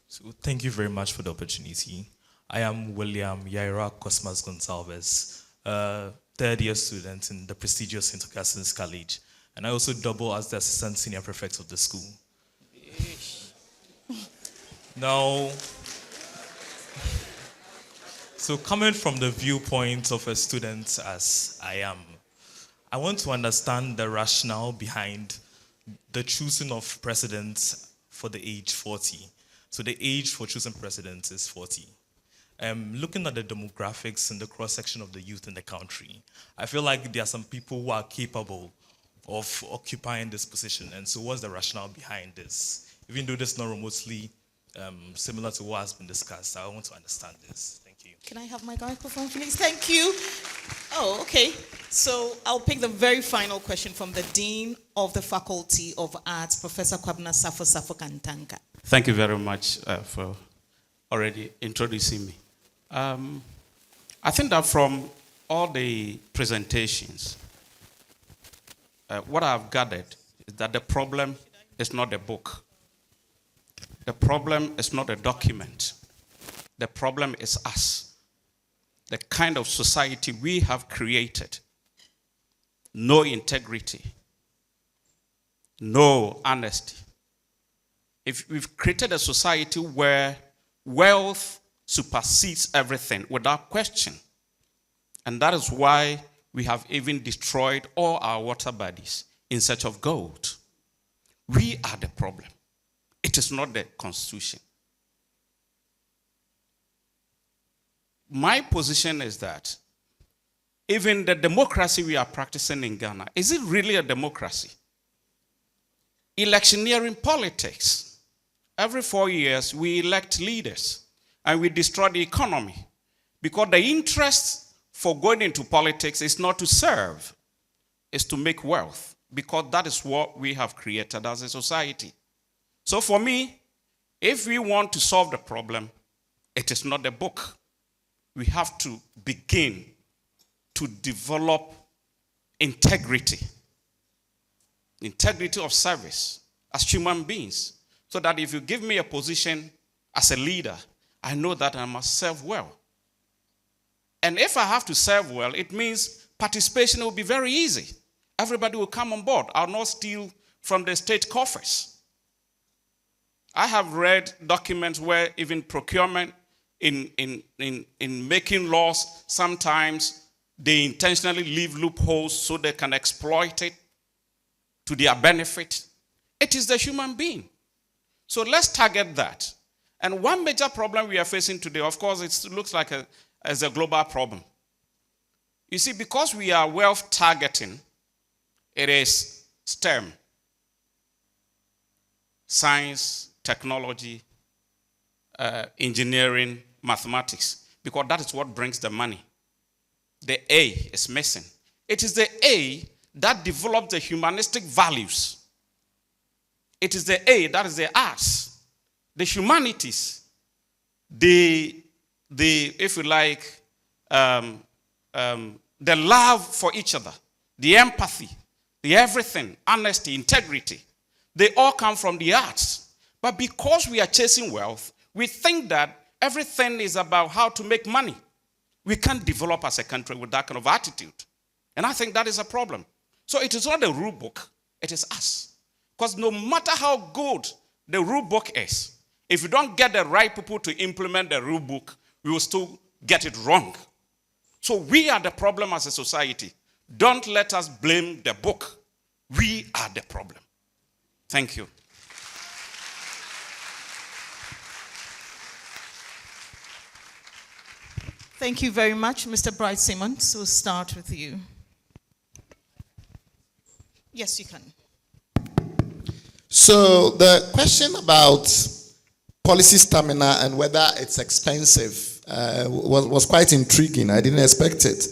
So thank you very much for the opportunity. I am William Yaira Cosmas Gonsalves, a third-year student in the prestigious St. Augustine's College, and I also double as the assistant senior prefect of the school. Now, so coming from the viewpoint of a student as I am, I want to understand the rationale behind the choosing of presidents for the age 40. So the age for choosing presidents is 40. Looking at the demographics and the cross-section of the youth in the country, I feel like there are some people who are capable of occupying this position. And so what's the rationale behind this? Even though this is not remotely similar to what has been discussed, I want to understand this. Thank you. Can I have my microphone, please? Thank you. Oh, okay. So I'll pick the very final question from the Dean of the Faculty of Arts, Professor Kwabena Safo Kantanka. Thank you very much for already introducing me. I think that from all the presentations, what I've gathered is that the problem is not the book. The problem is not a document. The problem is us. The kind of society we have created. No integrity. No honesty. If we've created a society where wealth supersedes everything without question, and that is why we have even destroyed all our water bodies in search of gold. We are the problem. It is not the Constitution. My position is that even the democracy we are practicing in Ghana, is it really a democracy? Electioneering politics. Every 4 years, we elect leaders and we destroy the economy because the interest for going into politics is not to serve, it's to make wealth, because that is what we have created as a society. So for me, if we want to solve the problem, it is not the book. We have to begin to develop integrity of service as human beings, so that if you give me a position as a leader, I know that I must serve well. And if I have to serve well, it means participation will be very easy. Everybody will come on board. I'll not steal from the state coffers. I have read documents where even procurement in making laws, sometimes they intentionally leave loopholes so they can exploit it to their benefit. It is the human being. So let's target that. And one major problem we are facing today, of course, it looks like as a global problem. You see, because we are wealth targeting, it is STEM. science, technology, engineering, mathematics, because that is what brings the money. The A is missing. It is the A that develops the humanistic values. It is the A that is the arts, the humanities, the if you like, the love for each other, the empathy, the everything, honesty, integrity. They all come from the arts. But because we are chasing wealth, we think that everything is about how to make money. We can't develop as a country with that kind of attitude. And I think that is a problem. So it is not the rule book, it is us. Because no matter how good the rule book is, if you don't get the right people to implement the rule book, we will still get it wrong. So we are the problem as a society. Don't let us blame the book. We are the problem. Thank you. Thank you very much, Mr. Bright Simmons. We'll start with you. Yes, you can. So the question about policy stamina and whether it's expensive was quite intriguing. I didn't expect it.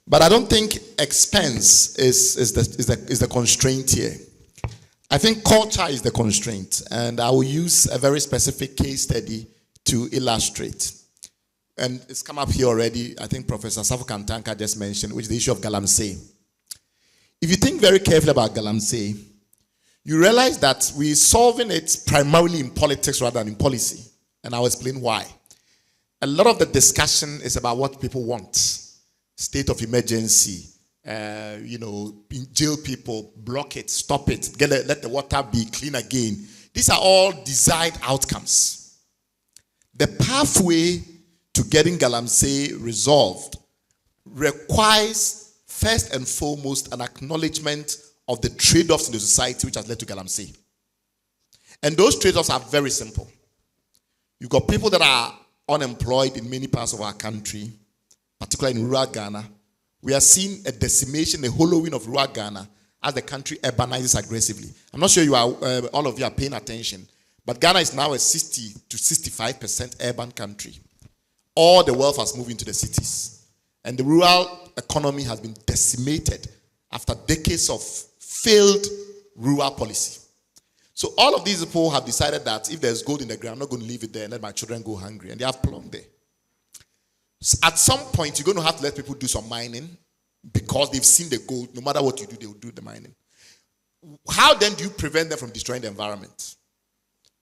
But I don't think expense is the constraint here. I think culture is the constraint. And I will use a very specific case study to illustrate. And it's come up here already. I think Professor Safu Kantanka just mentioned, which is the issue of Galamsey. If you think very carefully about Galamsey, you realize that we're solving it primarily in politics rather than in policy. And I'll explain why. A lot of the discussion is about what people want. State of emergency, jail people, block it, stop it, let the water be clean again. These are all desired outcomes. The pathway to getting Galamsey resolved requires first and foremost an acknowledgement of the trade-offs in the society which has led to Galamsey. And those trade-offs are very simple. You've got people that are unemployed in many parts of our country, particularly in rural Ghana. We are seeing a decimation, a hollowing of rural Ghana as the country urbanizes aggressively. I'm not sure you are, all of you are paying attention, but Ghana is now a 60 to 65% urban country. All the wealth has moved into the cities. And the rural economy has been decimated after decades of failed rural policy. So all of these people have decided that if there's gold in the ground, I'm not going to leave it there and let my children go hungry. And they have plumbed there. So at some point, you're going to have to let people do some mining because they've seen the gold. No matter what you do, they will do the mining. How then do you prevent them from destroying the environment?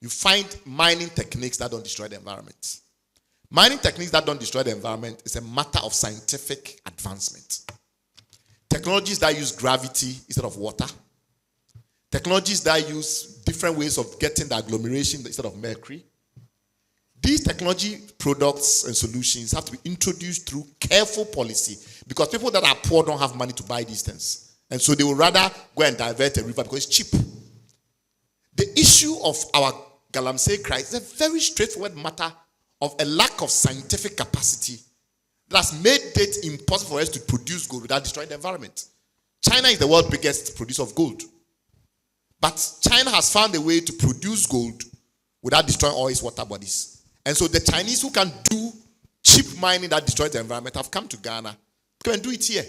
You find mining techniques that don't destroy the environment. Mining techniques that don't destroy the environment is a matter of scientific advancement. Technologies that use gravity instead of water. Technologies that use different ways of getting the agglomeration instead of mercury. These technology products and solutions have to be introduced through careful policy because people that are poor don't have money to buy these things. And so they will rather go and divert a river because it's cheap. The issue of our Galamsey crisis is a very straightforward matter of a lack of scientific capacity that has made it impossible for us to produce gold without destroying the environment. China is the world's biggest producer of gold. But China has found a way to produce gold without destroying all its water bodies. And so the Chinese who can do cheap mining that destroys the environment have come to Ghana to come and do it here.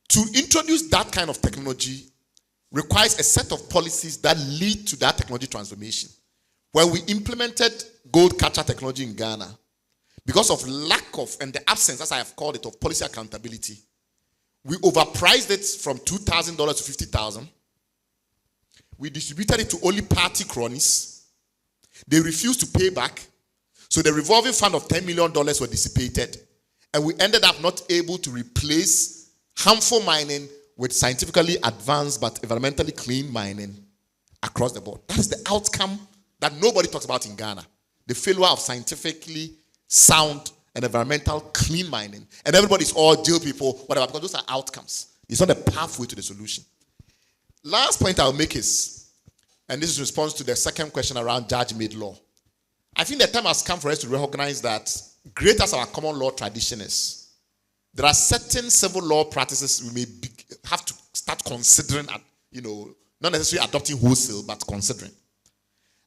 To introduce that kind of technology requires a set of policies that lead to that technology transformation. When we implemented gold capture technology in Ghana, because of lack of, and the absence, as I have called it, of policy accountability, we overpriced it from $2,000 to $50,000. We distributed it to only party cronies. They refused to pay back. So the revolving fund of $10 million were dissipated. And we ended up not able to replace harmful mining with scientifically advanced but environmentally clean mining across the board. That is the outcome that nobody talks about in Ghana. The failure of scientifically sound and environmental clean mining. And everybody's all jail people, whatever, because those are outcomes. It's not a pathway to the solution. Last point I'll make is, and this is in response to the second question around judge-made law. I think the time has come for us to recognize that great as our common law tradition is, there are certain civil law practices we may have to start considering, Not necessarily adopting wholesale, but considering.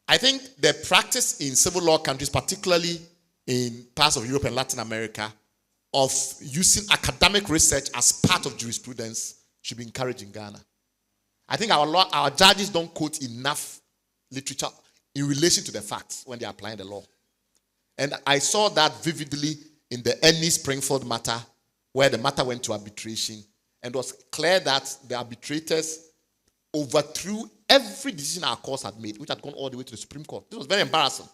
I think the practice in civil law countries, particularly in parts of Europe and Latin America, of using academic research as part of jurisprudence should be encouraged in Ghana. I think our judges don't quote enough literature in relation to the facts when they're applying the law. And I saw that vividly in the Ennis Springfield matter, where the matter went to arbitration, and it was clear that the arbitrators overthrew every decision our courts had made, which had gone all the way to the Supreme Court. This was very embarrassing.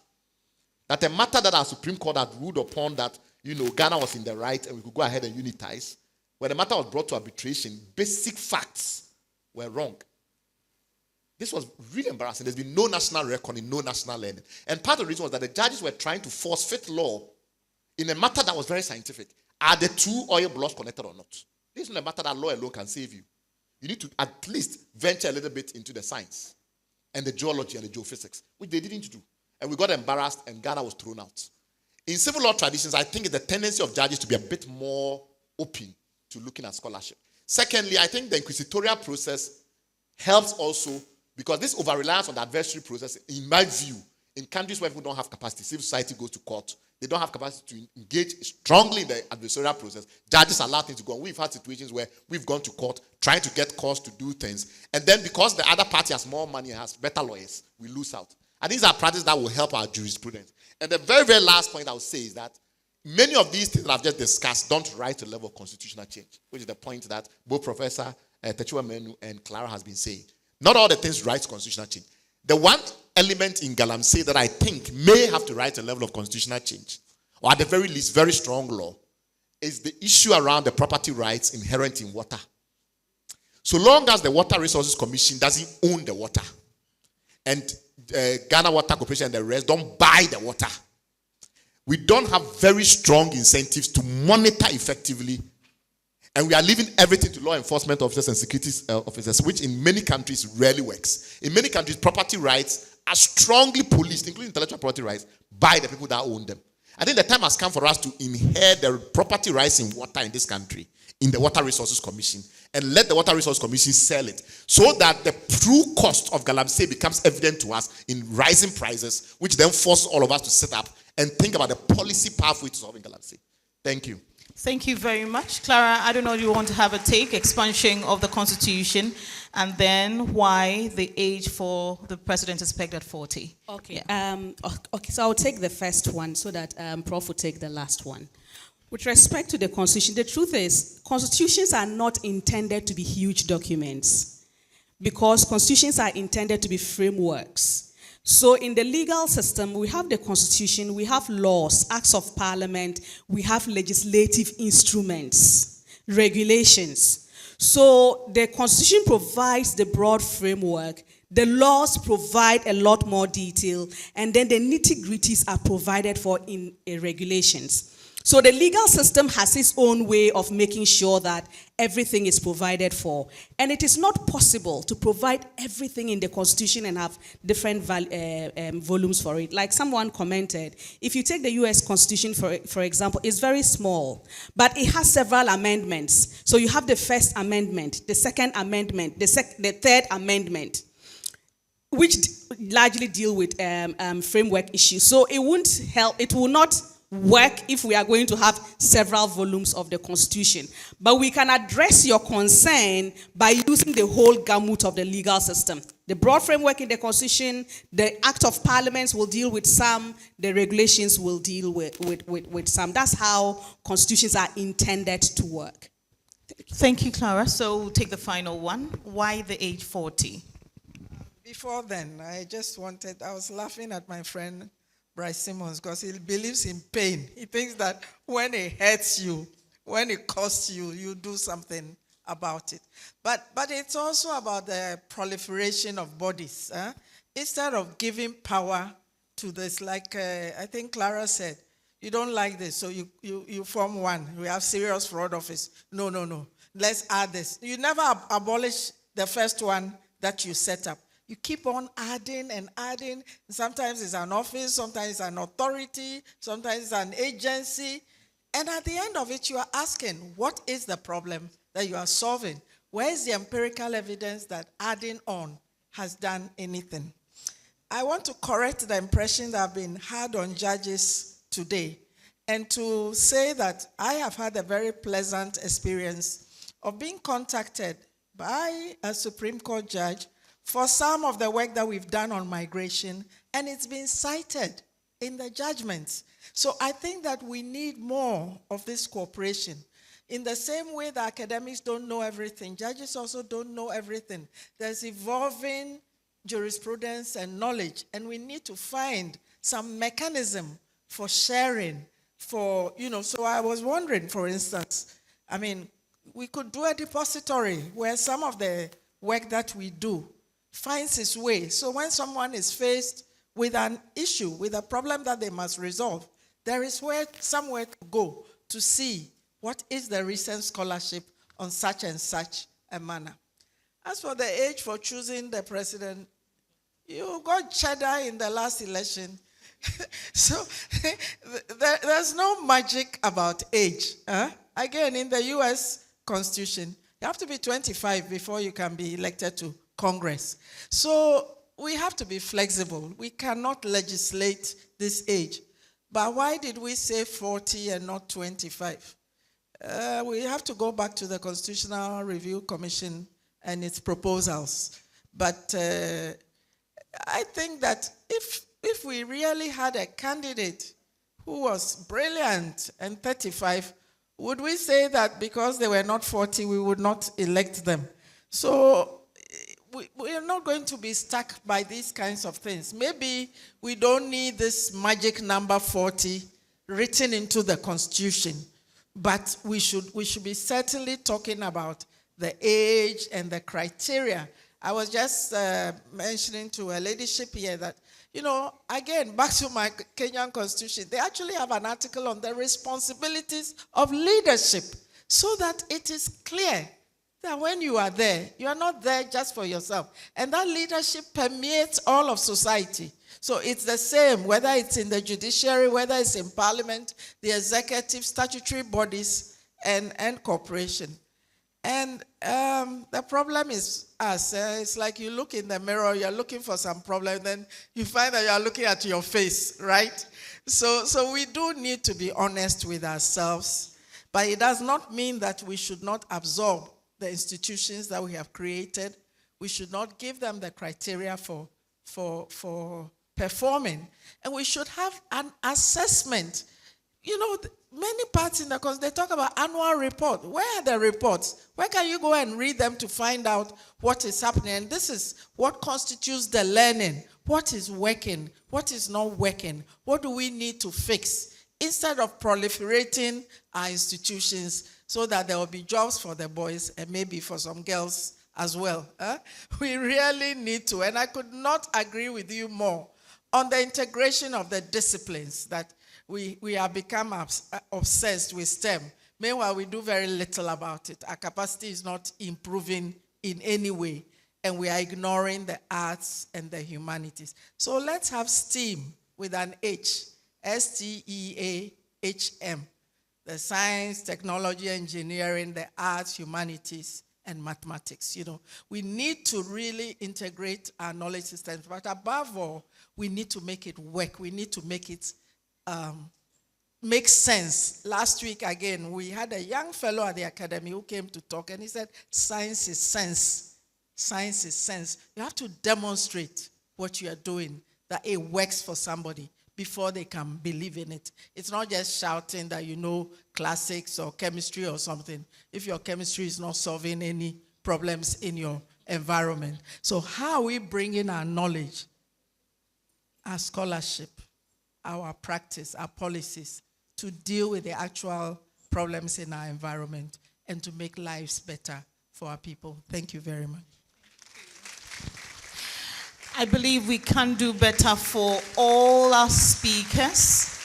That a matter that our Supreme Court had ruled upon that, Ghana was in the right and we could go ahead and unitize, when the matter was brought to arbitration, basic facts were wrong. This was really embarrassing. There's been no national reckoning, no national learning. And part of the reason was that the judges were trying to force fit law in a matter that was very scientific. Are the two oil blocks connected or not? This is not a matter that law alone can save you. You need to at least venture a little bit into the science and the geology and the geophysics, which they didn't do. And we got embarrassed and Ghana was thrown out. In civil law traditions, I think it's the tendency of judges to be a bit more open to looking at scholarship. Secondly, I think the inquisitorial process helps also because this over-reliance on the adversary process, in my view, in countries where people don't have capacity, civil society goes to court, they don't have capacity to engage strongly in the adversarial process. Judges allow things to go on. We've had situations where we've gone to court trying to get courts to do things. And then because the other party has more money and has better lawyers, we lose out. And these are practices that will help our jurisprudence. And the very, very last point I would say is that many of these things that I've just discussed don't rise to the level of constitutional change, which is the point that both Professor Techiwa Menu and Clara has been saying. Not all the things rise to constitutional change. The one element in Galamsey that I think may have to rise to the level of constitutional change, or at the very least, very strong law, is the issue around the property rights inherent in water. So long as the Water Resources Commission doesn't own the water, and Ghana Water Corporation and the rest don't buy the water, we don't have very strong incentives to monitor effectively. And we are leaving everything to law enforcement officers and security officers, which in many countries rarely works. In many countries, property rights are strongly policed, including intellectual property rights, by the people that own them. I think the time has come for us to inherit the property rights in water in this country, in the Water Resources Commission, and let the Water Resources Commission sell it, so that the true cost of Galamsey becomes evident to us in rising prices, which then forces all of us to sit up and think about the policy pathway to solving Galamsey. Thank you. Thank you very much. Clara, I don't know if you want to have a take, expansion of the Constitution, and then why the age for the president is pegged at 40. Okay. Yeah. Okay, so I'll take the first one so that Prof will take the last one. With respect to the Constitution, the truth is, constitutions are not intended to be huge documents because constitutions are intended to be frameworks. So in the legal system, we have the Constitution, we have laws, acts of parliament, we have legislative instruments, regulations. So the Constitution provides the broad framework, the laws provide a lot more detail, and then the nitty-gritties are provided for in regulations. So the legal system has its own way of making sure that everything is provided for. And it is not possible to provide everything in the Constitution and have different volumes for it. Like someone commented, if you take the US Constitution, for example, it's very small, but it has several amendments. So you have the First Amendment, the Second Amendment, the Third Amendment, which largely deal with framework issues. So it won't help, it will not work if we are going to have several volumes of the Constitution. But we can address your concern by using the whole gamut of the legal system. The broad framework in the Constitution, the Act of Parliament will deal with some, the regulations will deal with some. That's how constitutions are intended to work. Thank you, Clara. So we'll take the final one. Why the age 40? Before then, I was laughing at my friend Bryce Simmons, because he believes in pain. He thinks that when it hurts you, when it costs you, you do something about it. But it's also about the proliferation of bodies. Instead of giving power to this, like I think Clara said, you don't like this, so you form one. We have serious fraud office. No. Let's add this. You never abolish the first one that you set up. You keep on adding and adding. Sometimes it's an office, sometimes it's an authority, sometimes it's an agency. And at the end of it, you are asking, what is the problem that you are solving? Where is the empirical evidence that adding on has done anything. I want to correct the impression that have been had on judges today and to say that I have had a very pleasant experience of being contacted by a Supreme Court judge for some of the work that we've done on migration, and it's been cited in the judgments. So I think that we need more of this cooperation. In the same way that academics don't know everything, judges also don't know everything. There's evolving jurisprudence and knowledge, and we need to find some mechanism for sharing, so I was wondering, for instance, we could do a depository where some of the work that we do finds its way. So when someone is faced with an issue, with a problem that they must resolve, there is somewhere to go to see what is the recent scholarship on such and such a manner. As for the age for choosing the president, you got cheddar in the last election. So there's no magic about age. Again, in the U.S. Constitution, you have to be 25 before you can be elected to Congress. So we have to be flexible. We cannot legislate this age. But why did we say 40 and not 25? We have to go back to the Constitutional Review Commission and its proposals. But I think that if we really had a candidate who was brilliant and 35, would we say that because they were not 40, we would not elect them? So we are not going to be stuck by these kinds of things. Maybe we don't need this magic number 40 written into the Constitution, but we should be certainly talking about the age and the criteria. I was just mentioning to a ladyship here that, again, back to my Kenyan Constitution, they actually have an article on the responsibilities of leadership so that it is clear that when you are there, you are not there just for yourself. And that leadership permeates all of society. So it's the same, whether it's in the judiciary, whether it's in parliament, the executive, statutory bodies, and corporation. And the problem is us. It's like you look in the mirror, you're looking for some problem, then you find that you're looking at your face, right? So we do need to be honest with ourselves, but it does not mean that we should not absorb the institutions that we have created. We should not give them the criteria for performing. And we should have an assessment. Many parts in the Constitution, they talk about annual report. Where are the reports? Where can you go and read them to find out what is happening? And this is what constitutes the learning. What is working? What is not working? What do we need to fix? Instead of proliferating our institutions so that there will be jobs for the boys and maybe for some girls as well. We really need to. And I could not agree with you more on the integration of the disciplines that we have become obsessed with STEM. Meanwhile, we do very little about it. Our capacity is not improving in any way, and we are ignoring the arts and the humanities. So let's have STEAM with an H, STEAHM, the science, technology, engineering, the arts, humanities, and mathematics. We need to really integrate our knowledge systems, but above all, we need to make it work. We need to make it make sense. Last week, again, we had a young fellow at the academy who came to talk, and he said, science is sense. Science is sense. You have to demonstrate what you are doing, that it works for somebody before they can believe in it. It's not just shouting that you know classics or chemistry or something if your chemistry is not solving any problems in your environment. So how are we bringing our knowledge, our scholarship, our practice, our policies to deal with the actual problems in our environment and to make lives better for our people? Thank you very much. I believe we can do better for all our speakers.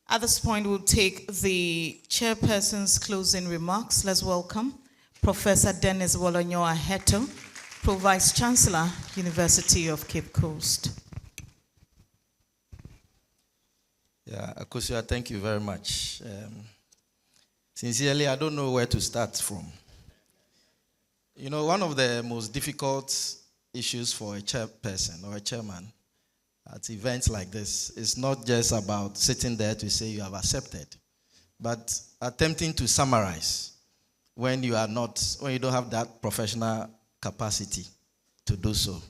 At this point, we'll take the chairperson's closing remarks. Let's welcome Professor Dennis Wolonyo Aheto, Pro-Vice Chancellor, University of Cape Coast. Yeah, Akosua, thank you very much. Sincerely, I don't know where to start from. You know, one of the most difficult issues for a chairperson or a chairman at events like this is not just about sitting there to say you have accepted, but attempting to summarize when you don't have that professional capacity to do so.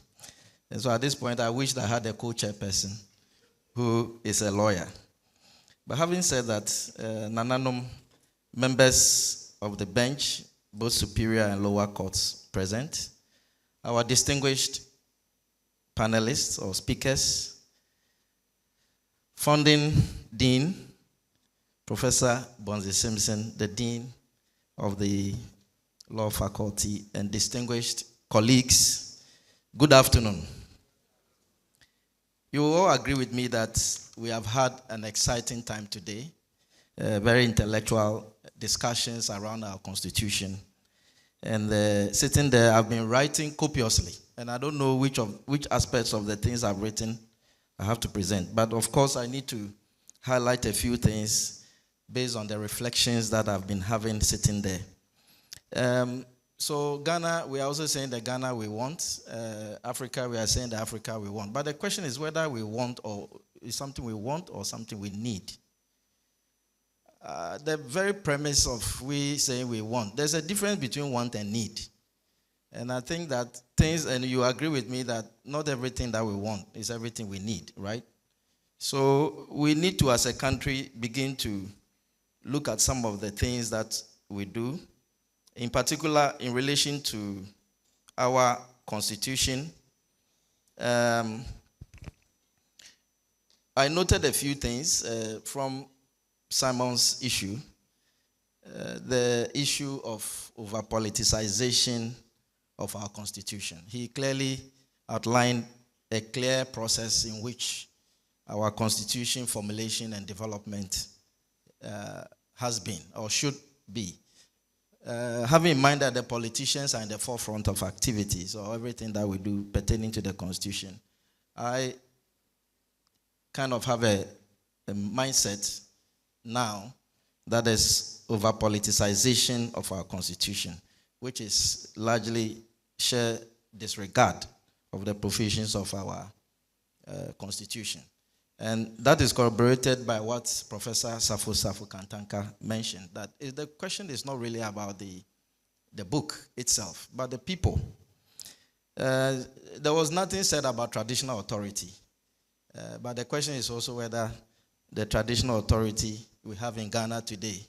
And so at this point, I wish that I had a co-chairperson who is a lawyer. But having said that, Nananom, members of the bench, both superior and lower courts present, our distinguished panelists or speakers, founding dean, Professor Bonzi Simpson, the dean of the law faculty, and distinguished colleagues, good afternoon. You will all agree with me that we have had an exciting time today, very intellectual discussions around our constitution. And sitting there, I've been writing copiously, and I don't know which aspects of the things I've written I have to present. But of course, I need to highlight a few things based on the reflections that I've been having sitting there. So Ghana, we are also saying the Ghana we want. Africa, we are saying the Africa we want. But the question is whether we want or is something we want or something we need. The very premise of we saying we want, there's a difference between want and need. And I think that things, and you agree with me that not everything that we want is everything we need, right? So we need to, as a country, begin to look at some of the things that we do, in particular in relation to our constitution. I noted a few things from Simon's issue, the issue of over-politicization of our constitution. He clearly outlined a clear process in which our constitution formulation and development has been or should be. Having in mind that the politicians are in the forefront of activities or everything that we do pertaining to the constitution, I kind of have a mindset now that is over politicization of our constitution, which is largely sheer disregard of the provisions of our constitution. And that is corroborated by what Professor Safu Kantanka mentioned, that the question is not really about the book itself, but the people. There was nothing said about traditional authority, but the question is also whether the traditional authority we have in Ghana today,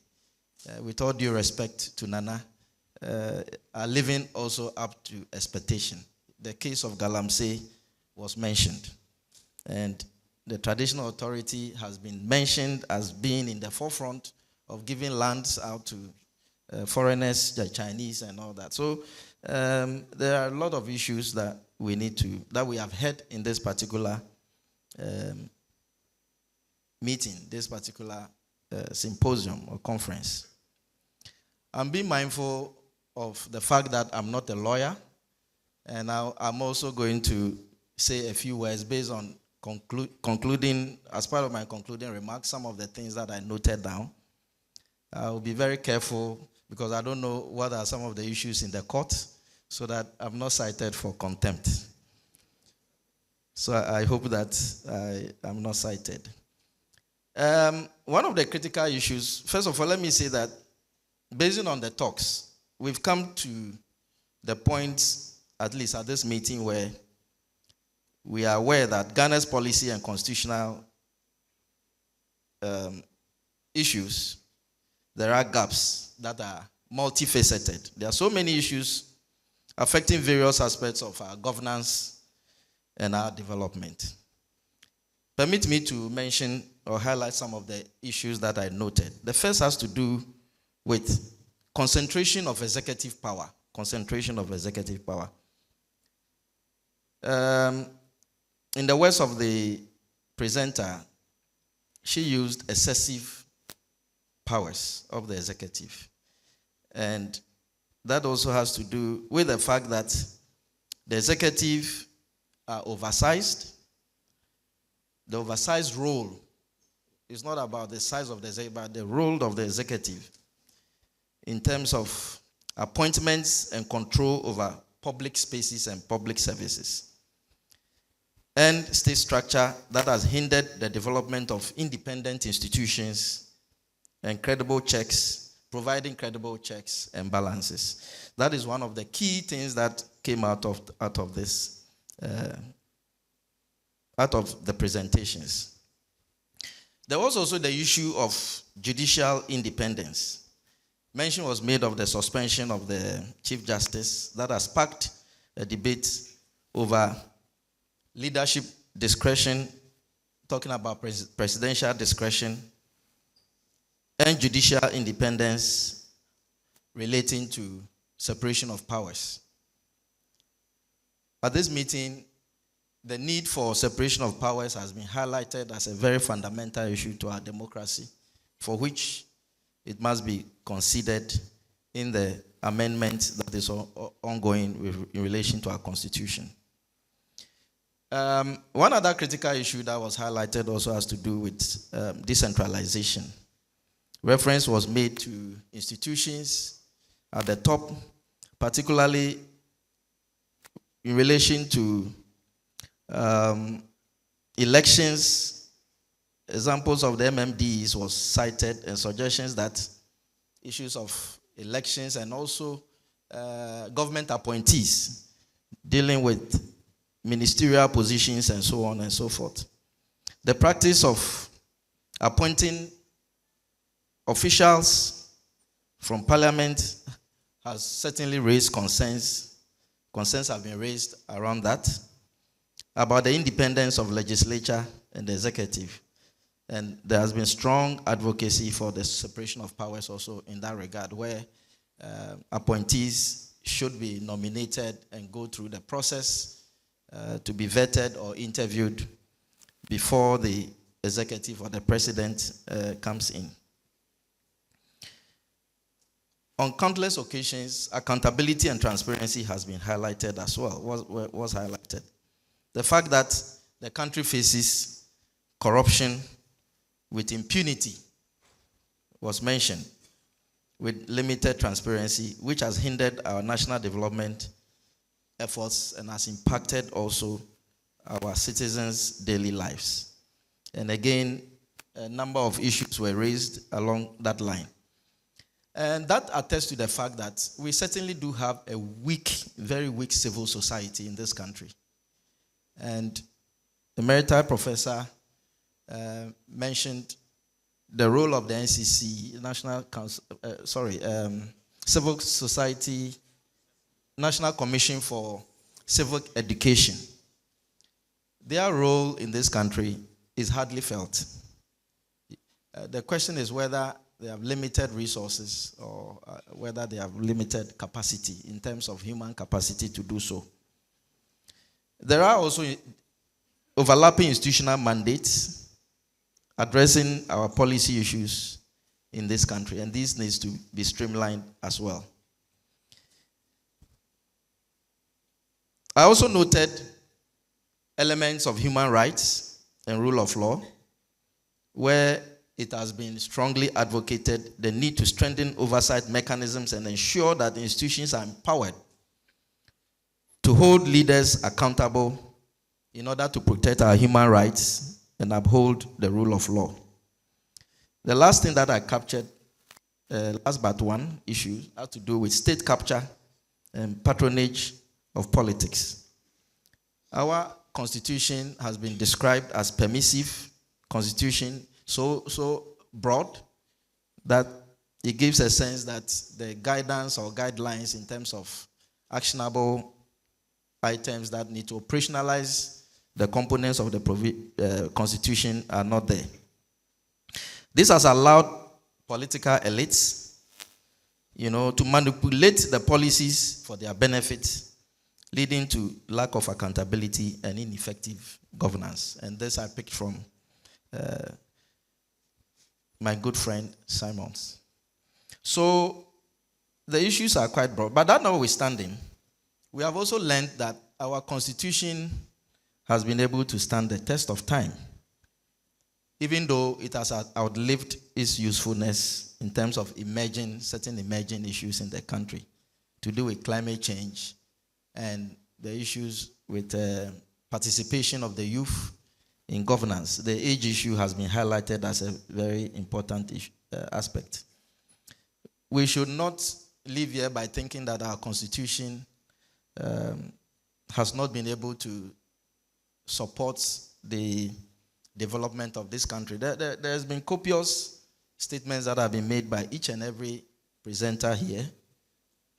with all due respect to Nana, are living also up to expectation. The case of Galamsey was mentioned, and the traditional authority has been mentioned as being in the forefront of giving lands out to foreigners, the Chinese and all that. So there are a lot of issues that we have had in this particular meeting, this particular symposium or conference. I'm being mindful of the fact that I'm not a lawyer, and I'm also going to say a few words based on concluding, as part of my concluding remarks, some of the things that I noted down. I will be very careful because I don't know what are some of the issues in the court, so that I'm not cited for contempt. So I hope that I'm not cited. One of the critical issues, first of all, let me say that based on the talks, we've come to the point, at least at this meeting, where we are aware that Ghana's policy and constitutional issues, there are gaps that are multifaceted. There are so many issues affecting various aspects of our governance and our development. Permit me to mention or highlight some of the issues that I noted. The first has to do with concentration of executive power. Concentration of executive power. In the words of the presenter, she used excessive powers of the executive. And that also has to do with the fact that the executive are oversized. The oversized role is not about the size of the executive, but the role of the executive in terms of appointments and control over public spaces and public services, and state structure that has hindered the development of independent institutions and credible checks, providing credible checks and balances. That is one of the key things that came out of this, out of the presentations. There was also the issue of judicial independence. Mention was made of the suspension of the Chief Justice that has sparked a debate over leadership discretion, talking about presidential discretion, and judicial independence relating to separation of powers. At this meeting, the need for separation of powers has been highlighted as a very fundamental issue to our democracy, for which it must be considered in the amendment that is ongoing in relation to our constitution. One other critical issue that was highlighted also has to do with decentralization. Reference was made to institutions at the top, particularly in relation to elections. Examples of the MMDs was cited and suggestions that issues of elections and also government appointees dealing with ministerial positions and so on and so forth. The practice of appointing officials from parliament has certainly raised concerns. Concerns have been raised around that, about the independence of legislature and the executive. And there has been strong advocacy for the separation of powers also in that regard, where appointees should be nominated and go through the process to be vetted or interviewed before the executive or the president comes in. On countless occasions, accountability and transparency has been highlighted as well, was highlighted. The fact that the country faces corruption with impunity was mentioned, with limited transparency, which has hindered our national development efforts and has impacted also our citizens' daily lives. And again, a number of issues were raised along that line. And that attests to the fact that we certainly do have a weak, very weak civil society in this country. And the Emeritus Professor mentioned the role of the NCC, National Council, Civil Society, National Commission for Civic Education. Their role in this country is hardly felt. The question is whether they have limited resources or whether they have limited capacity in terms of human capacity to do so. There are also overlapping institutional mandates addressing our policy issues in this country, and this needs to be streamlined as well. I also noted elements of human rights and rule of law, where it has been strongly advocated the need to strengthen oversight mechanisms and ensure that the institutions are empowered to hold leaders accountable in order to protect our human rights and uphold the rule of law. The last thing that I captured, last but one issue, has to do with state capture and patronage of politics. Our constitution has been described as permissive constitution, so broad that it gives a sense that the guidance or guidelines in terms of actionable items that need to operationalize the components of the constitution are not there. This has allowed political elites, to manipulate the policies for their benefit, leading to lack of accountability and ineffective governance. And this I picked from my good friend Simons. So the issues are quite broad, but that notwithstanding, we have also learned that our constitution has been able to stand the test of time, even though it has outlived its usefulness in terms of certain emerging issues in the country. to do with climate change and the issues with participation of the youth in governance. The age issue has been highlighted as a very important aspect. We should not live here by thinking that our constitution has not been able to support the development of this country. There has been copious statements that have been made by each and every presenter here,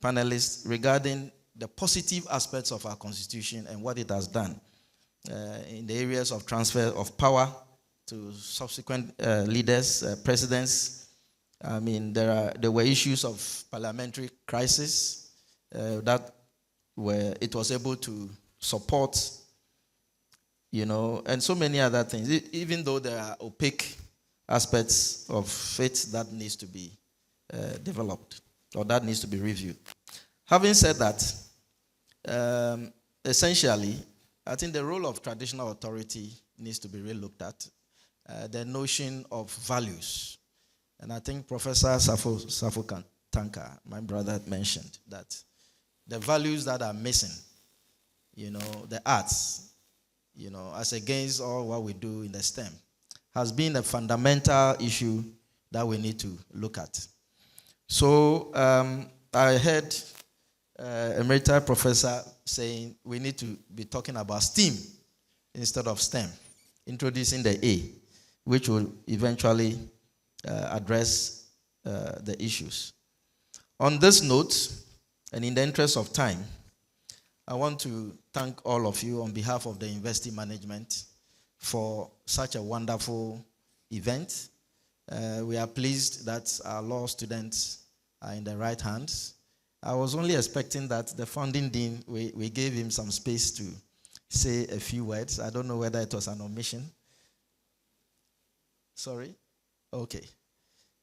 panelists, regarding the positive aspects of our constitution and what it has done in the areas of transfer of power to subsequent leaders, presidents. I mean, there were issues of parliamentary crisis that it was able to support, and so many other things, even though there are opaque aspects of it that needs to be developed or that needs to be reviewed. Having said that, essentially, I think the role of traditional authority needs to be re-looked at. The notion of values. And I think Professor Safo Tanka, my brother, mentioned that the values that are missing, the arts, as against all what we do in the STEM, has been a fundamental issue that we need to look at. So I heard Emerita Professor saying we need to be talking about STEAM instead of STEM, introducing the A, which will eventually address the issues. On this note, and in the interest of time, I want to thank all of you on behalf of the university management for such a wonderful event. We are pleased that our law students are in the right hands. I was only expecting that the founding dean, we gave him some space to say a few words. I don't know whether it was an omission. Sorry? Okay.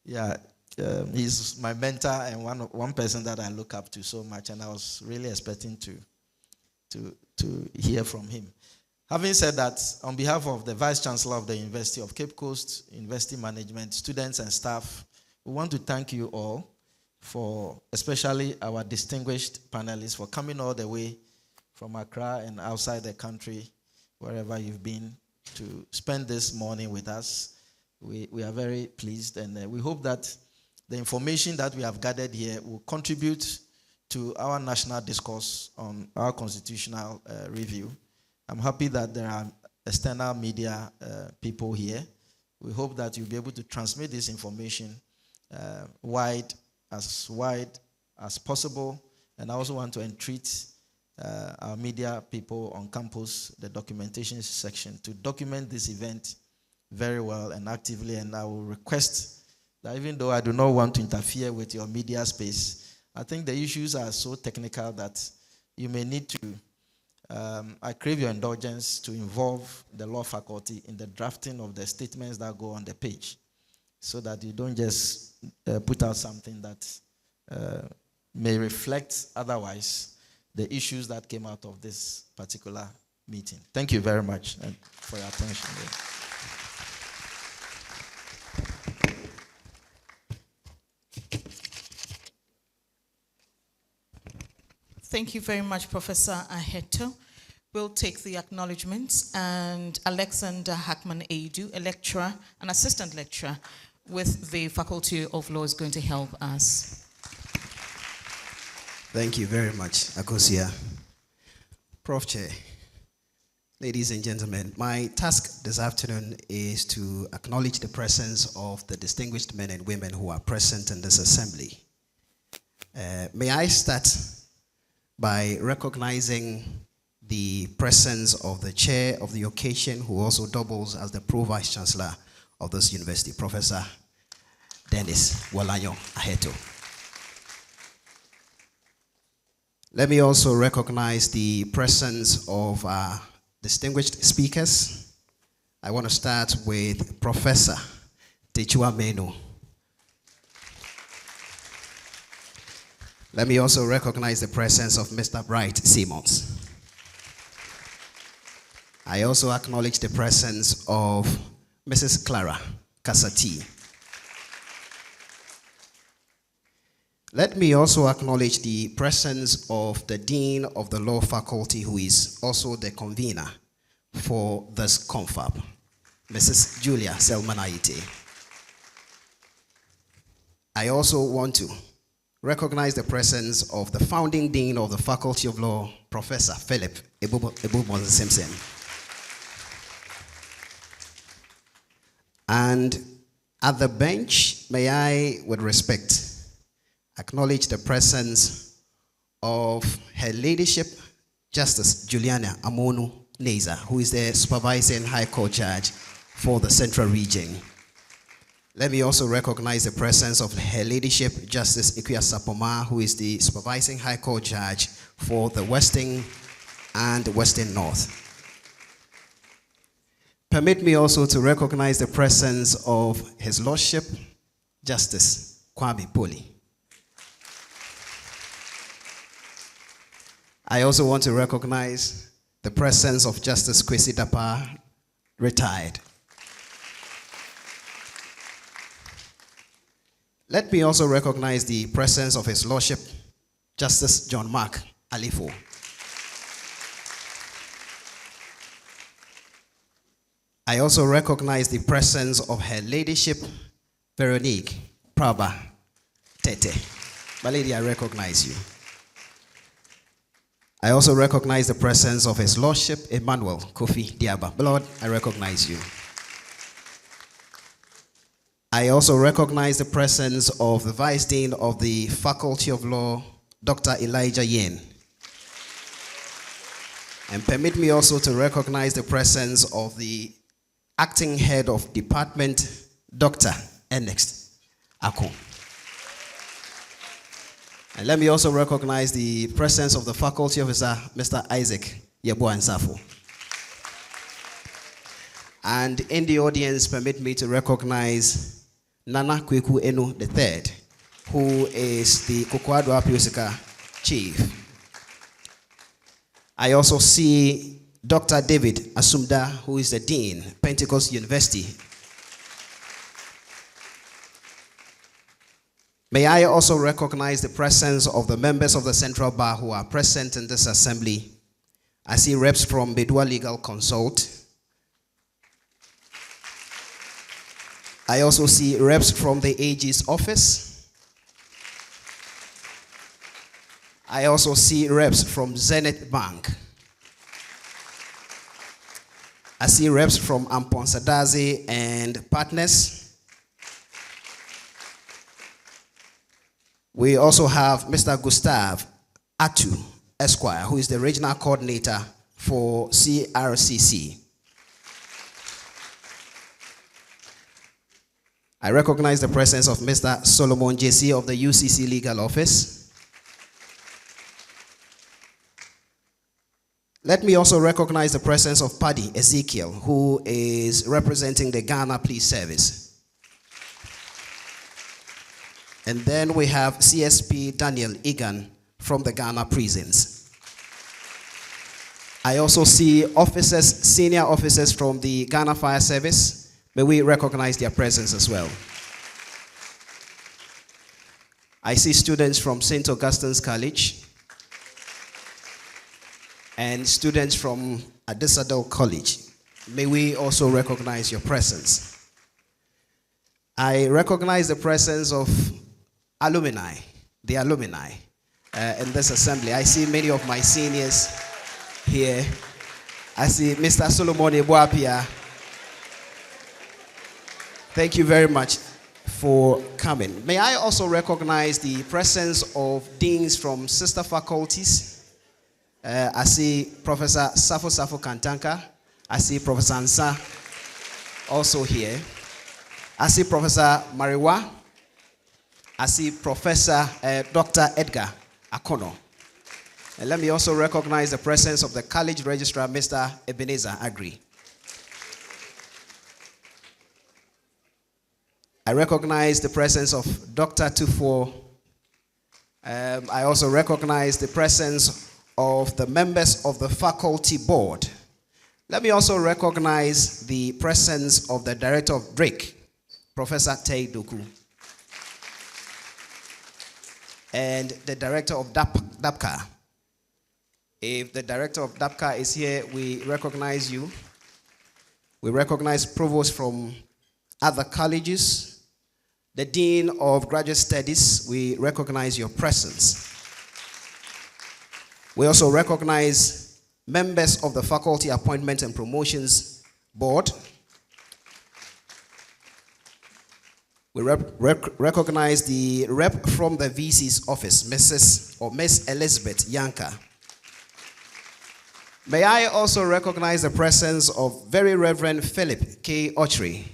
Yeah, he's my mentor and one person that I look up to so much, and I was really expecting to hear from him. Having said that, on behalf of the Vice Chancellor of the University of Cape Coast, University Management, students and staff, we want to thank you all for, especially our distinguished panelists, for coming all the way from Accra and outside the country, wherever you've been, to spend this morning with us. We are very pleased, and we hope that the information that we have gathered here will contribute to our national discourse on our constitutional review. I'm happy that there are external media people here. We hope that you'll be able to transmit this information wide as possible. And I also want to entreat our media people on campus, the documentation section, to document this event very well and actively. And I will request that, even though I do not want to interfere with your media space, I think the issues are so technical that you may need to, I crave your indulgence to involve the law faculty in the drafting of the statements that go on the page, so that you don't just put out something that may reflect otherwise the issues that came out of this particular meeting. Thank you very much for your attention. Thank you very much, Professor Aheto. We'll take the acknowledgements, and Alexander Hackman Adu, a lecturer, an assistant lecturer with the Faculty of Law, is going to help us. Thank you very much, Akosia. Prof. Chair, ladies and gentlemen, my task this afternoon is to acknowledge the presence of the distinguished men and women who are present in this assembly. May I start by recognizing the presence of the chair of the occasion, who also doubles as the Pro-Vice Chancellor of this university, Professor Dennis Wolanyo Aheto. Let me also recognize the presence of our distinguished speakers. I want to start with Professor Techua Menu. Let me also recognize the presence of Mr. Bright Simmons. I also acknowledge the presence of Mrs. Clara Kasati. Let me also acknowledge the presence of the Dean of the Law Faculty, who is also the convener for this confab, Mrs. Julia Selmanaite. I also want to recognize the presence of the founding Dean of the Faculty of Law, Professor Philip Ebu-Simpson. And at the bench, may I, with respect, acknowledge the presence of Her Ladyship Justice Juliana Amonu Neza, who is the supervising High Court Judge for the Central Region. Let me also recognize the presence of Her Ladyship Justice Ikuya Sapoma, who is the supervising High Court Judge for the Western and Western North. Permit me also to recognize the presence of His Lordship Justice Kwame Poli. I also want to recognize the presence of Justice Kwesi Dapa, retired. Let me also recognize the presence of His Lordship Justice John Mark Alifo. I also recognize the presence of Her Ladyship Veronique Praba Tete. My lady, I recognize you. I also recognize the presence of His Lordship Emmanuel Kofi Diaba. Lord, I recognize you. I also recognize the presence of the Vice Dean of the Faculty of Law, Dr. Elijah Yen. And permit me also to recognize the presence of the Acting Head of Department, Dr. Ernest Ako. And let me also recognize the presence of the Faculty Officer, Mr. Isaac Yeboah Nsafo. And in the audience, permit me to recognize Nana Kweku Enu III, who is the Kokoado Apiosika Chief. I also see Dr. David Asumda, who is the Dean, Pentecost University. May I also recognize the presence of the members of the Central Bar who are present in this assembly. I see reps from Bedua Legal Consult. I also see reps from the AG's office. I also see reps from Zenith Bank. I see reps from Ampon Sadazi and Partners. We also have Mr. Gustav Atu, Esquire, who is the regional coordinator for CRCC. I recognize the presence of Mr. Solomon JC of the UCC Legal Office. Let me also recognize the presence of Paddy Ezekiel, who is representing the Ghana Police Service. And then we have CSP Daniel Egan from the Ghana prisons. I also see officers, senior officers from the Ghana Fire Service. May we recognize their presence as well. I see students from St. Augustine's College and students from Adisadel College. May we also recognize your presence. I recognize the presence of alumni, the alumni in this assembly. I see many of my seniors here. I see Mr. Solomon Ebuapia. Thank you very much for coming. May I also recognize the presence of deans from sister faculties. I see Professor Safo Kantanka. I see Professor Ansa also here. I see Professor Mariwa. I see Professor Dr. Edgar Akono. And let me also recognize the presence of the college registrar, Mr. Ebenezer Agri. I recognize the presence of Dr. Tufo. I also recognize the presence of the members of the faculty board. Let me also recognize the presence of the director of Drake, Professor Tay Doku. and the director of DAPCA. If the director of DAPCA is here, we recognize you. We recognize provosts from other colleges. The dean of graduate studies, we recognize your presence. We also recognize members of the Faculty Appointment and Promotions Board. We recognize the rep from the VC's office, Miss Elizabeth Yanka. May I also recognize the presence of Very Reverend Philip K. Ochre.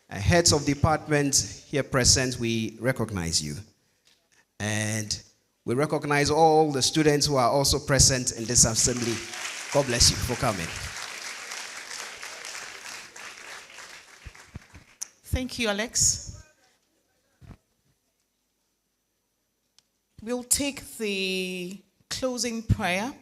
Heads of department here present, we recognize you. And we recognize all the students who are also present in this assembly. God bless you for coming. Thank you, Alex. We'll take the closing prayer,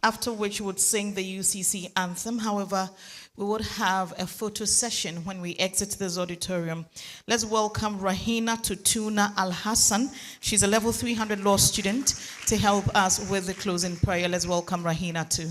after which we would sing the UCC anthem. However, we would have a photo session when we exit this auditorium. Let's welcome Rahina Tutuna Al-Hassan. She's a level 300 law student to help us with the closing prayer. Let's welcome Rahina too.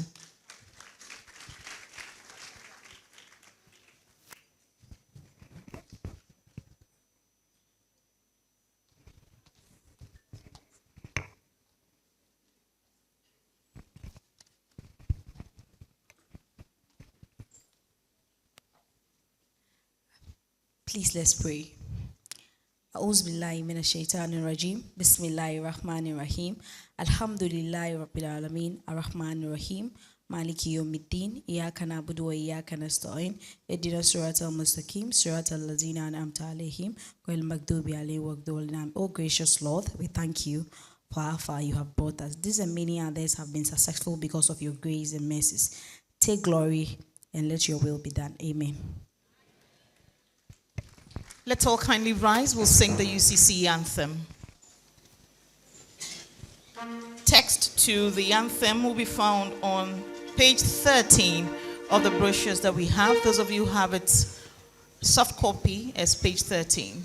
Please let's pray. A'udhu billahi minash shaitanir rajim. Bismillahir rahmanir rahim. Alhamdulillahi rabbil alamin. Ar-Rahmanir Rahim. Maliki yawmiddin. Iyyaka na'budu wa iyyaka nasta'in. Ihdina siratal mustaqim. Siratal ladzina an'amta alaihim. Ghayril maghdubi alaihim waladdallin. Oh gracious Lord, we thank you for how far you have brought us. These and many others have been successful because of your grace and mercies. Take glory and let your will be done. Amen. Let's all kindly rise. We'll sing the UCC anthem. Text to the anthem will be found on page 13 of the brochures that we have. Those of you who have it soft copy as page 13.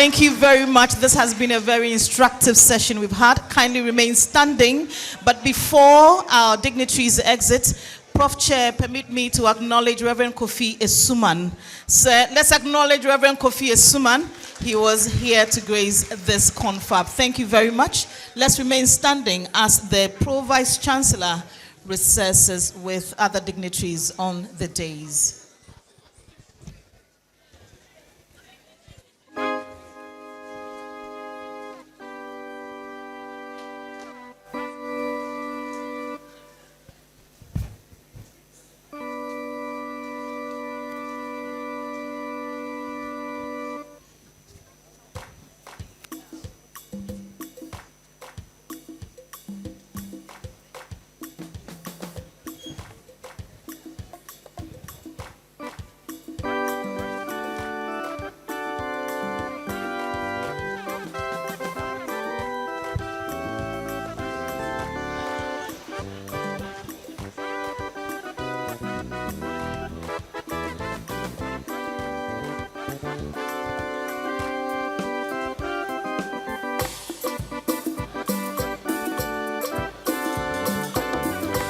Thank you very much. This has been a very instructive session we've had. Kindly remain standing. But before our dignitaries exit, Prof. Chair, permit me to acknowledge Reverend Kofi Esuman. Sir, let's acknowledge Reverend Kofi Esuman. He was here to grace this confab. Thank you very much. Let's remain standing as the Pro-Vice Chancellor recesses with other dignitaries on the dais.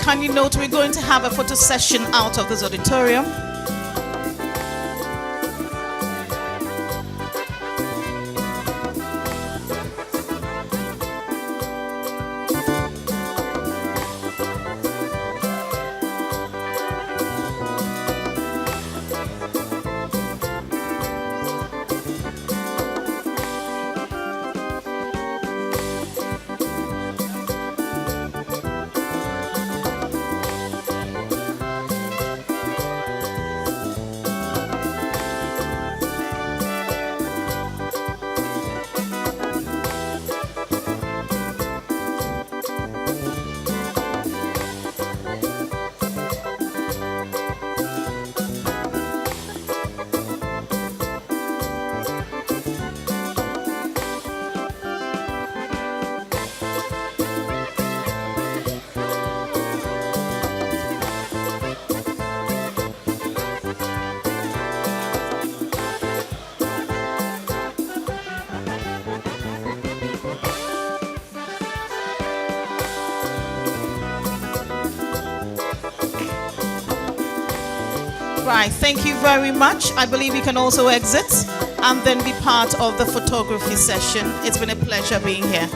Kindly note, we're going to have a photo session out of this auditorium. Right, thank you very much. I believe you can also exit and then be part of the photography session. It's been a pleasure being here.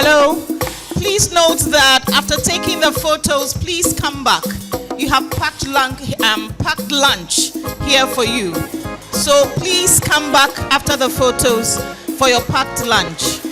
Hello. Please note that after taking the photos, please come back. You have packed lunch here for you. So please come back after the photos for your packed lunch.